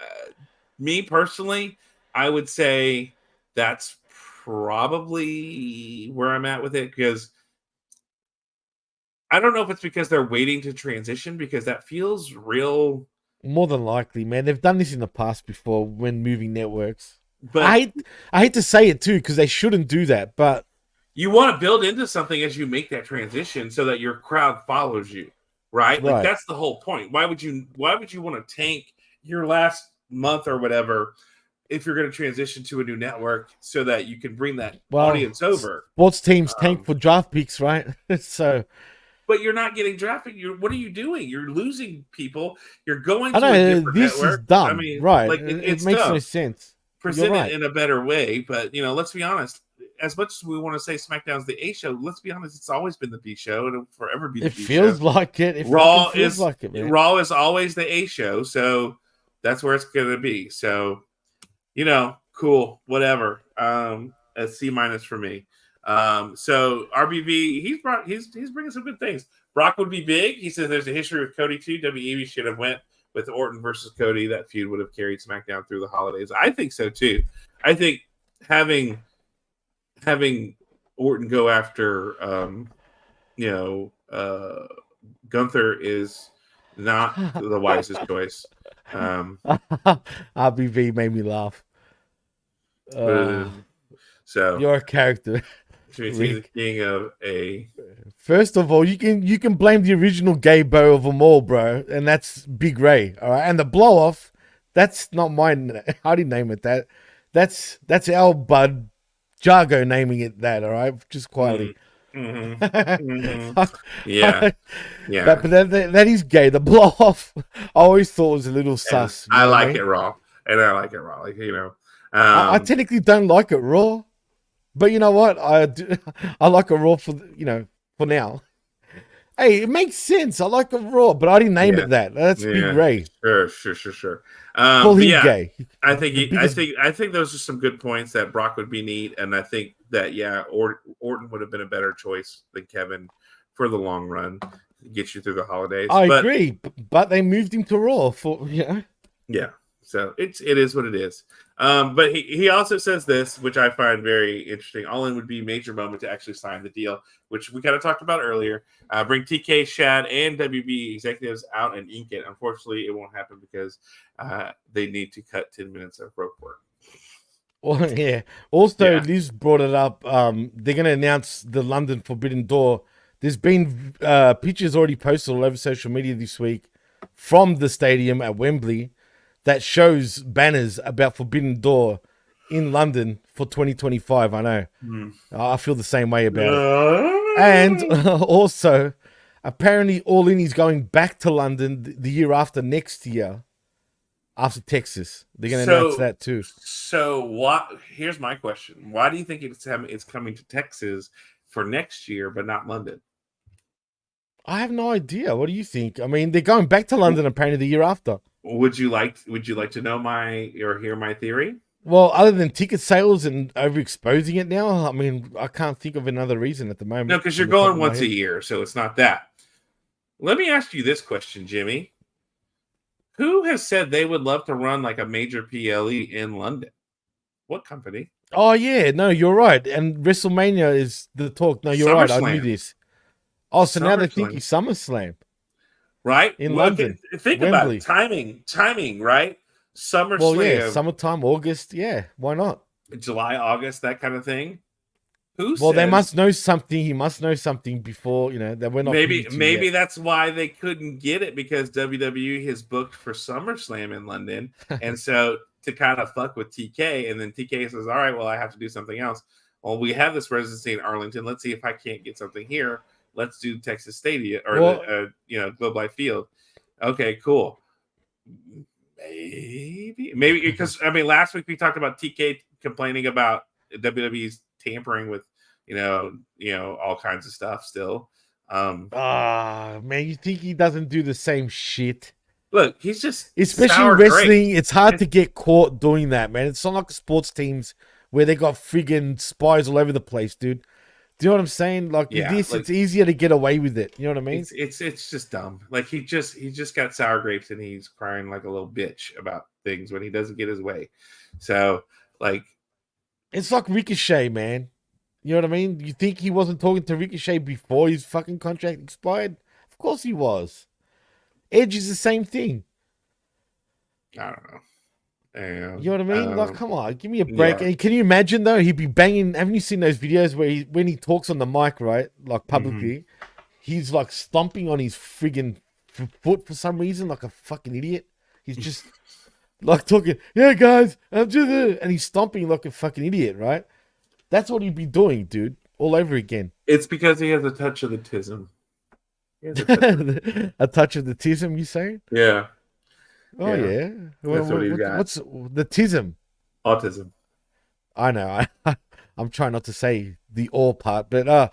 me personally, I would say that's probably where I'm at with it because I don't know if it's because they're waiting to transition because that feels real. More than likely, man. They've done this in the past before when moving networks. But I hate to say it too because they shouldn't do that. But you want to build into something as you make that transition so that your crowd follows you, right? Like that's the whole point. Why would you want to tank your last month or whatever? If you're going to transition to a new network so that you can bring that audience over. Sports teams tank for draft picks, right? So, but you're not getting drafted. What are you doing? You're losing people. You're going to a different this network. Is dumb. I mean, right. Like it makes dumb. No sense. Present it in a better way. But, you know, let's be honest. As much as we want to say SmackDown's the A show, let's be honest, it's always been the B show and it'll forever be the B show. It feels like it. Raw feels like it, man. Raw is always the A show, so that's where it's going to be. So, you know, cool, whatever. A C- for me. So RBV, he's bringing some good things. Brock would be big. He says there's a history with Cody too. WEB should have went with Orton versus Cody. That feud would have carried SmackDown through the holidays. I think so too. I think having Orton go after Gunther is not the wisest choice. RBV made me laugh. So you're a character. He's the king of a. First of all, you can blame the original gay beau of them all, bro, and that's Big Ray. All right, and the blow off, that's not mine. How do you name it that? That's our bud Jargo naming it that. All right, just quietly. Mm-hmm. Mm-hmm. Yeah. But that is gay. The blow off, I always thought was a little sus. I like it raw, and I like it raw. Like, you know, I technically don't like it raw. But you know what? I like a raw for now. Hey, it makes sense. I like a raw, but I didn't name it that. That's Big Ray. Sure. Call him gay. I think those are some good points that Brock would be neat, and I think that Orton would have been a better choice than Kevin for the long run to get you through the holidays. I agree, but they moved him to Raw for Yeah. So it is what it is. But he also says this, which I find very interesting. All in would be a major moment to actually sign the deal, which we kind of talked about earlier. Bring TK, Shad, and WB executives out and ink it. Unfortunately, it won't happen because they need to cut 10 minutes of rope work. Well, yeah. Also, Liz brought it up. They're going to announce the London Forbidden Door. There's been pictures already posted all over social media this week from the stadium at Wembley that shows banners about Forbidden Door in London for 2025. I know. I feel the same way about it. And also, apparently, All In is going back to London the year after next year, after Texas. They're going to announce that too. So what? Here's my question. Why do you think it's coming to Texas for next year, but not London? I have no idea. What do you think? I mean, they're going back to London apparently the year after. Would you like to know hear my theory? Well, other than ticket sales and overexposing it now, I mean, I can't think of another reason at the moment. No, because you're going once a year, so it's not that. Let me ask you this question, Jimmy. Who has said they would love to run like a major PLE in London? What company? Oh, yeah. No, you're right. And WrestleMania is the talk. No, you're right. I knew this. Oh, so now they're thinking SummerSlam. Right? In London. Think Wembley. About it. Timing, right? SummerSlam. Well, yeah, summertime, August. Yeah, why not? July, August, that kind of thing. They must know something. He must know something before, that we're not. Maybe that's why they couldn't get it, because WWE has booked for SummerSlam in London. And so to kind of fuck with TK, and then TK says, all right, well, I have to do something else. Well, we have this residency in Arlington. Let's see if I can't get something here. Let's do Texas Stadium or Globe Life Field. Okay, cool. Maybe because last week we talked about TK complaining about WWE's tampering with all kinds of stuff still. Man, you think he doesn't do the same shit? Look, he's just especially in wrestling. It's hard to get caught doing that, man. It's not like sports teams where they got friggin' spies all over the place, dude. Do you know what I'm saying? Like it's easier to get away with it. You know what I mean? It's just dumb. Like he just got sour grapes and he's crying like a little bitch about things when he doesn't get his way. So it's like Ricochet, man. You know what I mean? You think he wasn't talking to Ricochet before his fucking contract expired? Of course he was. Edge is the same thing. I don't know. You know what I mean? Like, come on, give me a break. Yeah. And can you imagine though? He'd be banging. Haven't you seen those videos where when he talks on the mic, right? Like publicly, he's like stomping on his friggin' foot for some reason, like a fucking idiot. He's just like talking, yeah, guys, I'm just, and he's stomping like a fucking idiot, right? That's what he'd be doing, dude, all over again. It's because he has a touch of the tism. A touch of the tism, you saying? Yeah. Oh yeah. That's what he's got. What's the tism? Autism. I know. I'm trying not to say the all part, but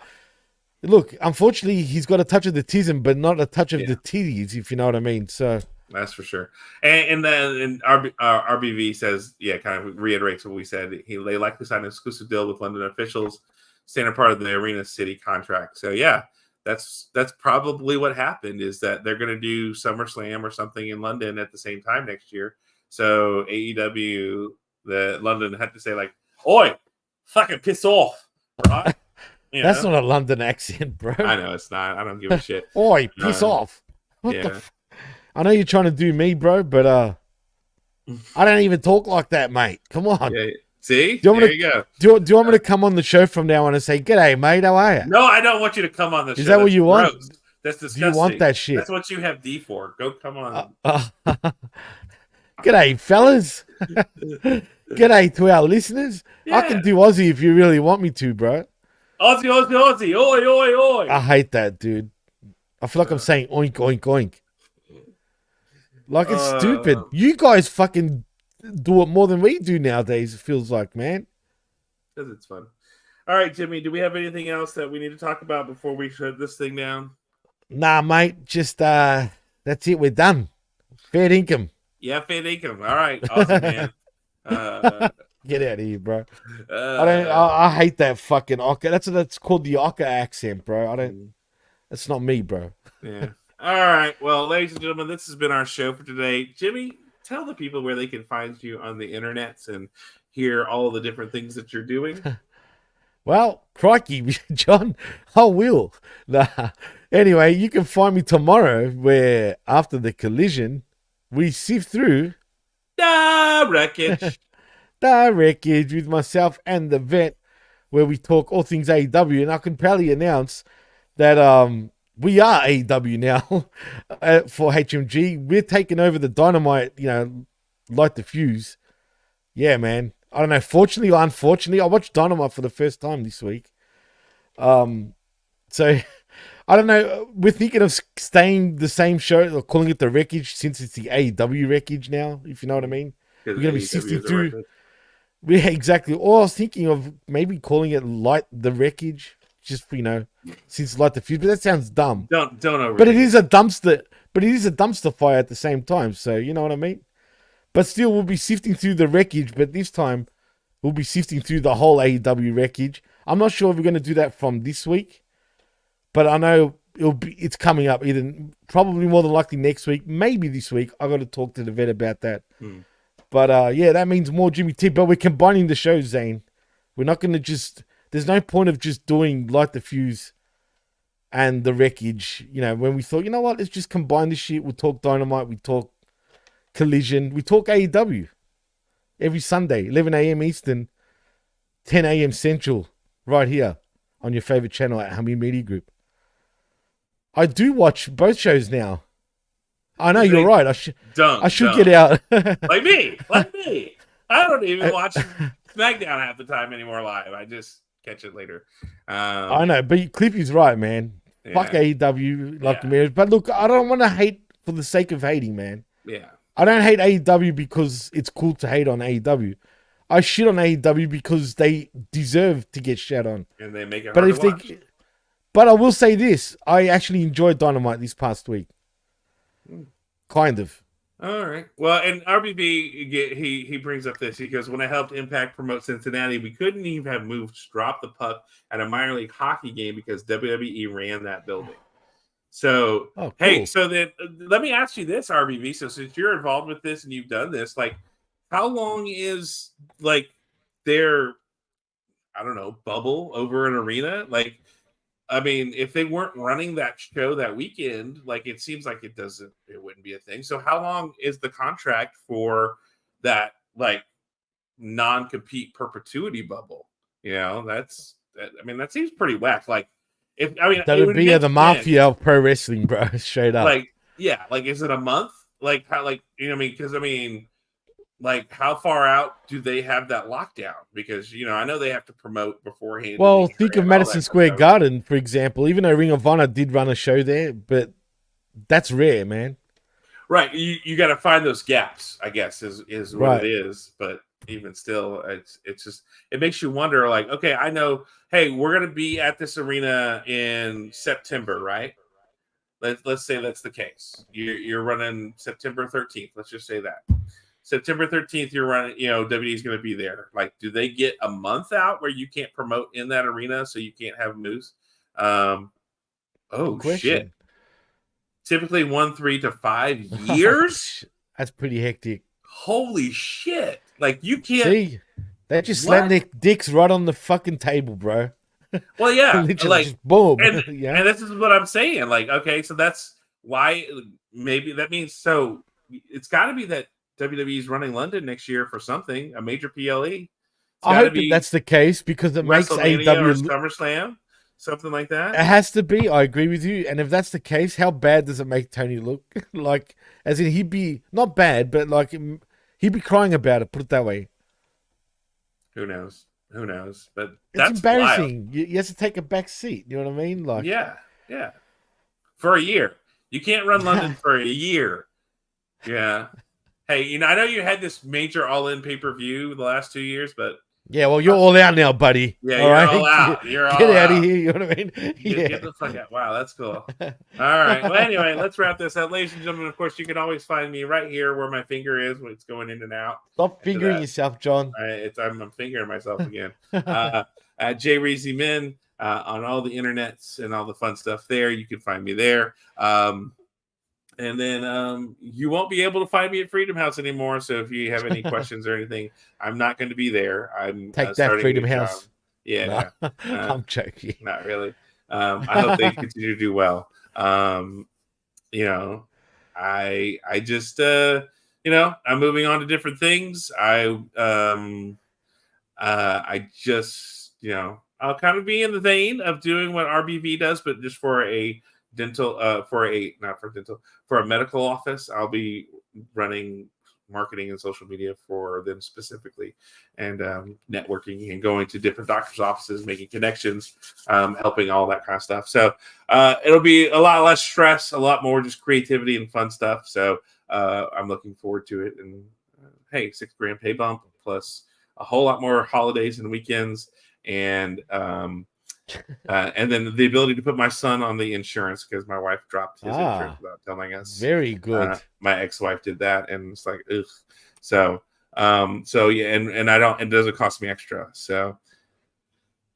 look, unfortunately, he's got a touch of the tism, but not a touch of the titties, if you know what I mean. So that's for sure. And then RBV says, kind of reiterates what we said. They likely signed an exclusive deal with London officials, standard part of the Arena City contract. So that's probably what happened, is that they're going to do SummerSlam or something in London at the same time next year. So AEW, the London had to say like, "Oi, fucking piss off!" Right? That's not a London accent, bro. I know it's not. I don't give a shit. Oi, piss off! What the? I know you're trying to do me, bro, but I don't even talk like that, mate. Come on. Yeah. See? There you go. Do you want me to come on the show from now on and say, "G'day, mate, how are you?" No, I don't want you to come on the show. Is that what you want? That's disgusting. Do you want that shit? That's what you have D for. Go come on. G'day, fellas. G'day to our listeners. I can do Aussie if you really want me to, bro. Aussie, Aussie, Aussie. Oi, oi, oi. I hate that, dude. I feel like I'm saying oink, oink, oink. Like, it's stupid. You guys fucking do it more than we do nowadays, it feels like, man. Because it's fun. All right, Jimmy, do we have anything else that we need to talk about before we shut this thing down? Nah, mate. Just, that's it. We're done. Fair income. Yeah, fair income. All right. Awesome, man. Get out of here, bro. I hate that fucking Ocker. That's called the Ocker accent, bro. That's not me, bro. Yeah. All right. Well, ladies and gentlemen, this has been our show for today. Jimmy, tell the people where they can find you on the internets and hear all the different things that you're doing. Well, crikey, John, I will. Nah. Anyway, you can find me tomorrow where after the collision, we sift through Wreckage. the wreckage with myself and the vet, where we talk all things AEW. And I can proudly announce that we are AEW now for HMG. We're taking over the Dynamite, light the fuse. Yeah, man. I don't know, fortunately or unfortunately, I watched Dynamite for the first time this week. So, I don't know. We're thinking of staying the same show or calling it the Wreckage since it's the AEW Wreckage now, if you know what I mean. We're going to be sifting through. Yeah, exactly. Or I was thinking of maybe calling it Light the Wreckage, just, since Light the Fuse. But that sounds dumb. Don't overthink. But it is a dumpster fire at the same time. So, you know what I mean? But still, we'll be sifting through the wreckage, but this time we'll be sifting through the whole AEW wreckage. I'm not sure if we're going to do that from this week, but I know it's coming up probably more than likely next week, maybe this week. I got to talk to the vet about that. But yeah, that means more Jimmy T. But we're combining the shows, Zane. We're not going to there's no point of just doing Light the Fuse and the wreckage. When we thought, you know what, let's just combine this shit. We'll talk Dynamite, we talk Collision. We talk AEW every Sunday, 11 a.m. Eastern, 10 a.m. Central, right here on your favorite channel at Hummy Media Group. I do watch both shows now. I know, you're right. I should get out. Like me. I don't even watch SmackDown half the time anymore live. I just catch it later. I know, but Cliffy's right, man. Yeah. Fuck AEW, like the marriage. But look, I don't want to hate for the sake of hating, man. Yeah. I don't hate AEW because it's cool to hate on AEW. I shit on AEW because they deserve to get shat on. And they make it hard to watch. But I will say this. I actually enjoyed Dynamite this past week. Kind of. All right. Well, and RBB, he brings up this. He goes, when I helped Impact promote Cincinnati, we couldn't even have moved drop the puck at a minor league hockey game because WWE ran that building. So, cool. Hey, so then let me ask you this, RBV. So since you're involved with this and you've done this, like, how long is, like, their, I don't know, bubble over an arena? Like, I mean, if they weren't running that show that weekend, like, it seems like it wouldn't be a thing. So how long is the contract for that, like, non-compete perpetuity bubble? That seems pretty whack. Like, that would be the mafia of pro wrestling, bro. Straight up. Like, yeah, like, is it a month? Like, how, like, because like, how far out do they have that lockdown? Because I know they have to promote beforehand. Well, think of Madison Square Garden, for example. Even though Ring of Honor did run a show there, but that's rare, man. Right, you got to find those gaps, I guess, is what it is. But even still, it's just, it makes you wonder, like, okay, I know, hey, we're going to be at this arena in September, right? Let's say that's the case. You're running September 13th. Let's just say that. September 13th, you're running, WWE's going to be there. Like, do they get a month out where you can't promote in that arena so you can't have moves? Shit. Typically 3 to 5 years? That's pretty hectic. Holy shit. Like, you can't. See, they just slam their dicks right on the fucking table, bro. Well, yeah. Like, just boom. And this is what I'm saying. Like, okay, so that's why maybe that means, so it's got to be that WWE's running London next year for something, a major PLE. I hope that's the case because it makes AEW SummerSlam, something like that. It has to be. I agree with you. And if that's the case, how bad does it make Tony look? Like, as in, he'd be not bad, but like he'd be crying about it. Put it that way. Who knows? But it's embarrassing. You have to take a back seat. You know what I mean? Like, yeah. For a year, you can't run London for a year. Yeah. Hey, I know you had this major all-in pay-per-view the last 2 years, but yeah, well, you're all out now, buddy. Yeah, you're all out. Get out of here. You know what I mean? Get the fuck out. Wow, that's cool. All right. Well, anyway, let's wrap this up, ladies and gentlemen. Of course, you can always find me right here where my finger is when it's going in and out. Stop fingering yourself, John. I'm fingering myself again. At J Reezy Min on all the internets and all the fun stuff there. You can find me there. And then you won't be able to find me at Freedom House anymore. So if you have any questions or anything, I'm not going to be there. I'm Take that, starting Freedom a new House. job. Yeah, no, I'm joking. Not really. I hope they continue to do well. You know, I just I'm moving on to different things. I just I'll kind of be in the vein of doing what RBV does, but just for a dental for a medical office. I'll be running marketing and social media for them specifically, and networking and going to different doctors' offices, making connections, helping all that kind of stuff. So it'll be a lot less stress, a lot more just creativity and fun stuff. So I'm looking forward to it. And hey, $6,000 pay bump plus a whole lot more holidays and weekends, and then the ability to put my son on the insurance because my wife dropped his insurance without telling us. Very good. My ex-wife did that, and it's like, ugh. So yeah, and it doesn't cost me extra. So,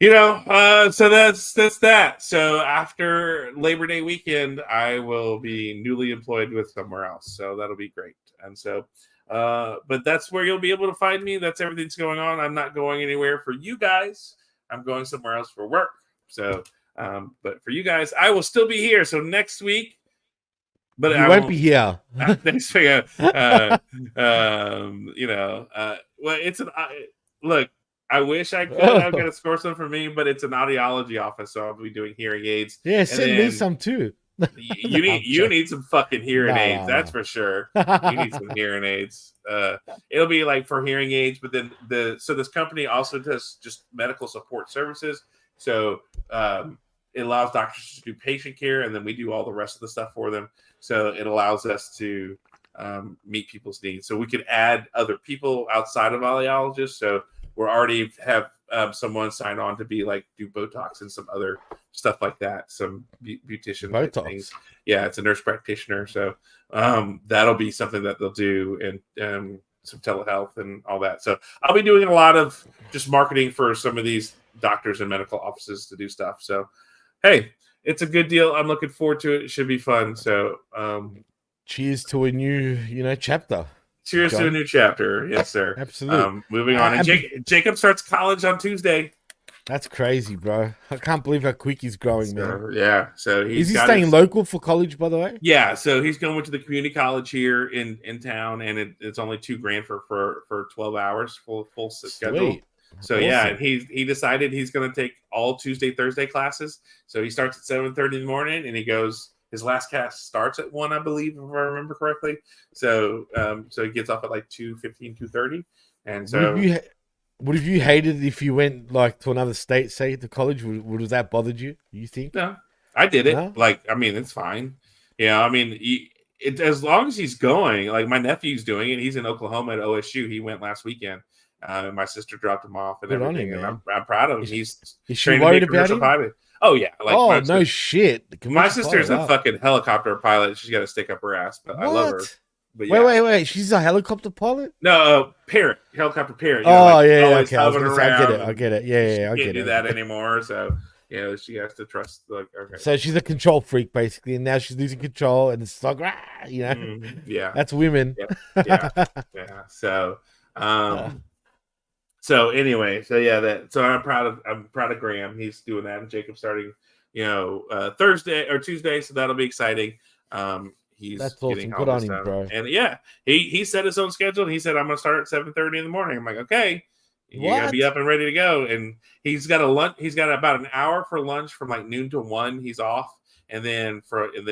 so that's that. So after Labor Day weekend, I will be newly employed with somewhere else. So that'll be great. And so, but that's where you'll be able to find me. That's everything that's going on. I'm not going anywhere for you guys. I'm going somewhere else for work. So, but for you guys, I will still be here. So next week, but I won't be here next week. Well, it's an look. I wish I could. I've got to score some for me, but it's an audiology office, so I'll be doing hearing aids. Yeah, send me some too. You need some fucking hearing aids. That's for sure. You need some hearing aids. It'll be like for hearing aids, but then this company also does just medical support services. So it allows doctors to do patient care, and then we do all the rest of the stuff for them. So it allows us to meet people's needs. So we could add other people outside of audiologists. So we already have someone sign on to be like do Botox and some other stuff like that. Some beautician things. Yeah, it's a nurse practitioner. So that'll be something that they'll do, and some telehealth and all that. So I'll be doing a lot of just marketing for some of these doctors and medical offices to do stuff. So, hey, it's a good deal. I'm looking forward to it. It should be fun. So, cheers to a new, chapter. Cheers to a new chapter. Yes, sir. Absolutely. Moving on. And Jacob starts college on Tuesday. That's crazy, bro. I can't believe how quick he's growing, man. Yeah. So is he staying local for college, by the way? Yeah. So he's going to the community college here in town, and it's only $2,000 for 12 hours full schedule. So awesome. Yeah, and he decided he's going to take all Tuesday, Thursday classes. So he starts at 7:30 in the morning, and he goes. His last class starts at 1, I believe, if I remember correctly. So he gets off at like 2:15, 2:30. And so, would have you hated if you went like to another state, say to college? Would have that bothered you? You think? No, I did it. No? Like, I mean, it's fine. Yeah, I mean, as long as he's going. Like my nephew's doing it. He's in Oklahoma at OSU. He went last weekend. And my sister dropped him off and Good everything. On him, and I'm proud of him. Is she worried about him? Pilot. Oh yeah. Like, no shit. My sister's a fucking helicopter pilot. She's got to stick up her ass, but what? I love her. But yeah. Wait. She's a helicopter pilot? No, parent. Helicopter parent. Okay. I get it. Yeah, I get it. She can't do that anymore. So she has to trust. Like, okay. So she's a control freak basically, and now she's losing control, and it's like, yeah, that's women. Yeah. So, So anyway, so I'm proud of Graham. He's doing that, and Jacob's starting, Thursday or Tuesday, so that'll be exciting. He's That's awesome. Good on him, bro. And yeah, he set his own schedule. And he said, "I'm going to start at 7:30 in the morning." I'm like, "Okay, you got to be up and ready to go." And he's got He's got about an hour for lunch from like noon to 1. He's off, and then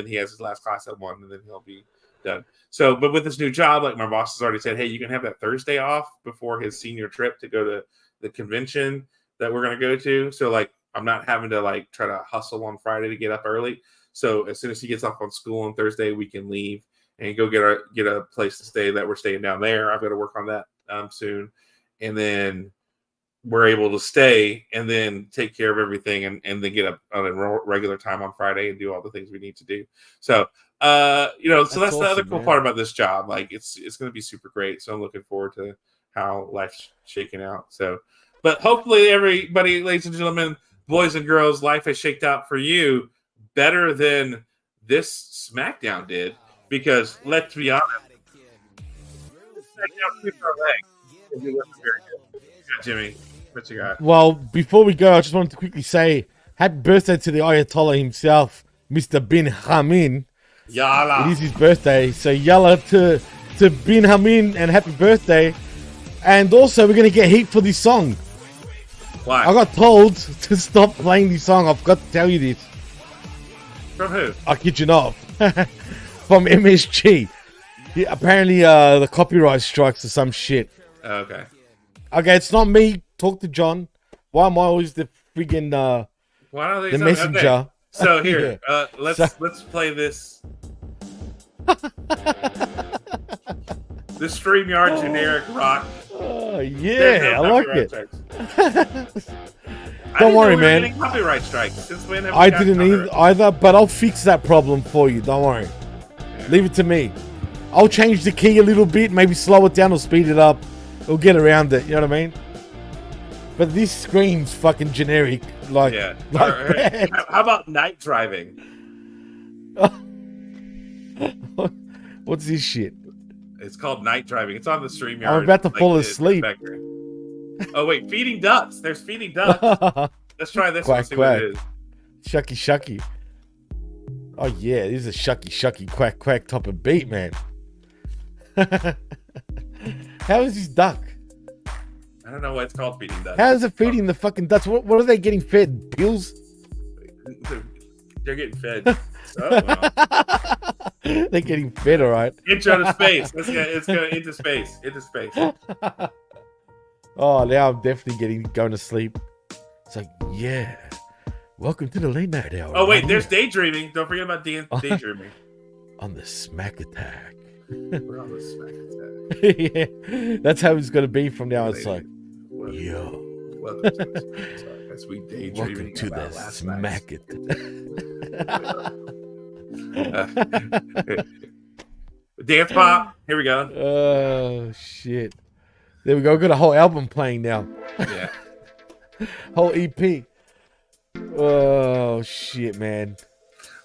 he has his last class at 1, and then he'll be done. So, but with this new job, like my boss has already said, hey, you can have that Thursday off before his senior trip to go to the convention that we're going to go to. So like, I'm not having to like try to hustle on Friday to get up early. So as soon as he gets off on school on Thursday, we can leave and go get a place to stay that we're staying down there. I've got to work on that soon. And then we're able to stay and then take care of everything and then get up on a regular time on Friday and do all the things we need to do. So, so that's awesome, the other cool part about this job. Like it's going to be super great. So I'm looking forward to how life's shaking out. So, but hopefully everybody, ladies and gentlemen, boys and girls, life has shaked out for you better than this SmackDown did. Because let's be honest, Jimmy, what you got? Well, before we go, I just wanted to quickly say happy birthday to the Ayatollah himself, Mr. Bin Hamin. Yalla. It is his birthday, so yalla to Bin Hamin and happy birthday. And also, we're going to get heat for this song. Why? I got told to stop playing this song. I've got to tell you this. From who? I kid you not. From MSG. Yeah, apparently, the copyright strikes or some shit. Okay. Okay, it's not me. Talk to John. Why am I always the friggin' Why don't they the messenger? Okay. So here, Yeah. let's play this. The StreamYard generic rock. Oh yeah, I like it. Don't worry, man. Getting copyright strikes. Since when have we I gotten didn't either, but I'll fix that problem for you. Don't worry. Yeah. Leave it to me. I'll change the key a little bit, maybe slow it down or speed it up. We'll get around it. You know what I mean? But this screams fucking generic. Like, yeah. like How about night driving? What's this shit? It's called night driving. It's on the StreamYard. I'm about to fall the asleep. Oh wait, feeding ducks. There's feeding ducks. Let's try this Quack, one. See quack. what it is. Shucky shucky. Oh yeah, this is a shucky shucky quack quack type of beat, man. How is this duck? I don't know why it's called feeding ducks. How is it feeding the fucking ducks? What are they getting fed? Pills? They're getting fed. Oh, well. They're getting fed, all right. Intro to space. It's going into space. Into space. Oh, now I'm definitely going to sleep. It's like, yeah. Welcome to the late night hour. Oh wait, there's daydreaming. Don't forget about daydreaming. On the smack attack. We're on the smack attack. Yeah, that's how it's going to be from now. It's like, yo. Welcome to the smack attack. As we daydreaming Welcome to about the last smack attack. Dance pop. Here we go. Oh shit! There we go. Got a whole album playing now. Yeah. Whole EP. Oh shit, man!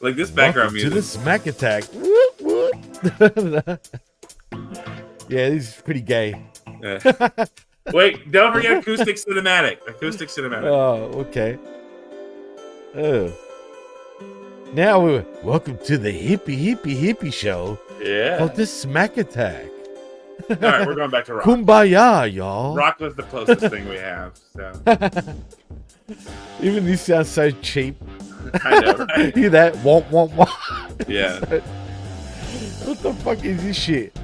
Like this background Welcome music. to the smack attack. Whoop, whoop. Yeah, this is pretty gay. Yeah. Wait, don't forget acoustic cinematic. Acoustic cinematic. Oh, okay. Oh. Now we're welcome to the hippie show. Yeah. Called the Smack Attack. All right, we're going back to rock. Kumbaya, y'all. Rock was the closest thing we have. So Even this sounds so cheap. I know, right? Hear that? Womp, womp, womp. Yeah. What the fuck is this shit?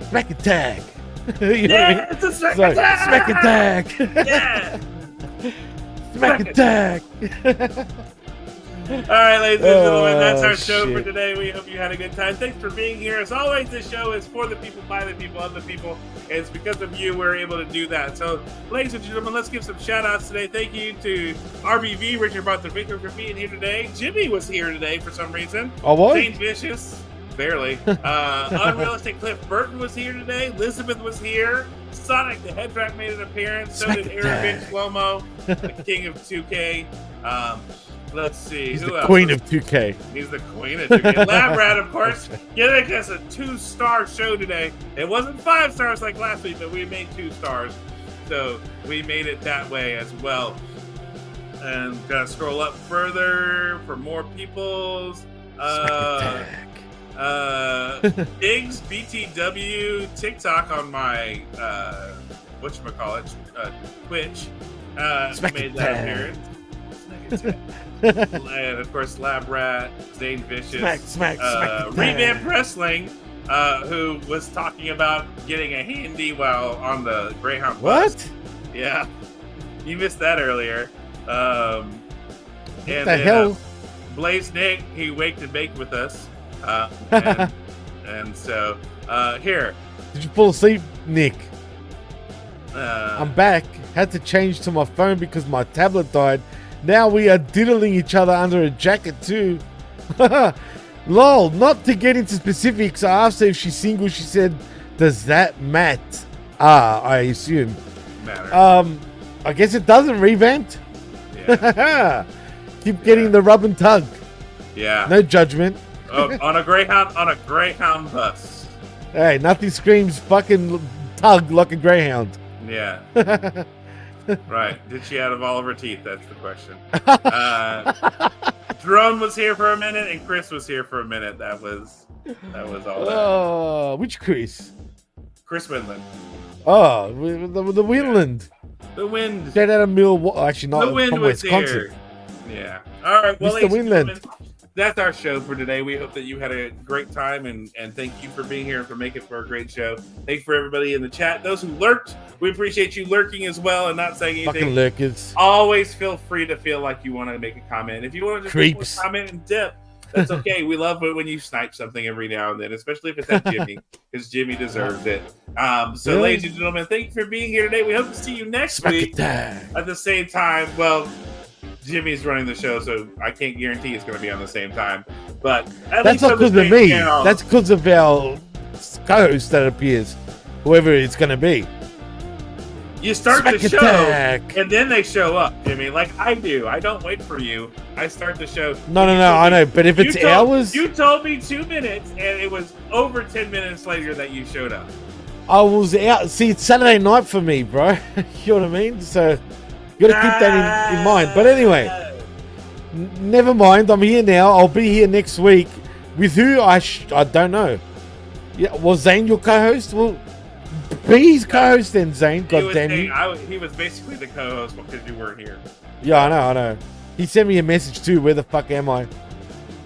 Smack Attack. You know Yeah, what it's a smack I mean? attack. Smack Attack. Yeah. Smack Attack. All right, ladies and gentlemen, that's our Oh, show for shit. today. We hope you had a good time. Thanks for being here. As always, this show is for the people, by the people, of the people. And it's because of you we're able to do that. So, ladies and gentlemen, let's give some shout outs today. Thank you to RBV, Richard Barth, Victor, for being here today. Jimmy was here today for some reason. Oh, what? Zane Vicious, barely. Unrealistic Cliff Burton was here today. Elizabeth was here. Sonic the Hedgehog made an appearance. So did Aaron Vince Lomo, the king of 2K. Let's see. He's who the else? queen of 2K. He's the queen of 2K. Lab Rat, of course, giving us a 2-star show today. It wasn't 5 stars like last week, but we made 2 stars. So we made it that way as well. And gonna scroll up further for more people's. Biggs BTW TikTok on my whatchamacallit, Twitch made that appearance. And of course Lab Rat, Zane Vicious, Smack. Revamp Wrestling, who was talking about getting a handy while on the Greyhound bus. What? Yeah, you missed that earlier. And What the hell? Blaze Nick, he waked and baked with us. And so here. Did you fall asleep, Nick? I'm I'm back. Had to change to my phone because my tablet died. Now we are diddling each other under a jacket too. Lol, not to get into specifics, I asked her if she's single. She said, does that matter? I assume. matter. I guess it doesn't, Revamped. Yeah. Keep getting the rub and tug. Yeah. No judgment. on a Greyhound bus. Hey, nothing screams fucking tug like a Greyhound. Yeah. Right. Did she out of all of her teeth? That's the question. Drum was here for a minute, and Chris was here for a minute. That was all. Oh, which Chris? Chris Windland. Oh, the Windland. The wind. Shout out of Milwaukee. Actually, not the wind from was Wisconsin. here. Yeah. All right. Well, Mr. Windland. That's our show for today. We hope that you had a great time, and thank you for being here and for making it for a great show. Thanks for everybody in the chat. Those who lurked, we appreciate you lurking as well and not saying anything. Fucking lurkers. Always feel free to feel like you want to make a comment. If you want to just comment and dip, that's okay. We love it when you snipe something every now and then, especially if it's at Jimmy, because Jimmy deserves it. So, ladies and gentlemen, thank you for being here today. We hope to see you next week at the same time. Well, Jimmy's running the show, so I can't guarantee it's going to be on the same time. But that's not because of me. That's because of our co-host that appears, whoever it's going to be. You start the show, and then they show up, Jimmy, like I do. I don't wait for you. I start the show. No, I know. But if it's hours... You told me 2 minutes, and it was over 10 minutes later that you showed up. I was out. See, it's Saturday night for me, bro. You know what I mean? So... You gotta keep that in mind. But anyway, never mind. I'm here now. I'll be here next week. With who? I don't know. Yeah, was Zane your co-host? Well, be his co-host then, Zane. God damn you. He was basically the co-host because you weren't here. Yeah, I know. He sent me a message too. Where the fuck am I?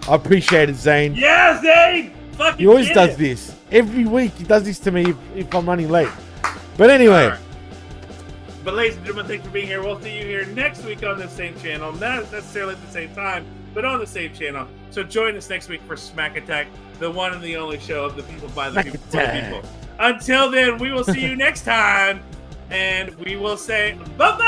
I appreciate it, Zane. Yeah, Zane! Fucking he always does this. Every week he does this to me if I'm running late. But anyway. But ladies and gentlemen, thanks for being here. We'll see you here next week on the same channel. Not necessarily at the same time, but on the same channel. So join us next week for Smack Attack, the one and the only show of the people by the people for the people. Until then, we will see you next time, and we will say bye-bye!